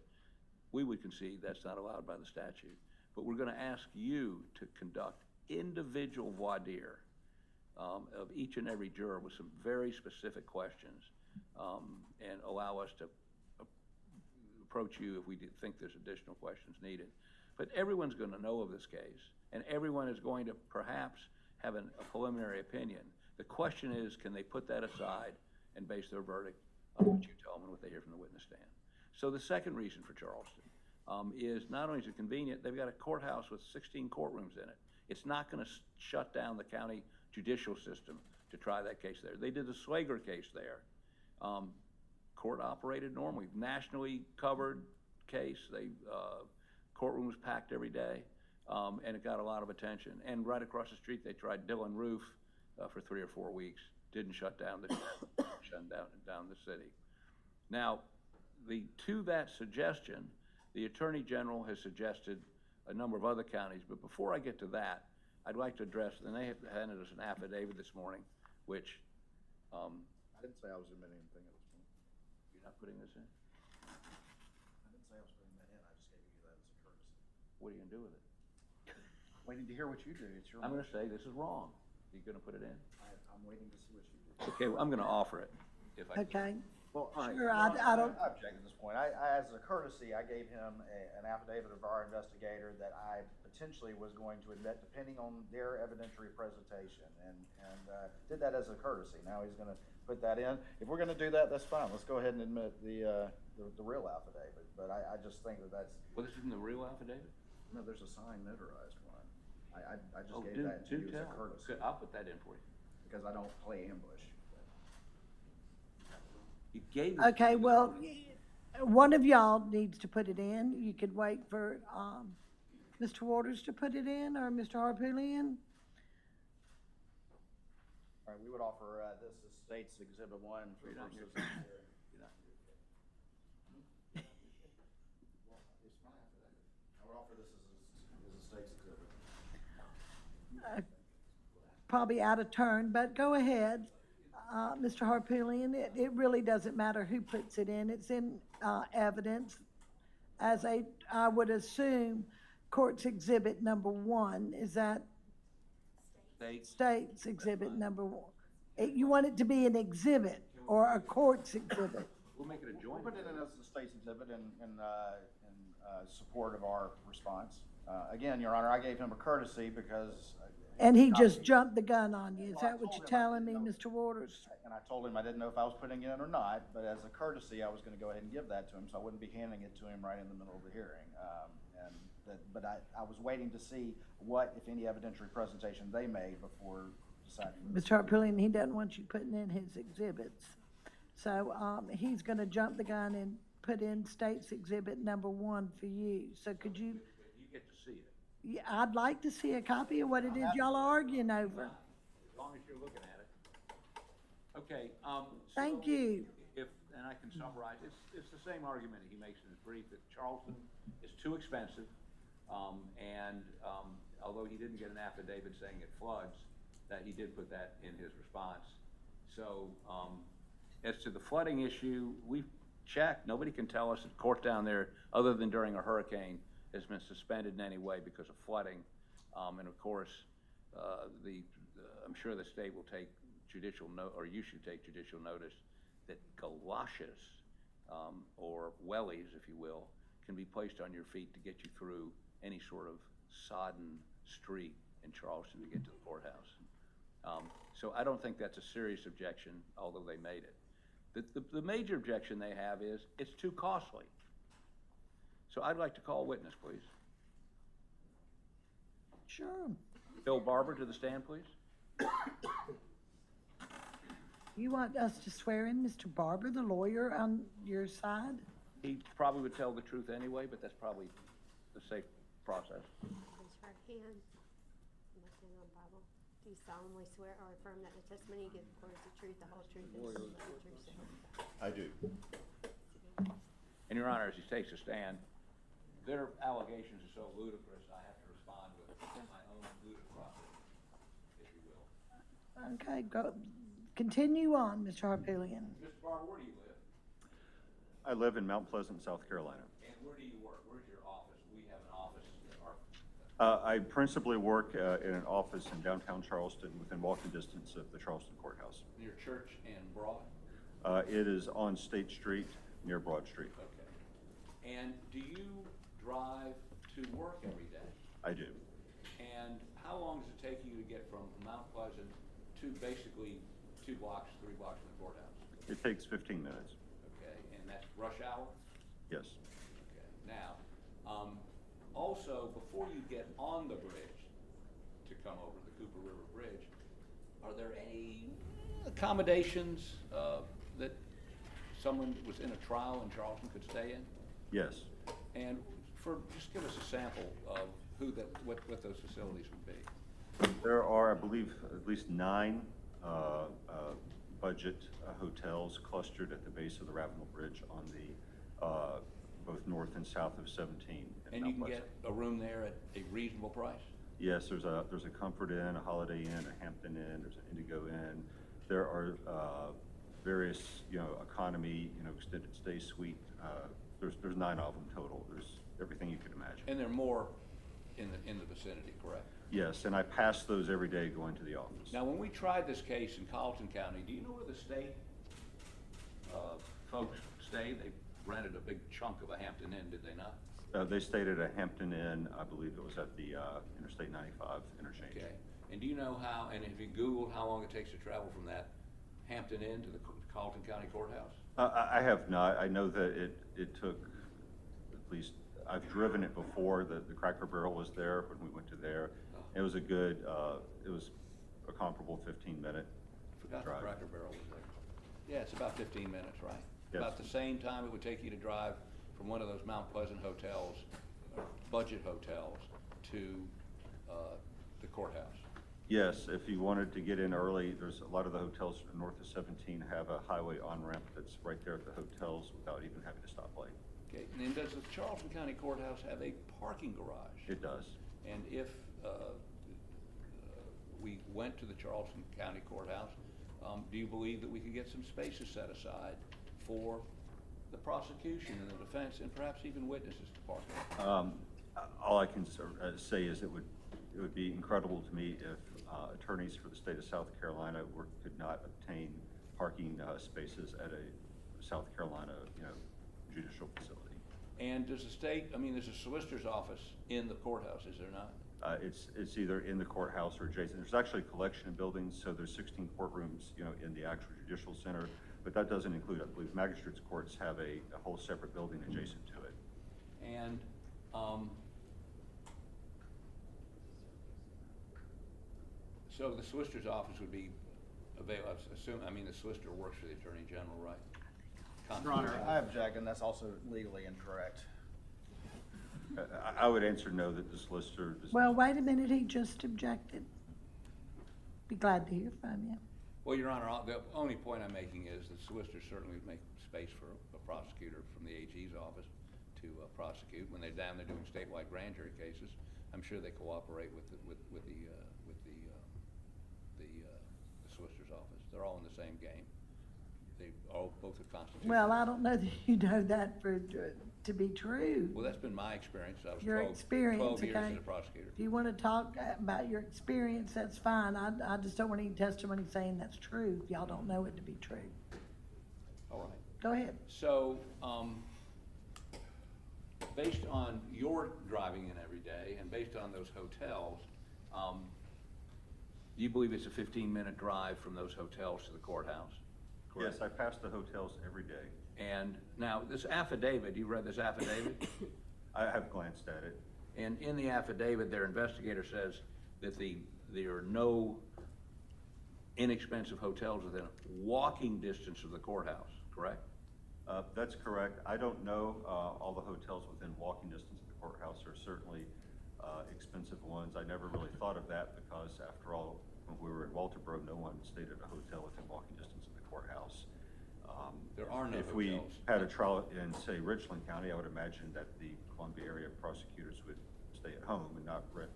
we would concede that's not allowed by the statute. But we're gonna ask you to conduct individual voir dire of each and every juror with some very specific questions, and allow us to approach you if we think there's additional questions needed. But everyone's gonna know of this case, and everyone is going to perhaps have a preliminary opinion. The question is, can they put that aside and base their verdict on what you tell them and what they hear from the witness stand? So the second reason for Charleston is not only is it convenient, they've got a courthouse with 16 courtrooms in it. It's not gonna shut down the county judicial system to try that case there. They did the Slager case there. Court operated normally, nationally covered case. Courtroom was packed every day, and it got a lot of attention. And right across the street, they tried Dillon Roof for 3 or 4 weeks. Didn't shut down the city. Now, to that suggestion, the Attorney General has suggested a number of other counties. But before I get to that, I'd like to address, and they have handed us an affidavit this morning, which I didn't say I was admitting anything at this point. you're not putting this in. I didn't say I was putting that in, I just gave you that as a courtesy. What are you gonna do with it? Waiting to hear what you do, it's your. I'm gonna say this is wrong. Are you gonna put it in? I'm waiting to see what you do. Okay, well, I'm gonna offer it if I can. Okay, Well, all right. Sure, I don't- I object at this point. As a courtesy, I gave him an affidavit of our investigator that I potentially was going to admit depending on their evidentiary presentation, and did that as a courtesy. Now he's gonna put that in. If we're gonna do that, that's fine. Let's go ahead and admit the real affidavit, but I just think that's, Well, this isn't the real affidavit? no, there's a signed notarized one. I just Oh, gave that to you as a tell. courtesy, Good, I'll put that in for you. because I don't play ambush. You gave it. okay, well, one of y'all needs to put it in. You could wait for, Mr. Waters to put it in, or Mr. Harpootlian. All right, we would offer this as State's Exhibit 1 for You're not purposes here. of hearing. You're not- Well, it's my affidavit. I would offer this as a State's Exhibit. Probably out of turn, but go ahead, Mr. Harpootlian. It really doesn't matter who puts it in. It's in, evidence as I would assume, Court's Exhibit number 1. Is that States. State's Exhibit number 1? You want it to be an exhibit or a court's exhibit? We'll make it a joint. We'll put it in as the State's Exhibit in support of our response. Again, Your Honor, I gave him a courtesy because. And he just jumped the gun on you. Is that what you're telling me, Mr. Waters? And I told him I didn't know if I was putting it in or not, but as a courtesy, I was gonna go ahead and give that to him, so I wouldn't be handing it to him right in the middle of the hearing. But I was waiting to see what, if any, evidentiary presentation they made before deciding. Mr. Harpootlian, he doesn't want you putting in his exhibits. So, he's gonna jump the gun and put in State's Exhibit number 1 for you. So could you, You get to see it. Yeah, I'd like to see a copy of what it is y'all are arguing over. As long as you're looking at it. Okay, Thank so you. If, and I can summarize, it's the same argument he makes in his brief, that Charleston is too expensive, although he didn't get an affidavit saying it floods, that he did put that in his response. So, as to the flooding issue, we've checked, nobody can tell us that court down there, other than during a hurricane, has been suspended in any way because of flooding. And of course, I'm sure the state will take judicial note, or you should take judicial notice, that galoshes, or wellies, if you will, can be placed on your feet to get you through any sort of sodden street in Charleston to get to the courthouse. So I don't think that's a serious objection, although they made it. The major objection they have is it's too costly. So I'd like to call a witness, please. Sure. Bill Barber to the stand, please. You want us to swear in Mr. Barber, the lawyer, on your side? He probably would tell the truth anyway, but that's probably the safe process. Raise your right hand. Left hand on the Bible. Do you solemnly swear or affirm that the testimony you give the court is the truth, the whole truth, and nothing but the truth, so help you God? I do. And Your Honor, as he takes a stand, their allegations are so ludicrous, I have to respond with my own ludicrosity, if you will. Okay, go, continue on, Mr. Harpilian. Mr. Barber, where do you live? I live in Mount Pleasant, South Carolina. And where do you work? Where's your office? We have an office in our... I principally work in an office in downtown Charleston within walking distance of the Charleston Courthouse. Near Church and Broad? It is on State Street near Broad Street. Okay. And do you drive to work every day? I do. And how long does it take you to get from Mount Pleasant to basically 2 blocks, 3 blocks from the courthouse? It takes 15 minutes. Okay, and that's rush hour? Yes. Okay, now, also, before you get on the bridge to come over the Cooper River Bridge, are there any accommodations that someone who was in a trial in Charleston could stay in? Yes. And just give us a sample of what those facilities would be. There are, I believe, at least 9 budget hotels clustered at the base of the Ravenel Bridge on the both north and south of 17. And you can get a room there at a reasonable price? Yes, there's a Comfort Inn, a Holiday Inn, a Hampton Inn, there's an Indigo Inn. There are various, economy, extended stay suite. There's 9 of them total. There's everything you could imagine. And there are more in the vicinity, correct? Yes, and I pass those every day going to the office. Now, when we tried this case in Colleton County, do you know where the state folks stayed? They rented a big chunk of a Hampton Inn, did they not? They stayed at a Hampton Inn, I believe it was at the Interstate 95 interchange. Okay. And do you know how, and have you Googled how long it takes to travel from that Hampton Inn to the Colleton County Courthouse? I have not. I know that it took at least, I've driven it before. The Cracker Barrel was there when we went to there. It was a good, it was a comparable 15-minute Forgot drive. the Cracker Barrel was there. Yeah, it's about 15 minutes, right? Yes. About the same time it would take you to drive from one of those Mount Pleasant hotels, or budget hotels, to the courthouse. Yes, if you wanted to get in early, there's a lot of the hotels north of 17 have a highway on-ramp that's right there at the hotels without even having to stop late. Okay, and then does the Charleston County Courthouse have a parking garage? It does. And if we went to the Charleston County Courthouse, do you believe that we could get some spaces set aside for the prosecution and the defense and perhaps even witnesses to park? All I can say is it would be incredible to me if attorneys for the state of South Carolina could not obtain parking spaces at a South Carolina, judicial facility. And does the state, there's a solicitor's office in the courthouse, is there not? It's either in the courthouse or adjacent. There's actually a collection of buildings, so there's 16 courtrooms, in the actual judicial center, but that doesn't include, I believe, magistrates' courts have a whole separate building adjacent to it. And so the solicitor's office would be available, the solicitor works for the Attorney General, right? Your Honor, I object, and that's also legally incorrect. I would answer no, that the solicitor does Well, not. wait a minute, he just objected. Be glad to hear from you. Well, Your Honor, the only point I'm making is that solicitors certainly make space for a prosecutor from the AG's office to prosecute. When they're down there doing statewide grand jury cases, I'm sure they cooperate with the solicitor's office. They're all in the same game. They all both are constitutional. Well, I don't know that you know that to be true. Well, that's been my experience. I was Your 12 experience, years okay? as a prosecutor. If you want to talk about your experience, that's fine. I just don't want any testimony saying that's true if y'all don't know it to be true. All right. Go ahead. So, based on your driving in every day and based on those hotels, do you believe it's a 15-minute drive from those hotels to the courthouse? Yes, I pass the hotels every day. And now, this affidavit, you read this affidavit? I have glanced at it. And in the affidavit, their investigator says that there are no inexpensive hotels within walking distance of the courthouse, correct? That's correct. I don't know all the hotels within walking distance of the courthouse. Are certainly expensive ones. I never really thought of that because, after all, when we were in Walterboro, no one stayed at a hotel within walking distance of the courthouse. There are no If we hotels. had a trial in, say, Richland County, I would imagine that the Columbia area prosecutors would stay at home and not rent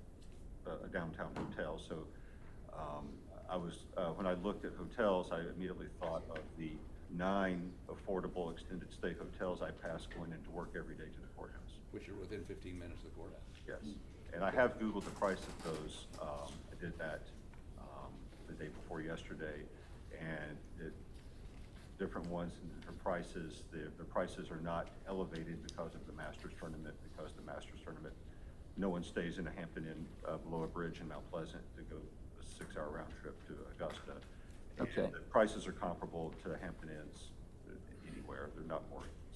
a downtown hotel. So when I looked at hotels, I immediately thought of the 9 affordable extended stay hotels I pass going into work every day to the courthouse. Which are within 15 minutes of the courthouse. Yes, and I have Googled the price of those. I did that the day before yesterday, and different ones and different prices. The prices are not elevated because of the Masters tournament, because the Masters tournament, no one stays in a Hampton Inn below a bridge in Mount Pleasant to go a 6-hour round trip to Augusta. Okay. And the prices are comparable to Hampton Inns anywhere. They're not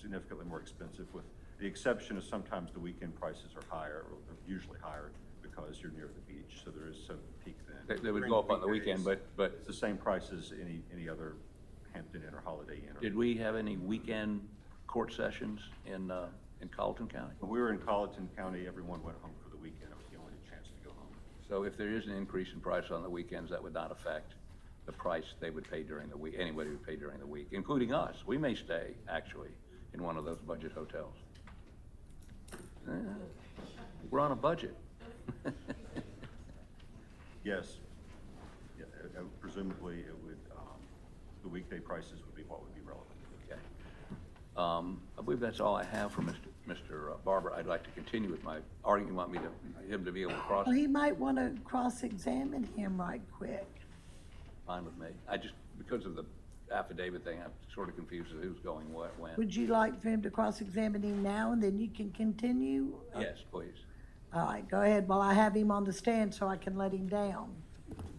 significantly more expensive, with the exception of sometimes the weekend prices are higher, or they're usually higher because you're near the beach, so there is some peak then. They would go up on the weekend, but It's the same price as any other Hampton Inn or Holiday Inn. did we have any weekend court sessions in Colleton County? When we were in Colleton County, everyone went home for the weekend. It was the only chance to go home. So if there is an increase in price on the weekends, that would not affect the price they would pay during the week, anybody would pay during the week, including us. We may stay, actually, in one of those budget hotels. We're on a budget. Yes. Yeah, presumably it would, the weekday prices would be what would be relevant. Okay. I believe that's all I have for Mr. Barber. I'd like to continue with my argument. You want him to be able to cross? Well, he might want to cross-examine him right quick. Fine with me. Because of the affidavit thing, I'm sort of confused as to who's going what, when. Would you like for him to cross-examine him now, and then you can continue? Yes, please. All right, go ahead, while I have him on the stand so I can let him down.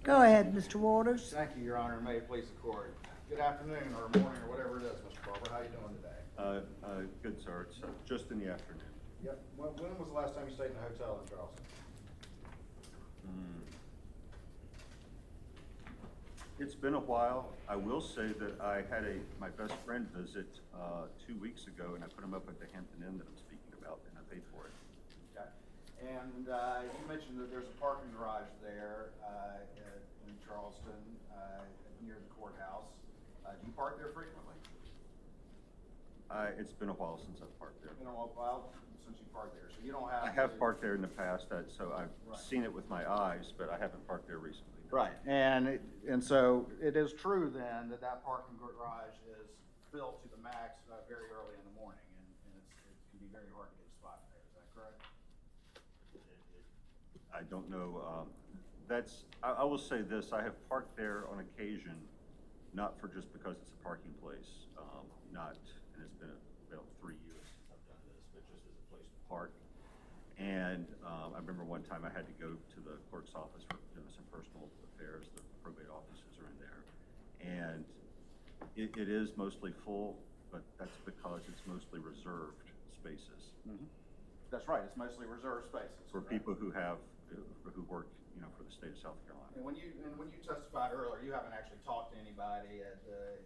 Go ahead, Mr. Waters. Thank you, Your Honor, and may it please the court. Good afternoon, or morning, or whatever it is, Mr. Barber. How you doing today? Good, sir. It's just in the afternoon. Yep. When was the last time you stayed in a hotel in Charleston? It's been a while. I will say that I had my best friend visit 2 weeks ago, and I put him up at the Hampton Inn that I'm speaking about, and I paid for it. Okay. And you mentioned that there's a parking garage there in Charleston near the courthouse. Do you park there frequently? It's been a while since I've parked there. It's been a while since you parked there, so you don't have. I have parked there in the past, so I've seen it with my eyes, but I haven't parked there recently. Right, and so it is true then that parking garage is filled to the max very early in the morning, and it can be very hard to get a spot there. Is that correct? I don't know. I will say this: I have parked there on occasion, not for just because it's a parking place, and it's been about 3 years since I've done this, but just as a place to park. And I remember one time I had to go to the clerk's office for some personal affairs. The probate offices are in there, and it is mostly full, but that's because it's mostly reserved spaces. Mm-hmm. That's right. It's mostly reserved spaces For people who work, for the state of South Carolina. And when you testified earlier, you haven't actually talked to anybody at the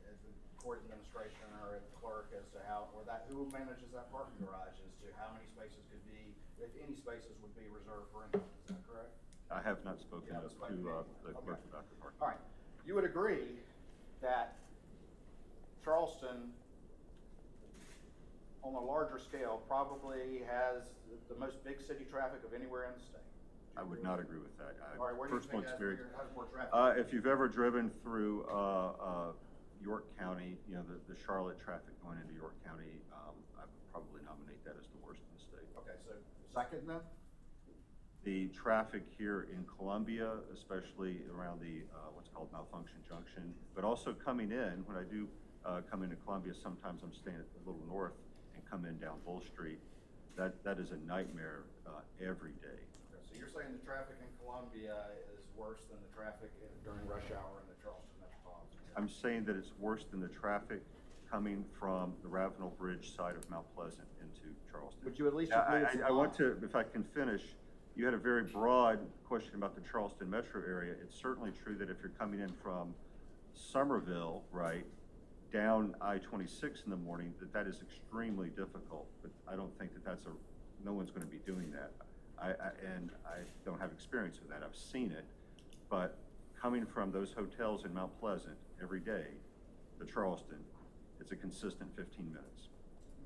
court administration or at the clerk as to how, or that, who manages that parking garage as to how many spaces could be, if any spaces would be reserved for anyone, is that correct? I have not spoken You to haven't spoken to the anyone. clerk Okay. about the parking. All right, you would agree that Charleston, on a larger scale, probably has the most big city traffic of anywhere in the state? I would not agree with that. All right, where do you Personal think experience. has more traffic? If you've ever driven through York County, you know, the Charlotte traffic going into York County, I would probably nominate that as the worst in the state. Okay, so second then? The traffic here in Columbia, especially around the what's called Malfunction Junction, but also coming in, when I do come into Columbia, sometimes I'm staying a little north and come in down Bull Street. That is a nightmare every day. Okay, so you're saying the traffic in Columbia is worse than the traffic during rush hour in the Charleston metropolitan area? I'm saying that it's worse than the traffic coming from the Ravenel Bridge side of Mount Pleasant into Charleston. Would you at least Now, agree it's a I want lot? to, if I can finish, you had a very broad question about the Charleston metro area. It's certainly true that if you're coming in from Somerville, right, down I-26 in the morning, that is extremely difficult. But I don't think that no one's going to be doing that. And I don't have experience with that. I've seen it. But coming from those hotels in Mount Pleasant every day to Charleston, it's a consistent 15 minutes.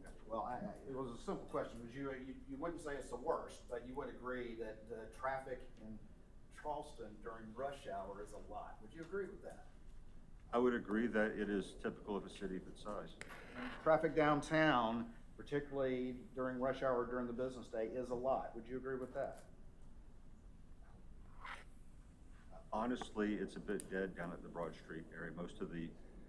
Okay. Well, it was a simple question. Would you wouldn't say it's the worst, but you would agree that the traffic in Charleston during rush hour is a lot. Would you agree with that? I would agree that it is typical of a city of its size. Traffic downtown, particularly during rush hour during the business day, is a lot. Would you agree with that? Honestly, it's a bit dead down at the Broad Street area.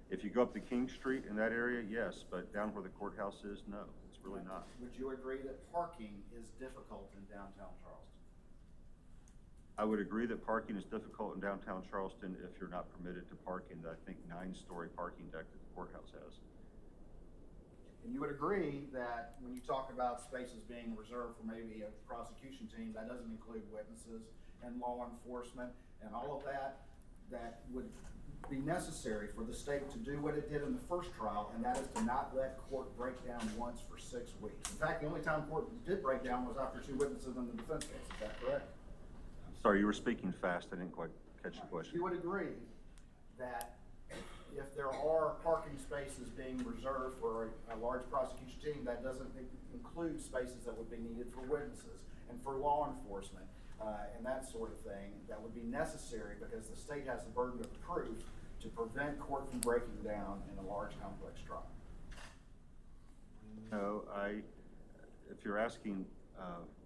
If you go up to King Street in that area, yes, but down where the courthouse is, no, it's really not. Would you agree that parking is difficult in downtown Charleston? I would agree that parking is difficult in downtown Charleston if you're not permitted to park in the, I think, 9-story parking deck that the courthouse has. And you would agree that when you talk about spaces being reserved for maybe a prosecution team, that doesn't include witnesses and law enforcement and all of that would be necessary for the state to do what it did in the first trial, and that is to not let court break down once for 6 weeks. In fact, the only time court did break down was after 2 witnesses in the defense case. Is that correct? Sorry, you were speaking fast. I didn't quite catch the question. You would agree that if there are parking spaces being reserved for a large prosecution team, that doesn't include spaces that would be needed for witnesses and for law enforcement and that sort of thing, that would be necessary because the state has the burden of proof to prevent court from breaking down in a large complex trial. No, if you're asking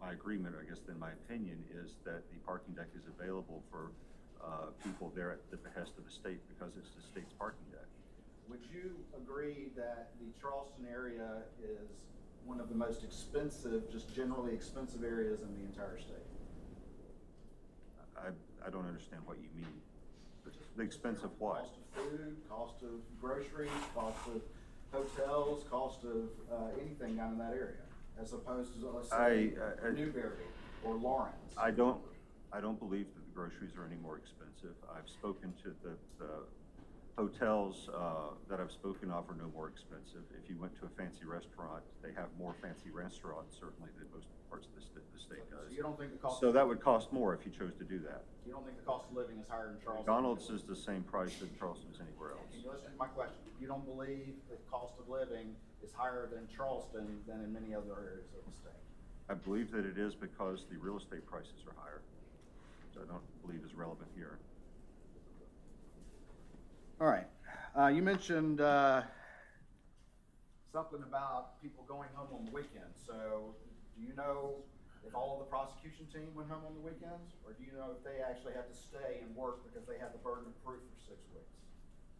my agreement, I guess then my opinion is that the parking deck is available for people there at the behest of the state because it's the state's parking deck. Would you agree that the Charleston area is one of the most expensive, just generally expensive areas in the entire state? I don't understand what you mean. The expense of what? Cost of food, cost of groceries, cost of hotels, cost of anything down in that area, as opposed to, let's say, Newberry or Lawrence. I don't believe that the groceries are any more expensive. I've spoken to the hotels that I've spoken of are no more expensive. If you went to a fancy restaurant, they have more fancy restaurants certainly than most parts of the state does. So you don't think the cost? So that would cost more if you chose to do that. You don't think the cost of living is higher in Charleston? McDonald's is the same price in Charleston as anywhere else. Can you listen to my question? You don't believe the cost of living is higher in Charleston than in many other areas of the state? I believe that it is because the real estate prices are higher, which I don't believe is relevant here. All right. You mentioned something about people going home on the weekends. So do you know if all of the prosecution team went home on the weekends? Or do you know if they actually had to stay and work because they had the burden of proof for 6 weeks?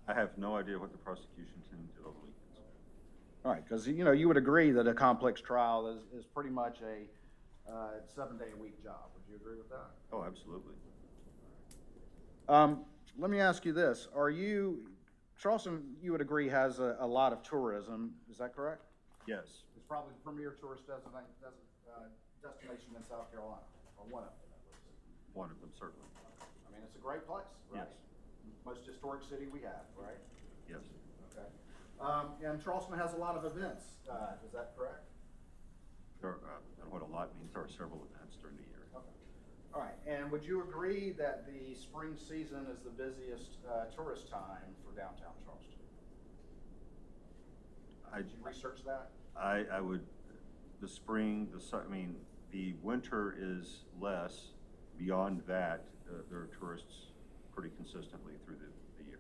I have no idea what the prosecution team did over the weekends. All right, because you would agree that a complex trial is pretty much a 7-day-a-week job. Would you agree with that? Oh, absolutely. Let me ask you this. Charleston, you would agree, has a lot of tourism. Is that correct? Yes. It's probably the premier tourist destination in South Carolina, or one of them at least. One of them, certainly. I mean, it's a great place, right? Yes. Most historic city we have, right? Yes. Okay. And Charleston has a lot of events, is that correct? There, and what a lot means, there are several events during the year. Okay. All right, and would you agree that the spring season is the busiest tourist time for downtown Charleston? Did you research that? I would, the spring, the winter is less. Beyond that, there are tourists pretty consistently through the year.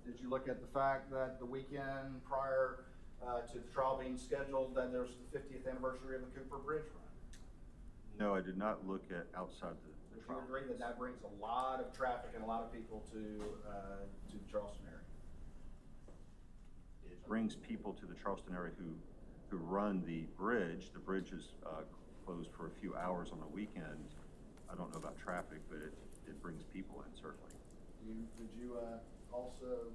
Did you look at the fact that the weekend prior to the trial being scheduled, that there's the 50th anniversary of the Cooper Bridge run? No, I did not look at outside the Would you trial. agree that that brings a lot of traffic and a lot of people to the Charleston area? It brings people to the Charleston area who run the bridge. The bridge is closed for a few hours on the weekend. I don't know about traffic, but it brings people in, certainly. Did you also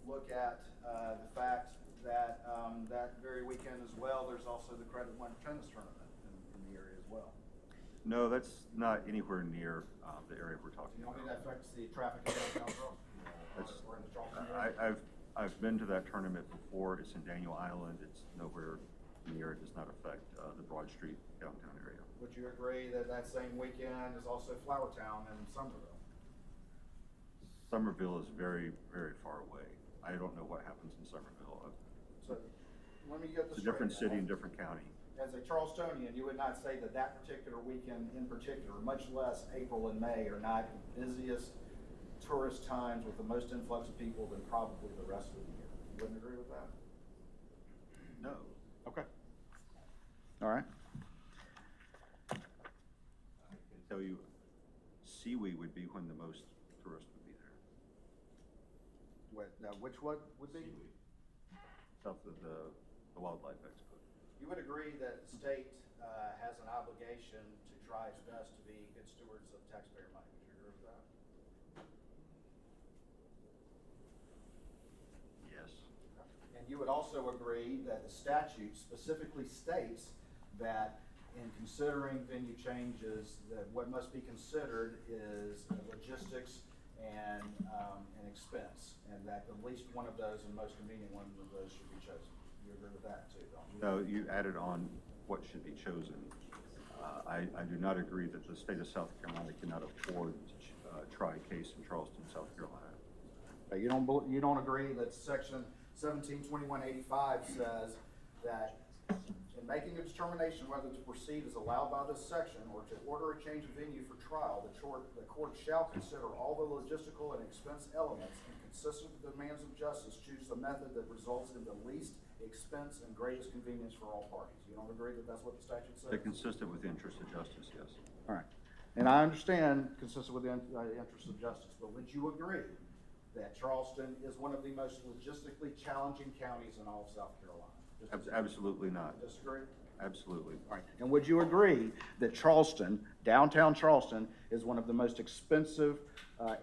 look at the fact that that very weekend as well, there's also the Credit One tennis tournament in the area as well? No, that's not anywhere near the area we're talking You don't about. think that affects the traffic in downtown Charleston? Or in the Charleston area? I've been to that tournament before. It's in Daniel Island. It's nowhere near. It does not affect the Broad Street downtown area. Would you agree that that same weekend is also Flower Town in Somerville? Somerville is very, very far away. I don't know what happens in Somerville. So let me get this It's a different straight city now. and different county. As a Charlestonian, you would not say that that particular weekend in particular, much less April and May, are not the busiest tourist times with the most influx of people than probably the rest of the year. You wouldn't agree with that? No. Okay. All right. I can tell you, Seawee would be when the most tourists would be there. Which one would be? Seawee, south of the Wildlife Expo. You would agree that the state has an obligation to try its best to be good stewards of taxpayer money. Would you agree with that? Yes. And you would also agree that the statute specifically states that in considering venue changes, that what must be considered is logistics and expense, and that at least one of those and most convenient one of those should be chosen. You agree with that too, don't you? No, you added on what should be chosen. I do not agree that the state of South Carolina cannot afford to try a case in Charleston, South Carolina. You don't agree that section 172185 says that in making a determination whether to proceed as allowed by this section or to order a change of venue for trial, the court shall consider all the logistical and expense elements and consistent with the demands of justice, choose the method that results in the least expense and greatest convenience for all parties. You don't agree that that's what the statute says? They're consistent with the interest of justice, yes. All right. And I understand consistent with the interest of justice, but would you agree that Charleston is one of the most logistically challenging counties in all of South Carolina? Absolutely not. Disagree? Absolutely. All right. And would you agree that Charleston, downtown Charleston, is one of the most expensive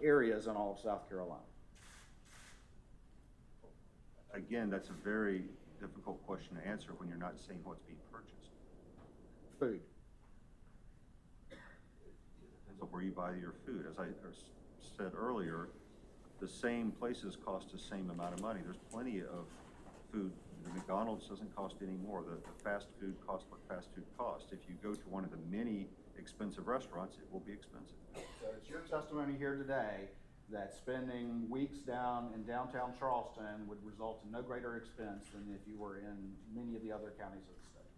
areas in all of South Carolina? Again, that's a very difficult question to answer when you're not saying what's being purchased. Food. Depends on where you buy your food. As I said earlier, the same places cost the same amount of money. There's plenty of food. The McDonald's doesn't cost any more. The fast food costs what fast food costs. If you go to one of the many expensive restaurants, it will be expensive. So it's your testimony here today that spending weeks down in downtown Charleston would result in no greater expense than if you were in many of the other counties of the state.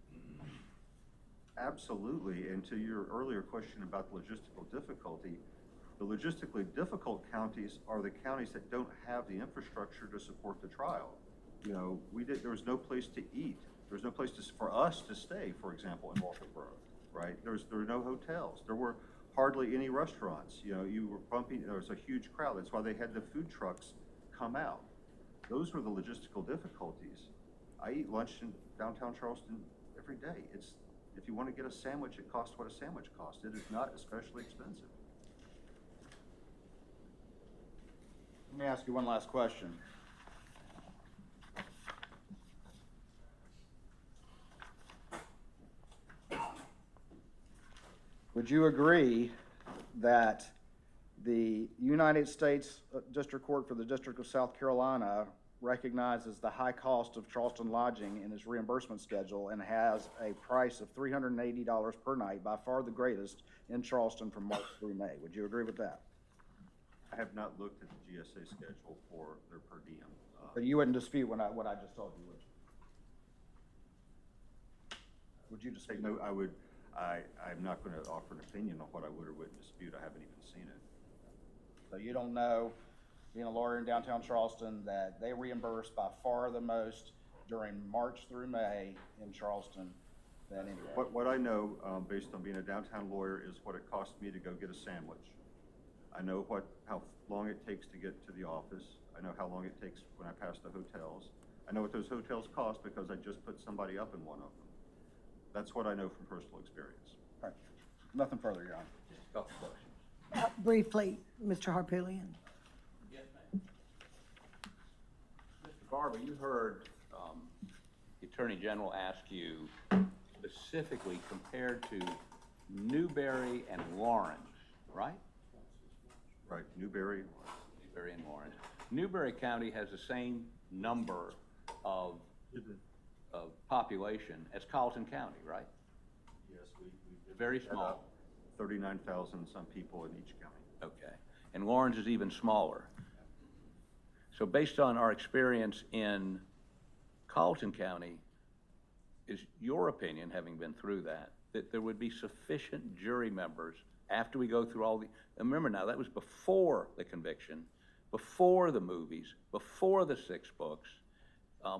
Absolutely. And to your earlier question about logistical difficulty, the logistically difficult counties are the counties that don't have the infrastructure to support the trial. You know, there was no place to eat. There was no place for us to stay, for example, in Walterboro, right? There were no hotels. There were hardly any restaurants. You know, there was a huge crowd. That's why they had the food trucks come out. Those were the logistical difficulties. I eat lunch in downtown Charleston every day. If you want to get a sandwich, it costs what a sandwich costs. It is not especially expensive. Let me ask you one last question. Would you agree that the United States, District Court for the District of South Carolina recognizes the high cost of Charleston lodging in its reimbursement schedule and has a price of $380 per night, by far the greatest in Charleston from March through May. Would you agree with that? I have not looked at the GSA schedule for their per diem. But you wouldn't dispute what I just told you, would you? Would you dispute? No, I'm not going to offer an opinion on what I would or wouldn't dispute. I haven't even seen it. So you don't know, being a lawyer in downtown Charleston, that they reimburse by far the most during March through May in Charleston than anywhere? What I know, based on being a downtown lawyer, is what it cost me to go get a sandwich. I know how long it takes to get to the office. I know how long it takes when I pass the hotels. I know what those hotels cost because I just put somebody up in one of them. That's what I know from personal experience. All right. Nothing further, Your Honor. Just a couple questions. Briefly, Mr. Harpootlian. Yes, ma'am. Mr. Barber, you heard the Attorney General ask you specifically compared to Newberry and Lawrence, right? Right, Newberry. Newberry and Lawrence. Newberry County has the same number of population as Colleton County, right? Yes, we Very small. 39,000 some people in each county. Okay. And Lawrence is even smaller. So based on our experience in Colleton County, is your opinion, having been through that there would be sufficient jury members after we go through all the, and remember now, that was before the conviction, before the movies, before the 6 books.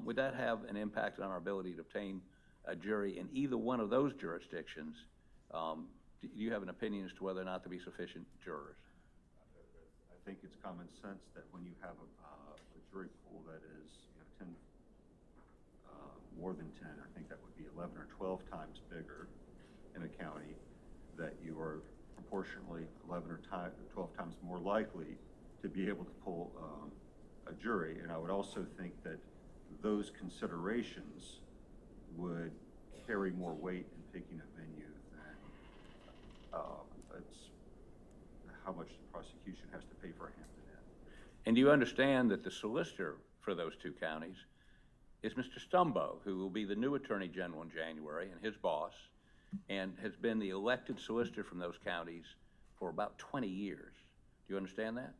Would that have an impact on our ability to obtain a jury in either one of those jurisdictions? Do you have an opinion as to whether or not there be sufficient jurors? I think it's common sense that when you have a jury pool that is 10, more than 10, I think that would be 11 or 12 times bigger in a county, that you are proportionally 11 or 12 times more likely to be able to pull a jury. And I would also think that those considerations would carry more weight in picking a venue than it's how much the prosecution has to pay for a Hampton Inn. And do you understand that the solicitor for those 2 counties is Mr. Stumbo, who will be the new Attorney General in January, and his boss, and has been the elected solicitor from those counties for about 20 years. Do you understand that?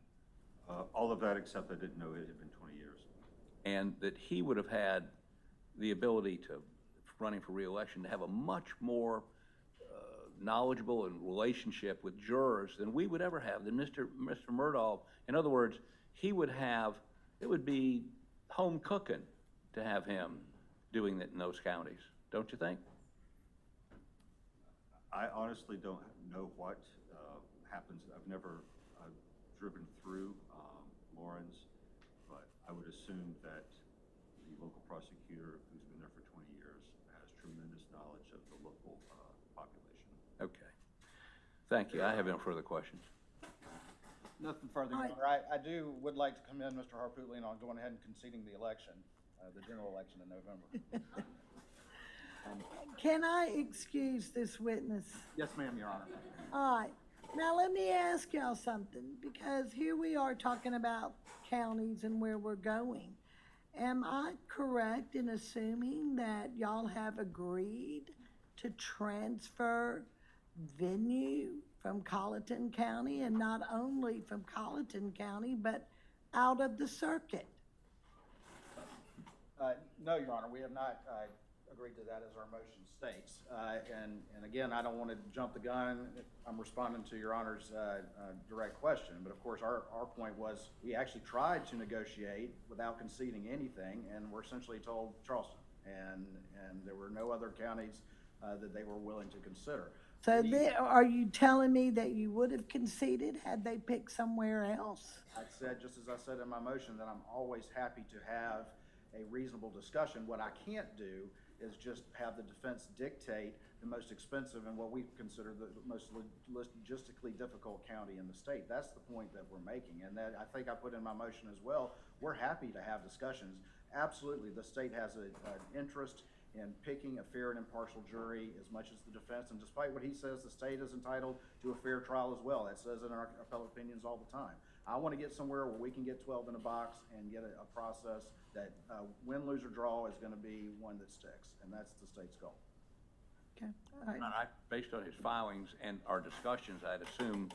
All of that, except I didn't know it had been 20 years. And that he would have had the ability to, running for re-election, to have a much more knowledgeable and relationship with jurors than we would ever have, than Mr. Murdaugh. In other words, he would have, it would be home cooking to have him doing that in those counties, don't you think? I honestly don't know what happens. I've never driven through Lawrence, but I would assume that the local prosecutor, who's been there for 20 years, has tremendous knowledge of the local population. Okay. Thank you. I have no further questions. Nothing further, Your Honor. I would like to commend Mr. Harpootlian on going ahead and conceding the election, the general election in November. Can I excuse this witness? Yes, ma'am, Your Honor. All right. Now, let me ask y'all something, because here we are talking about counties and where we're going. Am I correct in assuming that y'all have agreed to transfer venue from Colleton County, and not only from Colleton County, but out of the circuit? No, Your Honor, we have not agreed to that, as our motion states. And again, I don't want to jump the gun. I'm responding to Your Honor's direct question, but of course, our point was we actually tried to negotiate without conceding anything, and we're essentially told Charleston, and there were no other counties that they were willing to consider. So are you telling me that you would have conceded had they picked somewhere else? I said, just as I said in my motion, that I'm always happy to have a reasonable discussion. What I can't do is just have the defense dictate the most expensive and what we consider the most logistically difficult county in the state. That's the point that we're making, and that I think I put in my motion as well. We're happy to have discussions. Absolutely, the state has an interest in picking a fair and impartial jury as much as the defense, and despite what he says, the state is entitled to a fair trial as well. That says in our appellate opinions all the time. I want to get somewhere where we can get 12 in a box and get a process that win, lose, or draw is going to be one that sticks, and that's the state's goal. Okay, all right. Based on his filings and our discussions, I'd assume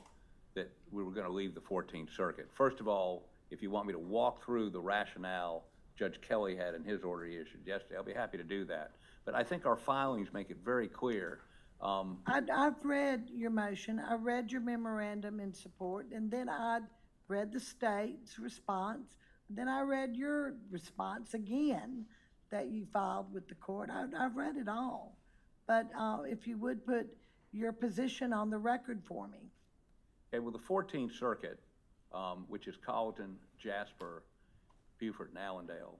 that we were gonna leave the 14th Circuit. First of all, if you want me to walk through the rationale Judge Kelly had in his order he issued yesterday, I'll be happy to do that. But I think our filings make it very clear. I've read your motion, I read your memorandum in support, and then I read the state's response. Then I read your response again that you filed with the court. I've read it all. But if you would put your position on the record for me. Okay, well, the 14th Circuit, which is Colleton, Jasper, Beaufort, and Allendale,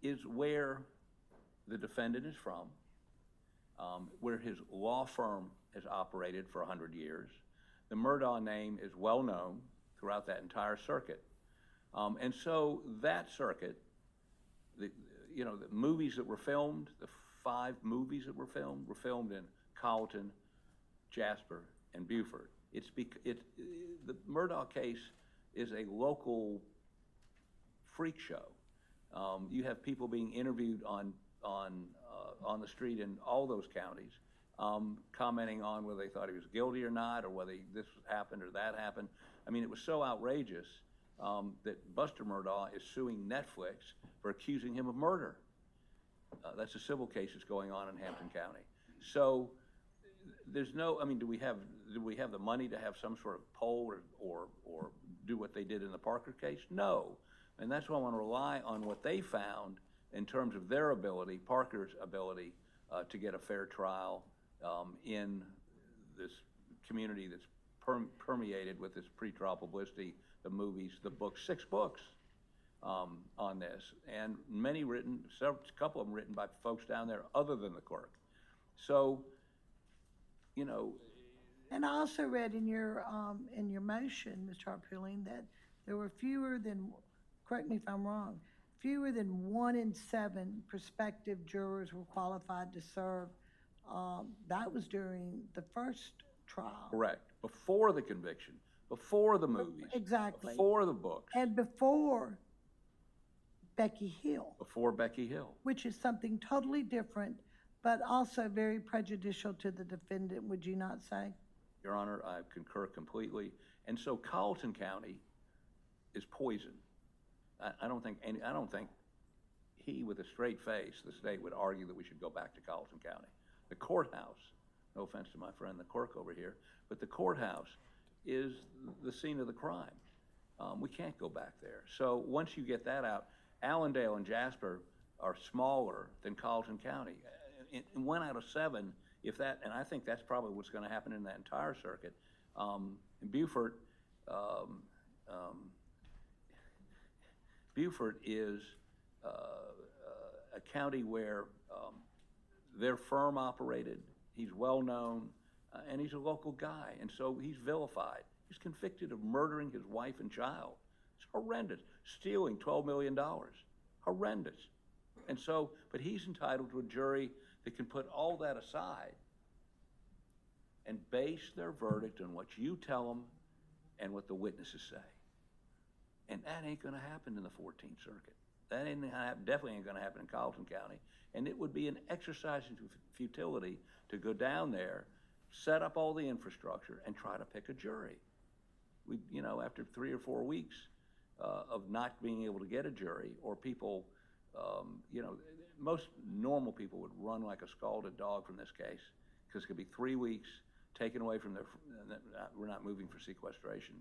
is where the defendant is from, where his law firm has operated for 100 years. The Murdaugh name is well known throughout that entire circuit. And so that circuit, the movies that were filmed, the 5 movies that were filmed in Colleton, Jasper, and Beaufort. The Murdaugh case is a local freak show. You have people being interviewed on the street in all those counties, commenting on whether they thought he was guilty or not, or whether this happened or that happened. I mean, it was so outrageous that Buster Murdaugh is suing Netflix for accusing him of murder. That's a civil case that's going on in Hampton County. So there's no, I mean, do we have the money to have some sort of poll or do what they did in the Parker case? No. And that's why I want to rely on what they found in terms of their ability, Parker's ability, to get a fair trial in this community that's permeated with this pretrial publicity, the movies, the books, 6 books on this, and many written, a couple of them written by folks down there other than the clerk. So, And I also read in your motion, Mr. Harpooling, that there were fewer than, correct me if I'm wrong, fewer than 1 in 7 prospective jurors were qualified to serve. That was during the first trial. Correct. Before the conviction, before the movies. Exactly. Before the books. And before Becky Hill. Before Becky Hill. Which is something totally different, but also very prejudicial to the defendant, would you not say? Your Honor, I concur completely. And so Colleton County is poison. I don't think he, with a straight face, the state would argue that we should go back to Colleton County. The courthouse, no offense to my friend the clerk over here, but the courthouse is the scene of the crime. We can't go back there. So once you get that out, Allendale and Jasper are smaller than Colleton County. In 1 out of 7, if that, and I think that's probably what's going to happen in that entire circuit. In Beaufort, Beaufort is a county where their firm operated. He's well known, and he's a local guy, and so he's vilified. He's convicted of murdering his wife and child. It's horrendous. Stealing $12 million. Horrendous. And so, but he's entitled to a jury that can put all that aside and base their verdict on what you tell them and what the witnesses say. And that ain't going to happen in the 14th Circuit. That definitely ain't going to happen in Colleton County. And it would be an exercise in futility to go down there, set up all the infrastructure, and try to pick a jury. We, after 3 or 4 weeks of not being able to get a jury, or people, most normal people would run like a scalded dog from this case, because it could be 3 weeks taken away from their, we're not moving for sequestration,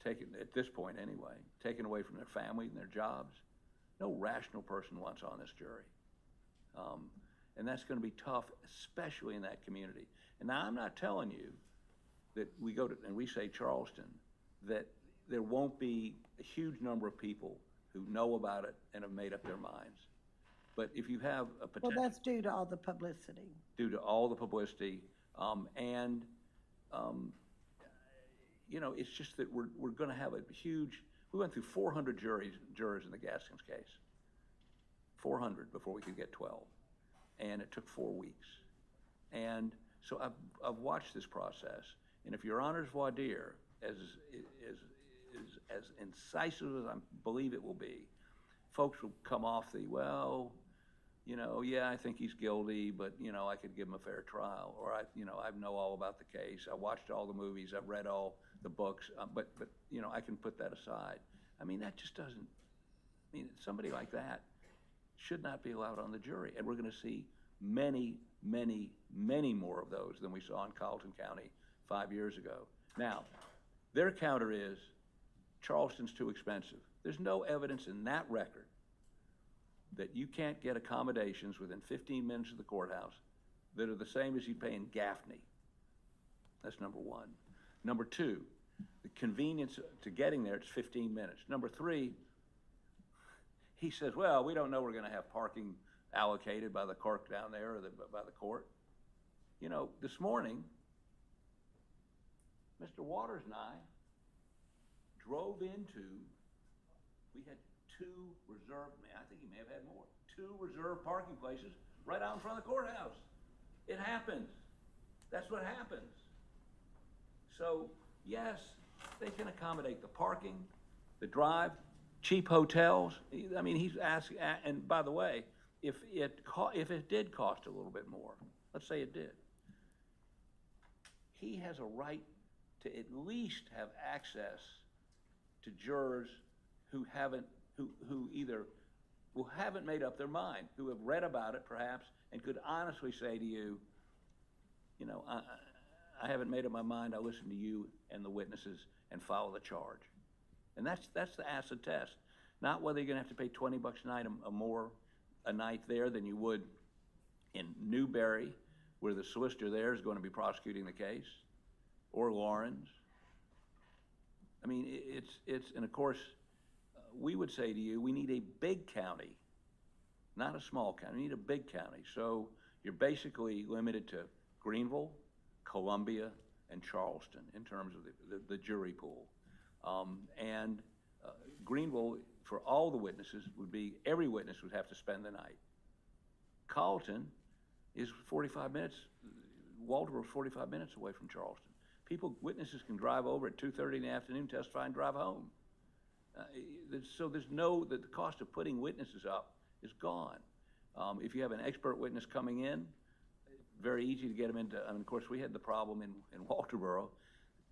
taken, at this point anyway, taken away from their family and their jobs. No rational person wants on this jury. And that's going to be tough, especially in that community. And now I'm not telling you that we go to, and we say Charleston, that there won't be a huge number of people who know about it and have made up their minds. But if you have a potential... Well, that's due to all the publicity. Due to all the publicity. It's just that we're going to have a huge... We went through 400 jurors in the Gaskins case. 400 before we could get 12. And it took 4 weeks. And so I've watched this process. And if Your Honor's voir dire, as incisive as I believe it will be, folks will come off the, well, you know, yeah, I think he's guilty, but, you know, I could give him a fair trial, or I know all about the case, I watched all the movies, I've read all the books, but, you know, I can put that aside. I mean, that just doesn't, I mean, somebody like that should not be allowed on the jury, and we're gonna see many, many, many more of those than we saw in Carleton County 5 years ago. Now, their counter is, Charleston's too expensive. There's no evidence in that record that you can't get accommodations within 15 minutes of the courthouse that are the same as you pay in Gaffney. That's number one. Number two, the convenience to getting there, it's 15 minutes. Number three, he says, well, we don't know we're gonna have parking allocated by the clerk down there or by the court. You know, this morning, Mr. Waters and I drove into, we had two reserved, I think he may have had more, two reserved parking places right out in front of the courthouse. It happens. That's what happens. So, yes, they can accommodate the parking, the drive, cheap hotels. I mean, he's asking, and by the way, if it did cost a little bit more, let's say it did, he has a right to at least have access to jurors who haven't made up their mind, who have read about it perhaps, and could honestly say to you, you know, I haven't made up my mind, I'll listen to you and the witnesses and follow the charge. And that's the acid test. Not whether you're gonna have to pay $20 a night more a night there than you would in Newberry, where the solicitor there is going to be prosecuting the case, or Lawrence. I mean, and of course, we would say to you, we need a big county, not a small county, we need a big county. So you're basically limited to Greenville, Columbia, and Charleston in terms of the jury pool. Greenville, for all the witnesses, every witness would have to spend the night. Carleton is 45 minutes, Walterboro's 45 minutes away from Charleston. Witnesses can drive over at 2:30 in the afternoon, testify, and drive home. So the cost of putting witnesses up is gone. If you have an expert witness coming in, very easy to get them into, and of course we had the problem in Walterboro,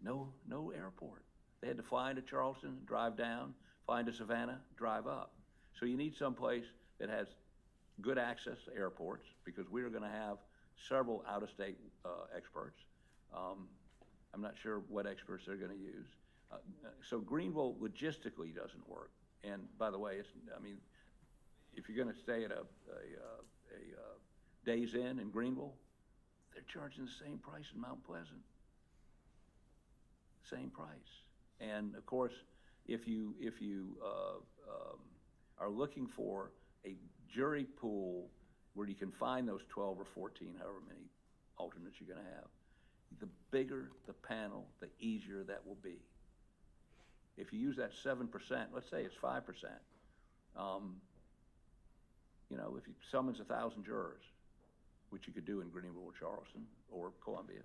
no airport. They had to fly into Charleston, drive down, fly into Savannah, drive up. So you need someplace that has good access to airports, because we are gonna have several out-of-state experts. I'm not sure what experts they're gonna use. So Greenville logistically doesn't work. And by the way, if you're gonna stay at a Days Inn in Greenville, they're charging the same price in Mount Pleasant. Same price. And of course, if you are looking for a jury pool where you can find those 12 or 14, however many alternates you're gonna have, the bigger the panel, the easier that will be. If you use that 7%, let's say it's 5%, you know, if you summons 1,000 jurors, which you could do in Greenville or Charleston or Columbia,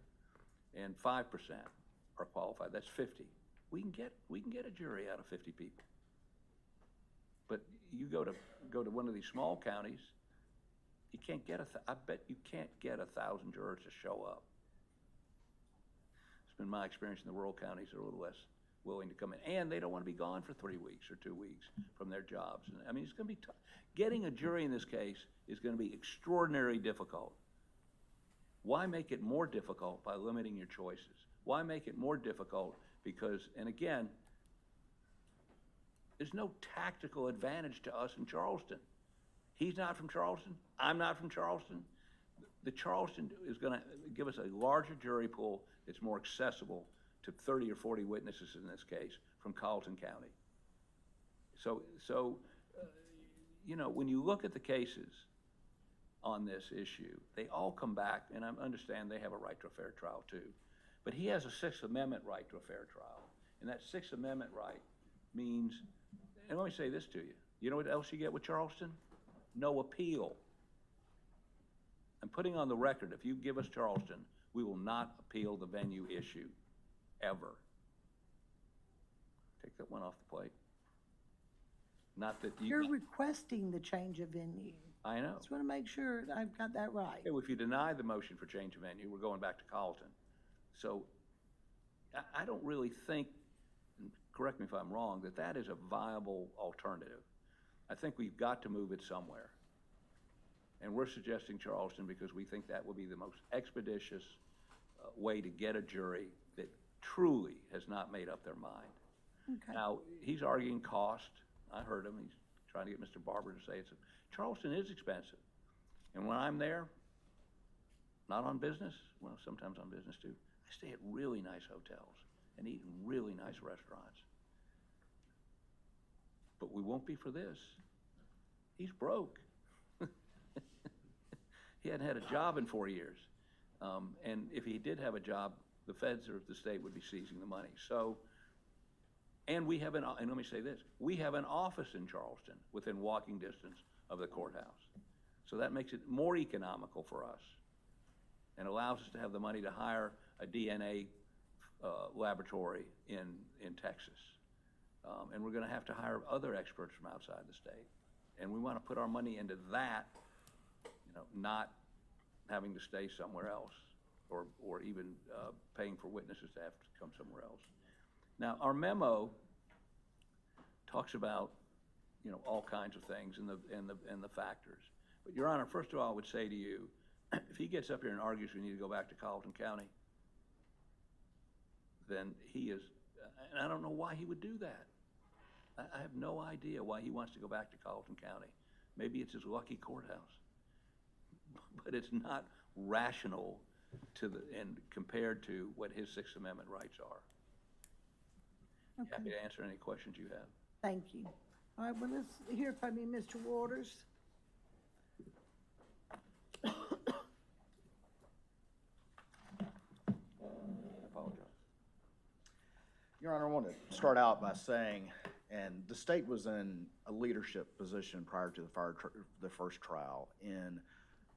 and 5% are qualified, that's 50. We can get a jury out of 50 people. But you go to one of these small counties, you can't get I bet you can't get 1,000 jurors to show up. It's been my experience in the rural counties, they're a little less willing to come in, and they don't want to be gone for 3 weeks or 2 weeks from their jobs. And I mean, it's going to be tough. Getting a jury in this case is going to be extraordinarily difficult. Why make it more difficult by limiting your choices? Why make it more difficult? Because, and again, there's no tactical advantage to us in Charleston. He's not from Charleston. I'm not from Charleston. The Charleston is going to give us a larger jury pool that's more accessible to 30 or 40 witnesses in this case from Carleton County. So you know, when you look at the cases on this issue, they all come back, and I understand they have a right to a fair trial too, but he has a Sixth Amendment right to a fair trial. And that Sixth Amendment right means, and let me say this to you, you know what else you get with Charleston? No appeal. I'm putting on the record, if you give us Charleston, we will not appeal the venue issue, ever. one off the plate. Not that you. You're requesting the change of venue. I know. Just want to make sure that I've got that right. Okay, well, if you deny the motion for change of venue, we're going back to Carlton. So I don't really think, and correct me if I'm wrong, that that is a viable alternative. I think we've got to move it somewhere. And we're suggesting Charleston because we think that will be the most expeditious way to get a jury that truly has not made up their mind. Okay. Now, he's arguing cost. I heard him. He's trying to get Mr. Barber to say Charleston is expensive. And when I'm there, not on business, well, sometimes on business too, I stay at really nice hotels and eat in really nice restaurants. But we won't be for this. He's broke. He hadn't had a job in 4 years. And if he did have a job, the feds or the state would be seizing the money. So, and we have and let me say this, we have an office in Charleston within walking distance of the courthouse. So that makes it more economical for us and allows us to have the money to hire a DNA laboratory in Texas. And we're gonna have to hire other experts from outside the state. And we wanna put our money into that, not having to stay somewhere else or even paying for witnesses to have to come somewhere else. Now, our memo talks about, all kinds of things and the factors. But Your Honor, first of all, I would say to you, if he gets up here and argues we need to go back to Carleton County, then he is, and I don't know why he would do that. I have no idea why he wants to go back to Carleton County. Maybe it's his lucky courthouse. But it's not rational and compared to what his Sixth Amendment rights are. Okay. Happy to answer any questions you have. Thank you. All right, well, let's hear from you, Mr. Waters. I apologize. Your Honor, I want to start out by saying, and the state was in a leadership position prior to the first trial in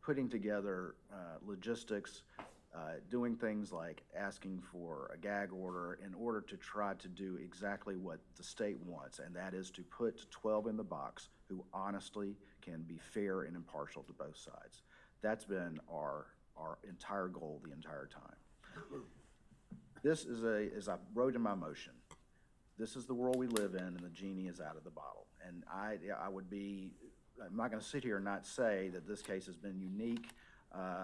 putting together logistics, doing things like asking for a gag order in order to try to do exactly what the state wants, and that is to put 12 in the box who honestly can be fair and impartial to both sides. That's been our entire goal the entire time. This is as I wrote in my motion, this is the world we live in, and the genie is out of the bottle. And I'm not going to sit here and not say that this case has been unique,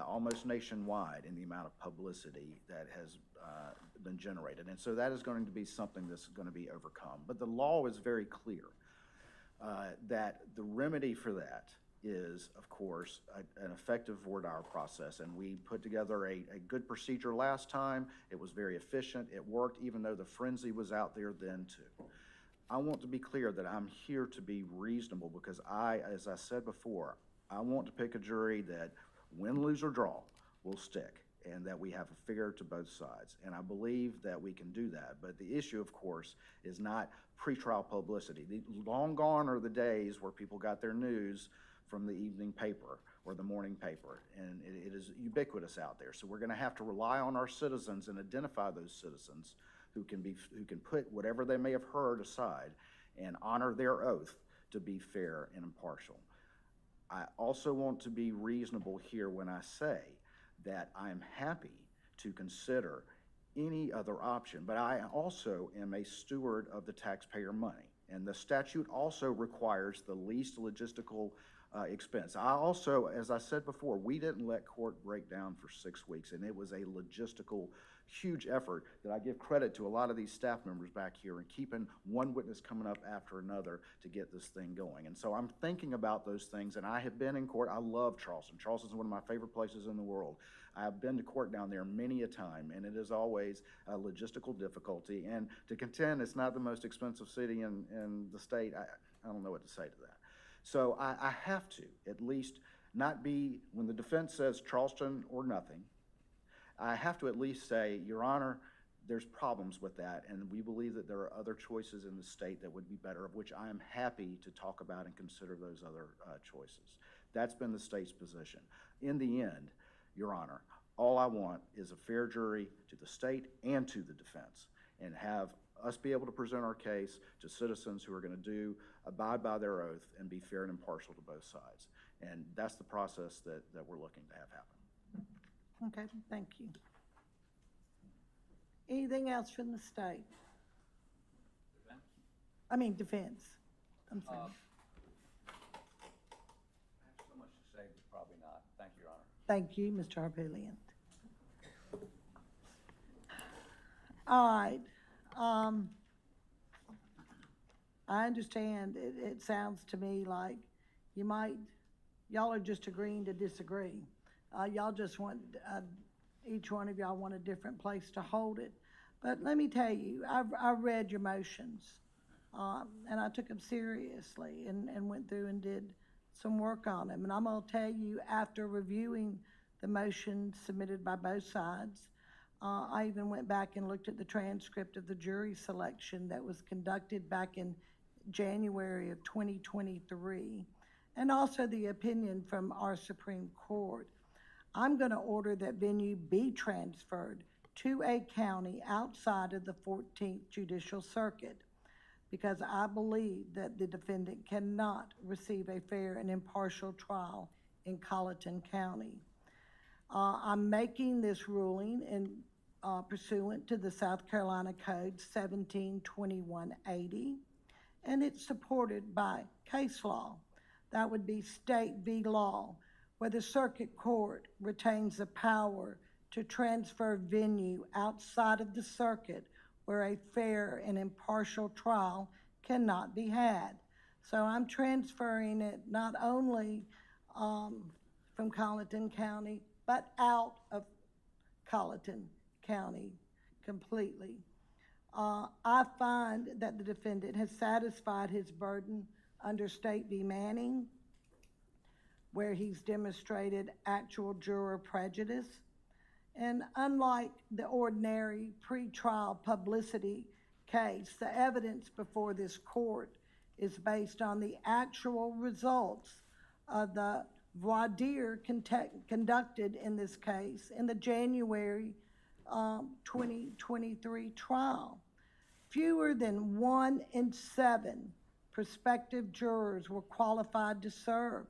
almost nationwide in the amount of publicity that has been generated. And so that is going to be something that's going to be overcome. But the law is very clear that the remedy for that is, of course, an effective voir dire process. And we put together a good procedure last time. It was very efficient. It worked, even though the frenzy was out there then too. I want to be clear that I'm here to be reasonable because as I said before, I want to pick a jury that win, lose, or draw will stick and that we have a fair to both sides. And I believe that we can do that. But the issue, of course, is not pretrial publicity. Long gone are the days where people got their news from the evening paper or the morning paper, and it is ubiquitous out there. So we're going to have to rely on our citizens and identify those citizens who can put whatever they may have heard aside and honor their oath to be fair and impartial. I also want to be reasonable here when I say that I'm happy to consider any other option, but I also am a steward of the taxpayer money, and the statute also requires the least logistical expense. I also, as I said before, we didn't let court break down for 6 weeks, and it was a logistical huge effort that I give credit to a lot of these staff members back here and keeping one witness coming up after another to get this thing going. And so I'm thinking about those things, and I have been in court. I love Charleston. Charleston is one of my favorite places in the world. I have been to court down there many a time, and it is always a logistical difficulty. And to contend it's not the most expensive city in the state, I don't know what to say to that. So I have to at least not be, when the defense says Charleston or nothing, I have to at least say, Your Honor, there's problems with that, and we believe that there are other choices in the state that would be better, of which I am happy to talk about and consider those other choices. That's been the state's position. In the end, Your Honor, all I want is a fair jury to the state and to the defense, and have us be able to present our case to citizens who are going to abide by their oath and be fair and impartial to both sides. And that's the process that we're looking to have happen. Okay, thank you. Anything else from the state? Defense. I'm sorry. I have so much to say, but probably not. Thank you, Your Honor. Thank you, Mr. Harpelian. All right, I understand, it sounds to me like y'all are just agreeing to disagree. Y'all just want, each one of y'all want a different place to hold it. But let me tell you, I read your motions, and I took them seriously and went through and did some work on them. And I'm gonna tell you, after reviewing the motions submitted by both sides, I even went back and looked at the transcript of the jury selection that was conducted back in January of 2023, and also the opinion from our Supreme Court. I'm going to order that venue be transferred to a county outside of the 14th Judicial Circuit, because I believe that the defendant cannot receive a fair and impartial trial in Colleton County. I'm making this ruling in pursuant to the South Carolina Code 172180, and it's supported by case law. That would be State v. Law, where the circuit court retains the power to transfer venue outside of the circuit where a fair and impartial trial cannot be had. So I'm transferring it not only from Colleton County, but out of Colleton County completely. I find that the defendant has satisfied his burden under State v. Manning, where he's demonstrated actual juror prejudice. And unlike the ordinary pretrial publicity case, the evidence before this court is based on the actual results of the voir dire conducted in this case in the January 2023 trial. Fewer than 1 in 7 prospective jurors were qualified to serve,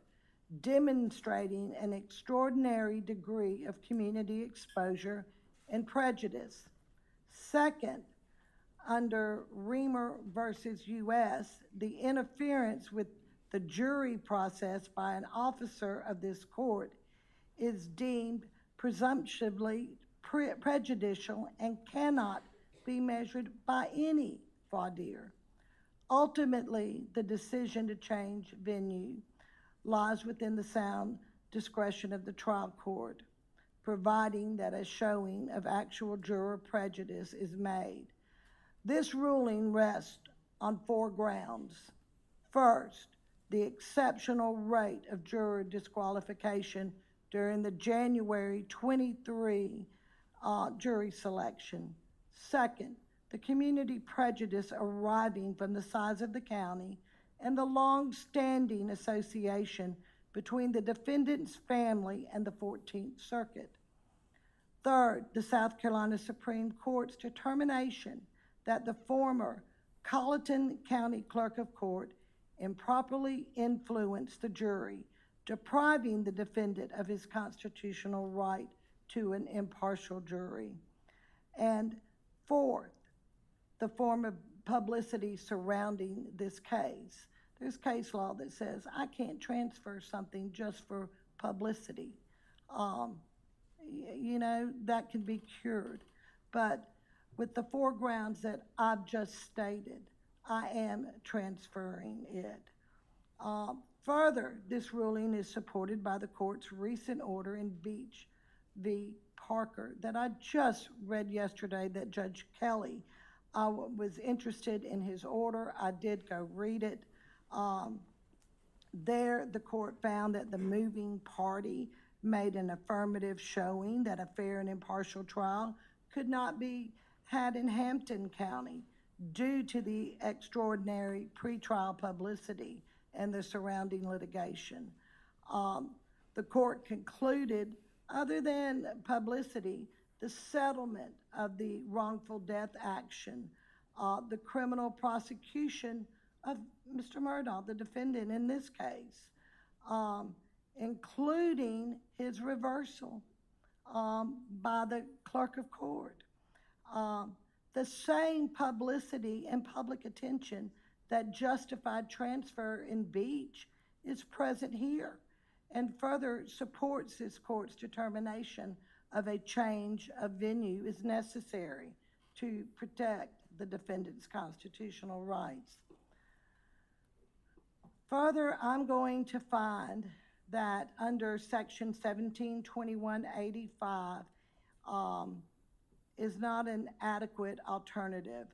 demonstrating an extraordinary degree of community exposure and prejudice. Second, under Reamer versus U.S., the interference with the jury process by an officer of this court is deemed presumptively prejudicial and cannot be measured by any voir dire. Ultimately, the decision to change venue lies within the sound discretion of the trial court, providing that a showing of actual juror prejudice is made. This ruling rests on 4 grounds. First, the exceptional rate of juror disqualification during the January 23 jury selection. Second, the community prejudice arising from the size of the county and the long-standing association between the defendant's family and the 14th Circuit. Third, the South Carolina Supreme Court's determination that the former Colleton County Clerk of Court improperly influenced the jury, depriving the defendant of his constitutional right to an impartial jury. And fourth, the form of publicity surrounding this case. There's case law that says I can't transfer something just for publicity. That can be cured. But with the 4 grounds that I've just stated, I am transferring it. Further, this ruling is supported by the court's recent order in Beach v. Parker that I just read yesterday that Judge Kelly, I was interested in his order. I did go read it. There, the court found that the moving party made an affirmative showing that a fair and impartial trial could not be had in Hampton County due to the extraordinary pretrial publicity and the surrounding litigation. The court concluded, other than publicity, the settlement of the wrongful death action the criminal prosecution of Mr. Murdaugh, the defendant in this case, including his reversal by the clerk of court. The same publicity and public attention that justified transfer in Beach is present here and further supports this court's determination of a change of venue is necessary to protect the defendant's constitutional rights. Further, I'm going to find that under Section 172185 is not an adequate alternative.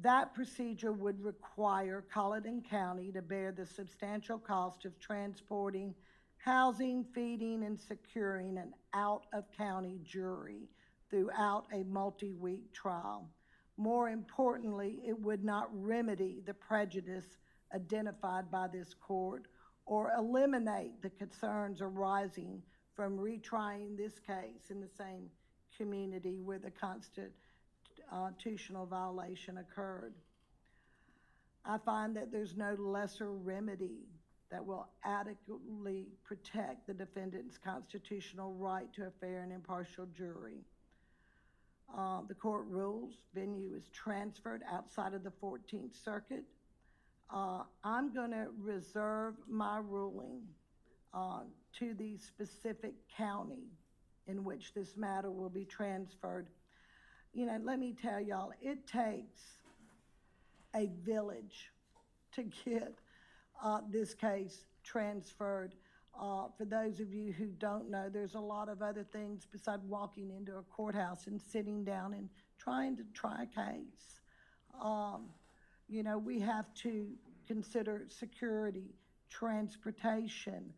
That procedure would require Colleton County to bear the substantial cost of transporting, housing, feeding, and securing an out-of-county jury throughout a multi-week trial. More importantly, it would not remedy the prejudice identified by this court or eliminate the concerns arising from retrying this case in the same community where the constitutional violation occurred. I find that there's no lesser remedy that will adequately protect the defendant's constitutional right to a fair and impartial jury. The court rules venue is transferred outside of the 14th Circuit. I'm going to reserve my ruling to the specific county in which this matter will be transferred. You know, let me tell y'all, it takes a village to get this case transferred. For those of you who don't know, there's a lot of other things besides walking into a courthouse and sitting down and trying to try a case. You know, we have to consider security, transportation.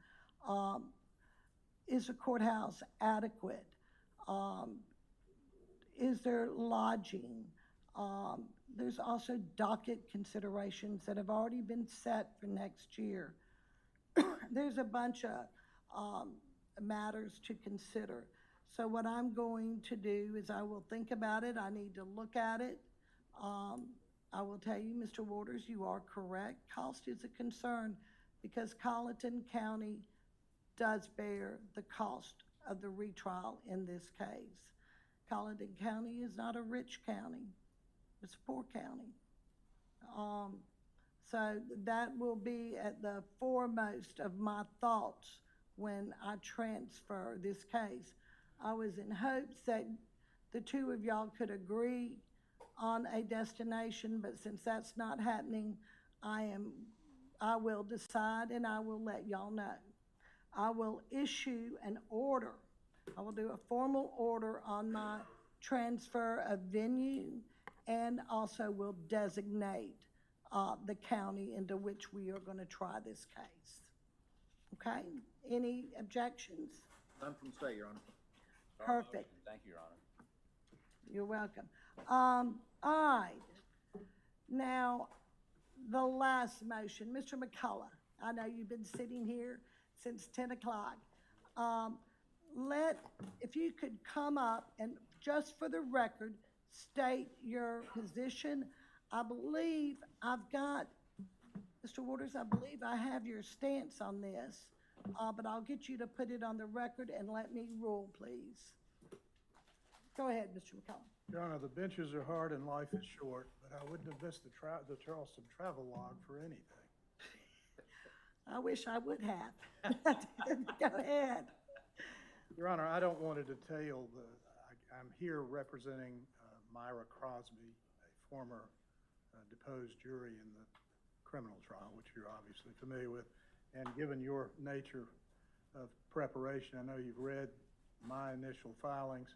Is a courthouse adequate? Is there lodging? There's also docket considerations that have already been set for next year. There's a bunch of matters to consider. So what I'm going to do is I will think about it. I need to look at it. I will tell you, Mr. Waters, you are correct. Cost is a concern because Colleton County does bear the cost of the retrial in this case. Colleton County is not a rich county. It's a poor county. So that will be at the foremost of my thoughts when I transfer this case. I was in hopes that the two of y'all could agree on a destination, but since that's not happening, I will decide and I will let y'all know. I will issue an order. I will do a formal order on my transfer of venue and also will designate the county into which we are going to try this case. Okay? Any objections? None from the state, Your Honor. Perfect. Thank you, Your Honor. You're welcome. All right. Now, the last motion, Mr. McCullough, I know you've been sitting here since 10 o'clock. If you could come up and just for the record, state your position. I believe I've got, Mr. Waters, I believe I have your stance on this, but I'll get you to put it on the record and let me rule, please. Go ahead, Mr. McCollum. Your Honor, the benches are hard and life is short, but I wouldn't have missed the Charleston travel log for anything. I wish I would have. Go ahead. Your Honor, I don't want to detail I'm here representing Myra Crosby, a former deposed jury in the criminal trial, which you're obviously familiar with. And given your nature of preparation, I know you've read my initial filings.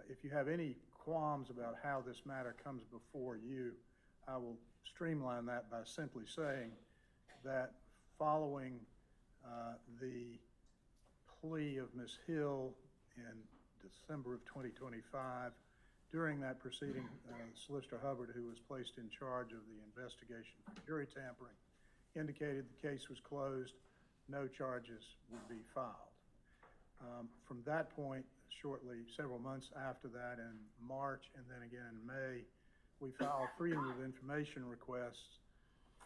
If you have any qualms about how this matter comes before you, I will streamline that by simply saying that following the plea of Ms. Hill in December of 2025, during that proceeding, Solicitor Hubbard, who was placed in charge of the investigation for jury tampering, indicated the case was closed, no charges would be filed. From that point, shortly, several months after that, in March and then again in May, we filed freedom of information requests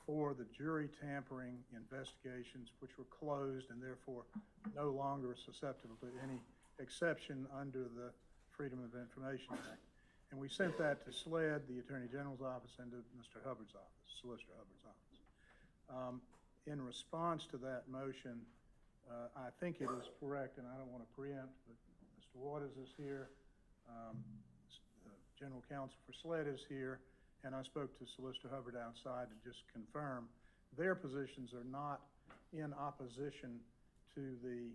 for the jury tampering investigations, which were closed and therefore no longer susceptible to any exception under the Freedom of Information Act. And we sent that to SLED, the Attorney General's office, and to Mr. Hubbard's office, Solicitor Hubbard's office. In response to that motion, I think it is correct, and I don't want to preempt, but Mr. Waters is here, the General Counsel for SLED is here, and I spoke to Solicitor Hubbard outside to just confirm their positions are not in opposition to the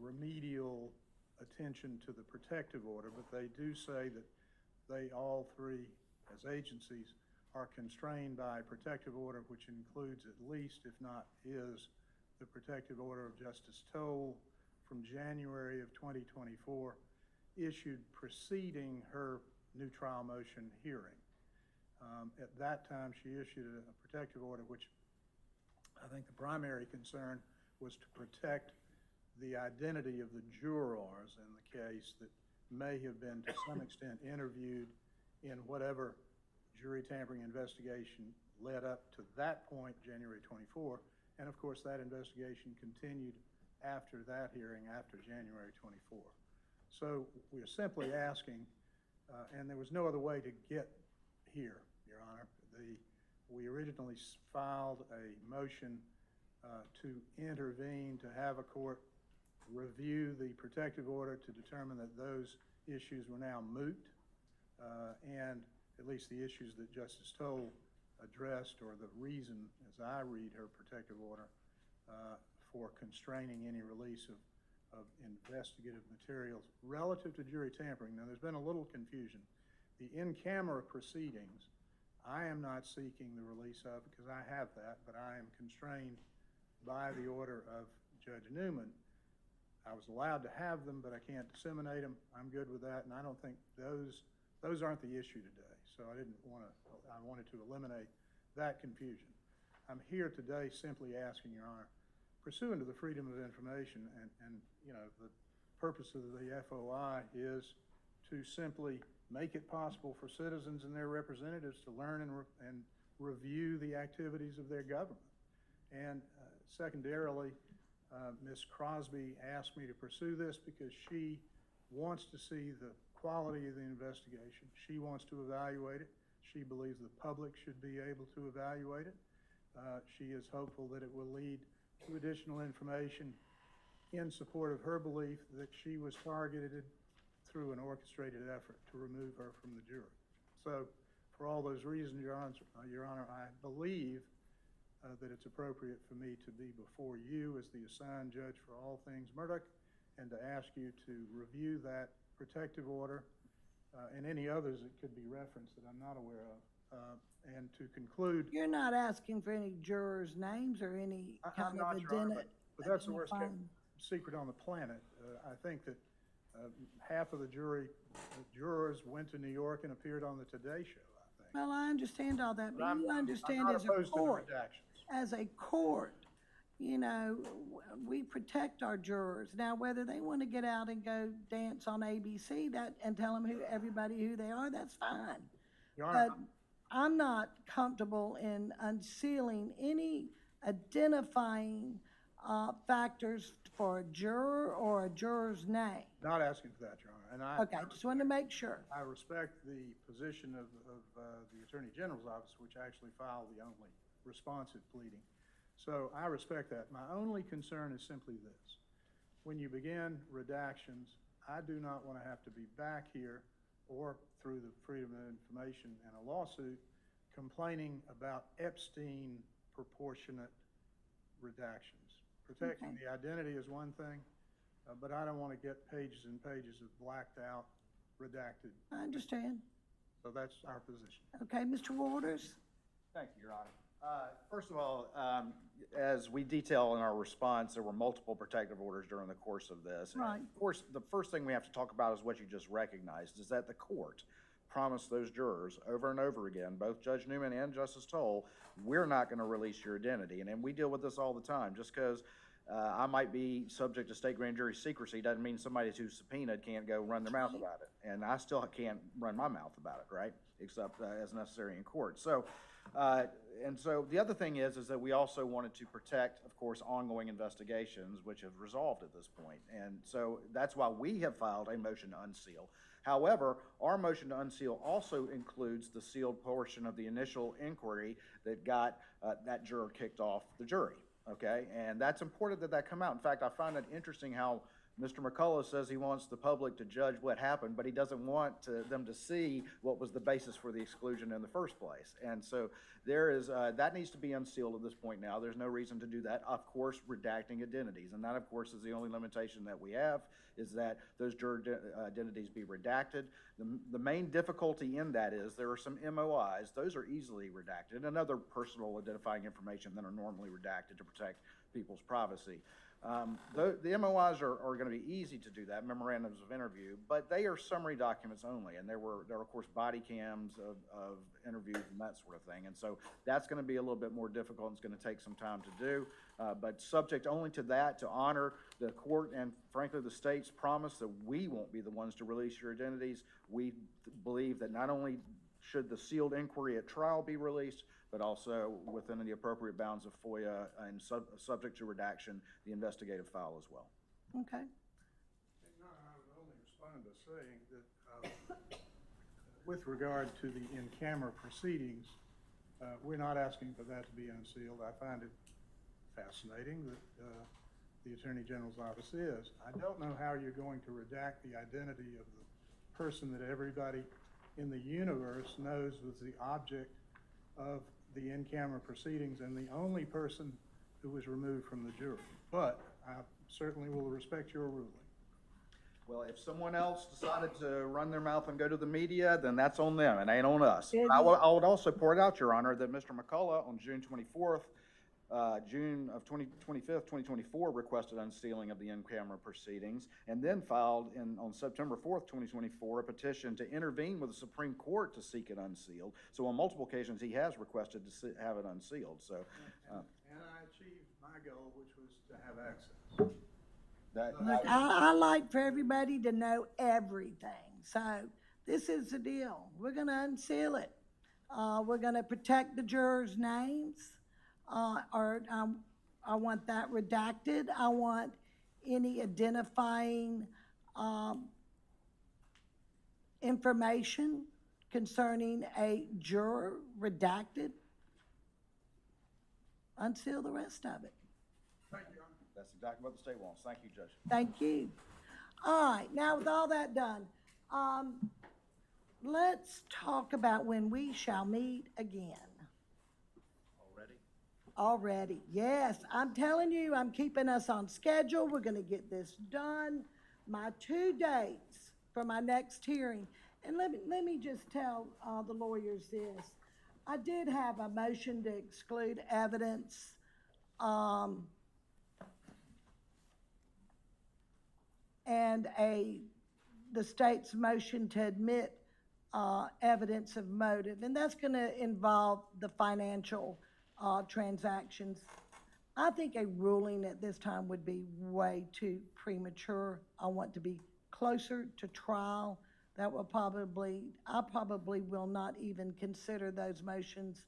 remedial attention to the protective order, but they do say that they all three, as agencies, are constrained by protective order, which includes at least, if not is, the protective order of Justice Toll from January of 2024, issued preceding her new trial motion hearing. At that time, she issued a protective order, which I think the primary concern was to protect the identity of the jurors in the case that may have been to some extent interviewed in whatever jury tampering investigation led up to that point, January 24, and of course that investigation continued after that hearing, after January 24. So we're simply asking, and there was no other way to get here, Your Honor. We originally filed a motion to intervene, to have a court review the protective order to determine that those issues were now moot, and at least the issues that Justice Toll addressed, or the reason, as I read her protective order, for constraining any release of investigative materials relative to jury tampering. Now, there's been a little confusion. The in-camera proceedings, I am not seeking the release of, because I have that, but I am constrained by the order of Judge Newman. I was allowed to have them, but I can't disseminate them. I'm good with that, and I don't think those aren't the issue today. So I wanted to eliminate that confusion. I'm here today simply asking, Your Honor, pursuant to the Freedom of Information, and you know, the purpose of the FOI is to simply make it possible for citizens and their representatives to learn and review the activities of their government. And secondarily, Ms. Crosby asked me to pursue this because she wants to see the quality of the investigation. She wants to evaluate it. She believes the public should be able to evaluate it. She is hopeful that it will lead to additional information in support of her belief that she was targeted through an orchestrated effort to remove her from the jury. So for all those reasons, Your Honor, I believe that it's appropriate for me to be before you as the assigned judge for all things Murdaugh, and to ask you to review that protective order and any others that could be referenced that I'm not aware of, and to conclude. You're not asking for any jurors' names or any kind of identity? But that's the worst kept secret on the planet. I think that half of the jurors went to New York and appeared on the Today Show, I think. Well, I understand all that, but you I'm understand not as a opposed to the court, redactions. as a court, you know, we protect our jurors. Now, whether they want to get out and go dance on ABC and tell them everybody who they are, that's fine. Your Honor, But I'm not comfortable in unsealing any identifying factors for a juror or a juror's name. not asking for that, Your Honor. And Okay, just wanted to make sure. I respect the position of the Attorney General's office, which actually filed the only responsive pleading. So I respect that. My only concern is simply this. When you begin redactions, I do not want to have to be back here or through the Freedom of Information and a lawsuit complaining about Epstein proportionate redactions. Protecting the identity is one thing, but I don't want to get pages and pages of blacked out, redacted. I understand. So that's our position. Okay, Mr. Waters? Thank you, Your Honor. First of all, as we detail in our response, there were multiple protective orders during the course of this. Right. And of course, the first thing we have to talk about is what you just recognized, is that the court promised those jurors over and over again, both Judge Newman and Justice Toll, we're not going to release your identity. And we deal with this all the time. Just because I might be subject to state grand jury secrecy, doesn't mean somebody who's subpoenaed can't go run their mouth about it. And I still can't run my mouth about it, right? Except as necessary in court. So, and so the other thing is that we also wanted to protect, of course, ongoing investigations, which have resolved at this point. And so that's why we have filed a motion to unseal. However, our motion to unseal also includes the sealed portion of the initial inquiry that got that juror kicked off the jury, okay? And that's important that that come out. In fact, I find it interesting how Mr. McCullough says he wants the public to judge what happened, but he doesn't want them to see what was the basis for the exclusion in the first place. And so there is, that needs to be unsealed at this point now. There's no reason to do that. Of course, redacting identities. And that, of course, is the only limitation that we have, is that those juror identities be redacted. The main difficulty in that is there are some MOIs. Those are easily redacted, and other personal identifying information that are normally redacted to protect people's privacy. The MOIs are going to be easy to do that, memorandums of interview, but they are summary documents only, and there are of course body cams of interviews and that sort of thing, and so that's going to be a little bit more difficult and it's going to take some time to do, but subject only to that, to honor the court and frankly the state's promise that we won't be the ones to release your identities. We believe that not only should the sealed inquiry at trial be released, but also within the appropriate bounds of FOIA and subject to redaction, the investigative file as well. Okay. No, I would only respond to saying that with regard to the in-camera proceedings, we're not asking for that to be unsealed. I find it fascinating that the Attorney General's office is. I don't know how you're going to redact the identity of the person that everybody in the universe knows was the object of the in-camera proceedings and the only person who was removed from the jury. But I certainly will respect your ruling. Well, if someone else decided to run their mouth and go to the media, then that's on them, it ain't on us. I would also point out, Your Honor, that Mr. McCullough on June 24th, June of 25th, 2024, requested unsealing of the in-camera proceedings, and then filed on September 4th, 2024, a petition to intervene with the Supreme Court to seek it unsealed. So on multiple occasions, he has requested to have it unsealed. So, and I achieved my goal, which was to have access. Look, I like for everybody to know everything. So this is the deal. We're going to unseal it. We're going to protect the jurors' names. I want that redacted. I want any identifying information concerning a juror redacted. Unseal the rest of it. Thank you, Your Honor. That's exactly what the state wants. Thank you, Judge. Thank you. All right, now with all that done, let's talk about when we shall meet again. Already, yes. I'm telling you, I'm keeping us on schedule. We're going to get this done. My 2 dates for my next hearing. And let me just tell the lawyers this. I did have a motion to exclude evidence and the state's motion to admit evidence of motive. And that's going to involve the financial transactions. I think a ruling at this time would be way too premature. I want to be closer to trial. That will I probably will not even consider those motions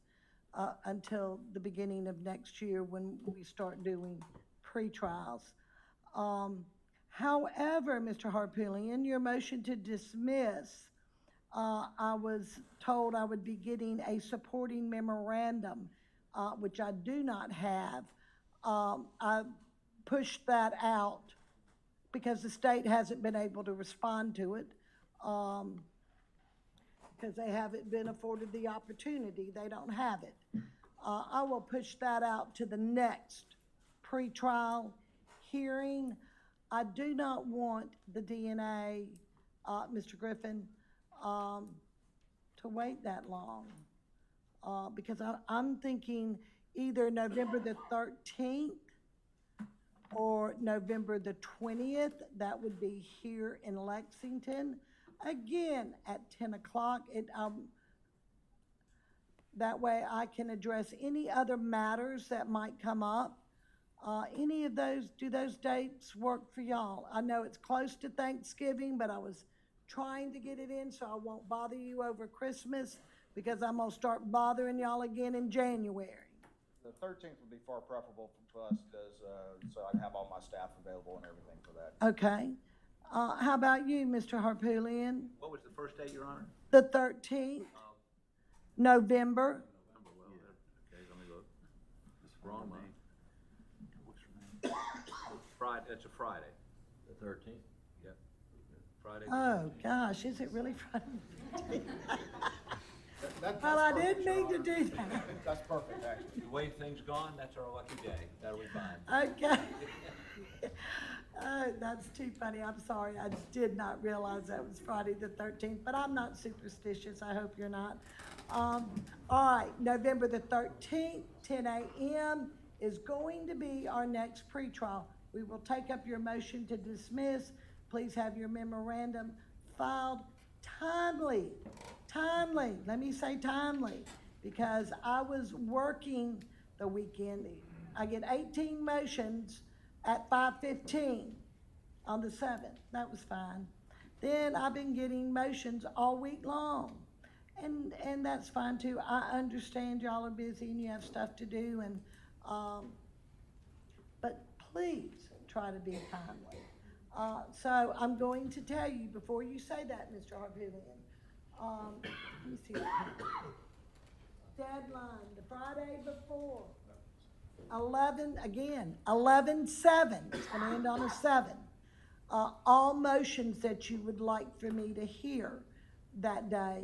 until the beginning of next year when we start doing pre-trials. However, Mr. Harpootlian, your motion to dismiss, I was told I would be getting a supporting memorandum, which I do not have. I pushed that out because the state hasn't been able to respond to it because they haven't been afforded the opportunity. They don't have it. I will push that out to the next pretrial hearing. I do not want the DNA, Mr. Griffin, to wait that long. Because I'm thinking either November the 13th or November the 20th. That would be here in Lexington, again at 10 o'clock. That way I can address any other matters that might come up Any of those, do those dates work for y'all? I know it's close to Thanksgiving, but I was trying to get it in so I won't bother you over Christmas, because I'm gonna start bothering y'all again in January. The 13th would be far preferable to us, because, so I can have all my staff available and everything for that. Okay. How about you, Mr. Harpootlian? What was the first date, Your Honor? The 13th, November. November, well, okay, let me look. It's the wrong month. Friday, that's a Friday. The 13th? Yep. Friday. Oh, gosh, is it really Friday? That's Well, I perfect, didn't Your mean to Honor. do that. That's perfect, actually. The way things gone, that's our lucky day. That'll be fine. Okay. That's too funny. I'm sorry. I did not realize that was Friday the 13th, but I'm not superstitious. I hope you're not. All right, November the 13th, 10 a.m. is going to be our next pretrial. We will take up your motion to dismiss. Please have your memorandum filed timely. Let me say timely, because I was working the weekend. I get 18 motions at 5:15 on the 7th. That was fine. Then I've been getting motions all week long. And that's fine too. I understand y'all are busy and you have stuff to do, and but please try to be timely. So I'm going to tell you before you say that, Mr. Harpootlian. Let me see what happened. Deadline, the Friday before. 11/7, it's gonna end on a 7. All motions that you would like for me to hear that day,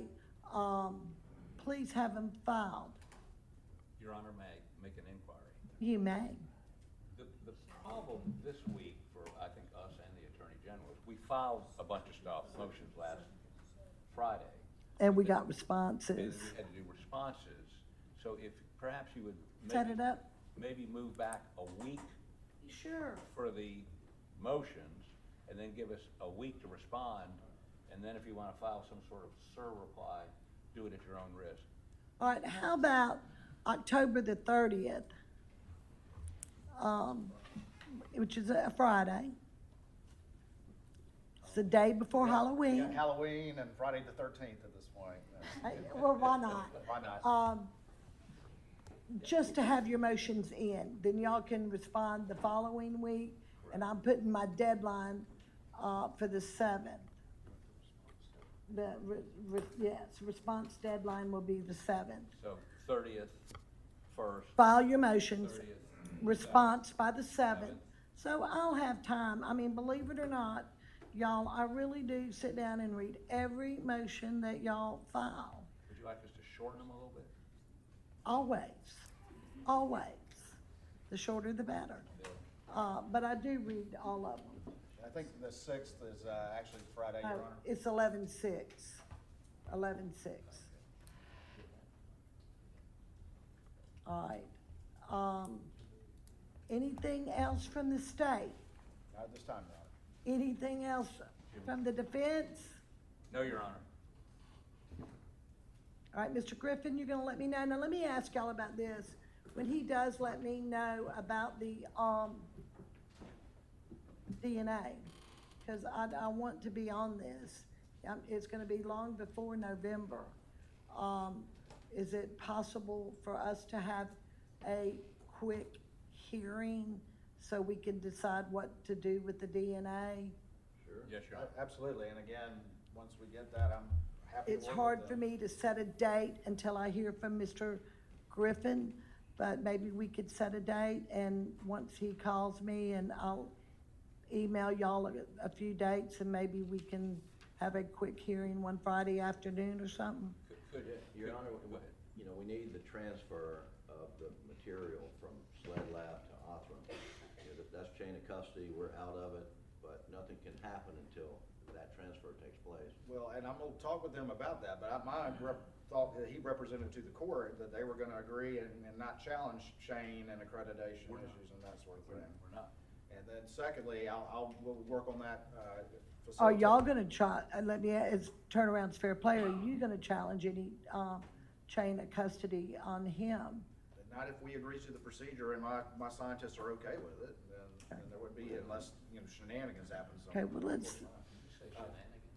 please have them filed. Your Honor, may I make an inquiry? You may. The problem this week for, I think, us and the Attorney General is we filed a bunch of stuff, motions last Friday. And we got And responses. we had to do responses. So if perhaps you would Set it up? maybe move back a week Sure. for the motions, and then give us a week to respond, and then if you want to file some sort of reply, do it at your own risk. All right, how about October the 30th? Which is a Friday. It's the day before We Halloween. got Halloween and Friday the 13th at this point. Well, why not? Why not? Just to have your motions in, then y'all can respond the following week, and I'm putting my deadline, for the 7th. Yes, response deadline will be the 7th. So 30th first. File your motions, 30th. response by the 7th. So I'll have time. I mean, believe it or not, y'all, I really do sit down and read every motion that y'all file. Would you like us to shorten them a little bit? Always. The shorter the better. But I do read all of them. I think the 6th is actually Friday, Your Oh, Honor. it's 11/6. 11/6. All right. Anything else from the state? Not at this time, Your Honor. Anything else from the defense? No, Your Honor. All right, Mr. Griffin, you're gonna let me know. Now, let me ask y'all about this. When he does let me know about the, DNA, because I want to be on this. It's gonna be long before November. Is it possible for us to have a quick hearing so we can decide what to do with the DNA? Sure. Yes, Your Honor. Absolutely, and again, once we get that, I'm happy to It's work hard with for them. me to set a date until I hear from Mr. Griffin, but maybe we could set a date, and once he calls me, and I'll email y'all a few dates, and maybe we can have a quick hearing one Friday afternoon or something. Your Honor, Go ahead. you know, we need the transfer of the material from SLED Lab to Othram. You know, that's chain of custody, we're out of it, but nothing can happen until that transfer takes place. Well, and I'm gonna talk with him about that, but my thought that he represented to the court that they were gonna agree and not challenge Shane and accreditation issues and that sort of thing. We're not. And then secondly, we'll work on that, Are y'all gonna try, let me, it's turnaround's fair play, are you gonna challenge any, chain of custody on him? Not if we agree to the procedure and my scientists are okay with it, then there would be, unless, shenanigans happen Okay, somewhere. well, let's,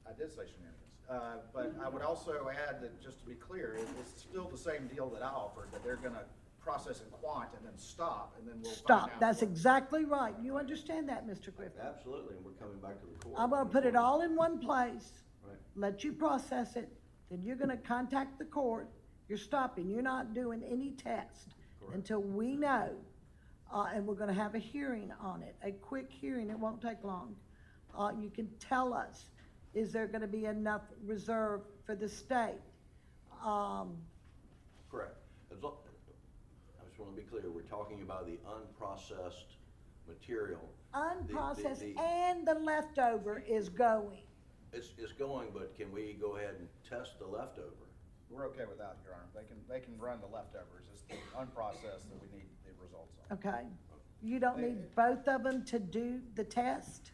I did say shenanigans. But I would also add that, just to be clear, it's still the same deal that I offered, that they're gonna process in quant and then stop, and then we'll find stop, out that's what- exactly right. You understand that, Mr. Griffin? Absolutely, and we're coming back to the court. I'm gonna put it all in one place, Right. let you process it, then you're gonna contact the court. You're stopping, you're not doing any test Correct. until we know. And we're gonna have a hearing on it, a quick hearing, it won't take long. You can tell us, is there gonna be enough reserve for the state? Correct. I just want to be clear, we're talking about the unprocessed material. Unprocessed and the leftover is going. It's going, but can we go ahead and test the leftover? We're okay with that, Your Honor. They can run the leftovers. It's the unprocessed that we need the results on. Okay, you don't need both of them to do the test?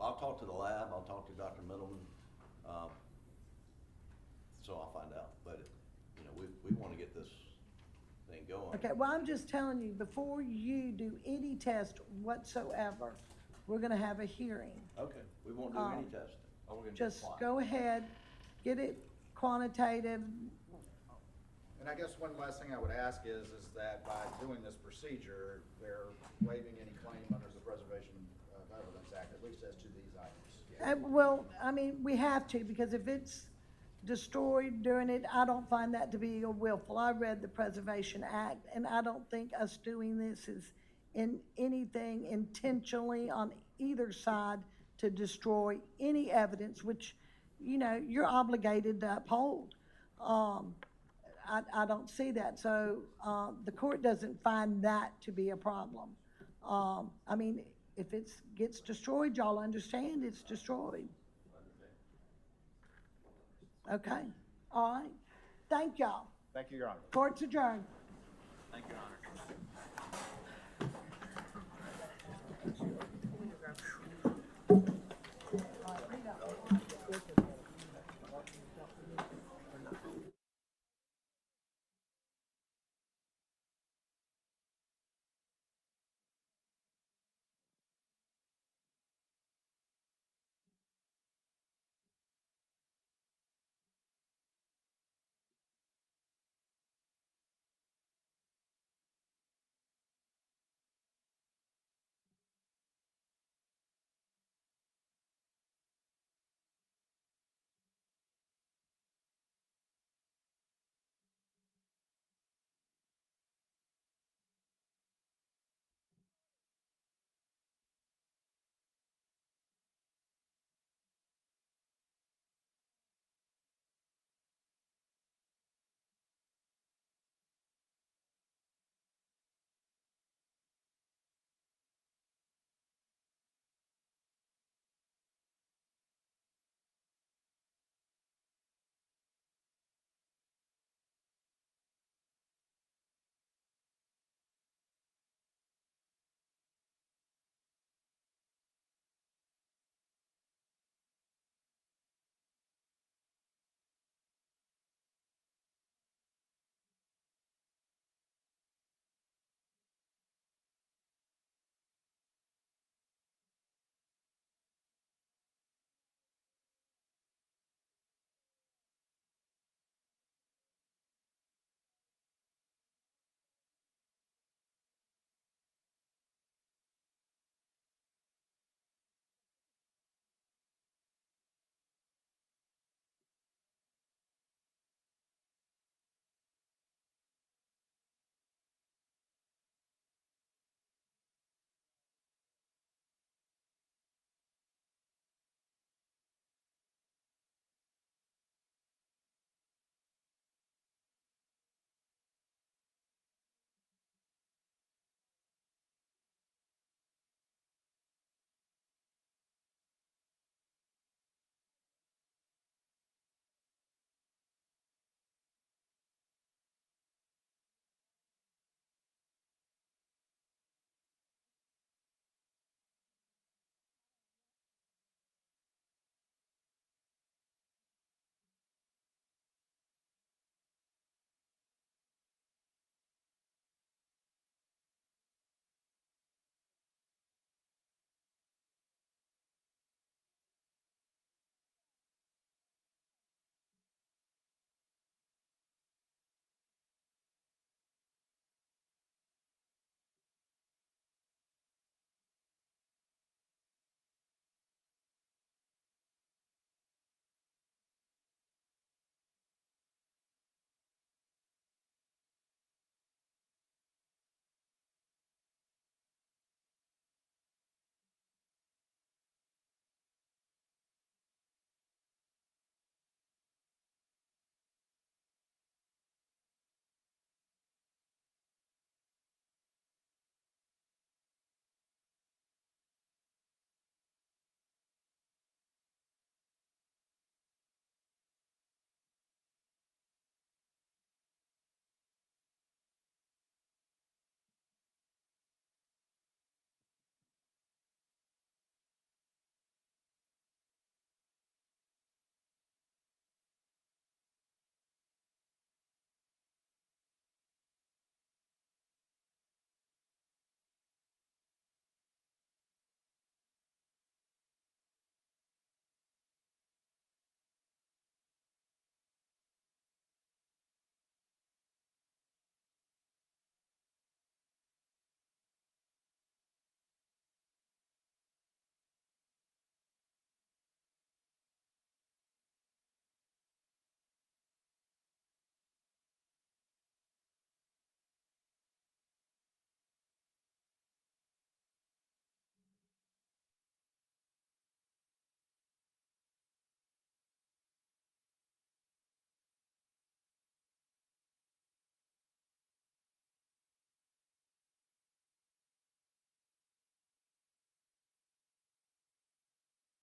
I'll talk to the lab, I'll talk to Dr. Middleman, so I'll find out, but, we want to get this thing going. Okay, well, I'm just telling you, before you do any test whatsoever, we're gonna have a hearing. Okay, we won't do any testing. Oh, we're gonna do Just quant. go ahead, get it quantitative. And I guess one last thing I would ask is that by doing this procedure, they're waiving any claim under the Preservation of Evidence Act, at least as to these items. Well, I mean, we have to, because if it's destroyed during it, I don't find that to be a willful. I read the Preservation Act, and I don't think us doing this is in anything intentionally on either side to destroy any evidence, which, you're obligated to uphold. I don't see that, so, the court doesn't find that to be a problem. I mean, if it gets destroyed, y'all understand it's destroyed. Okay, all right, thank y'all. Thank you, Your Honor. Court's adjourned. Thank you, Your Honor.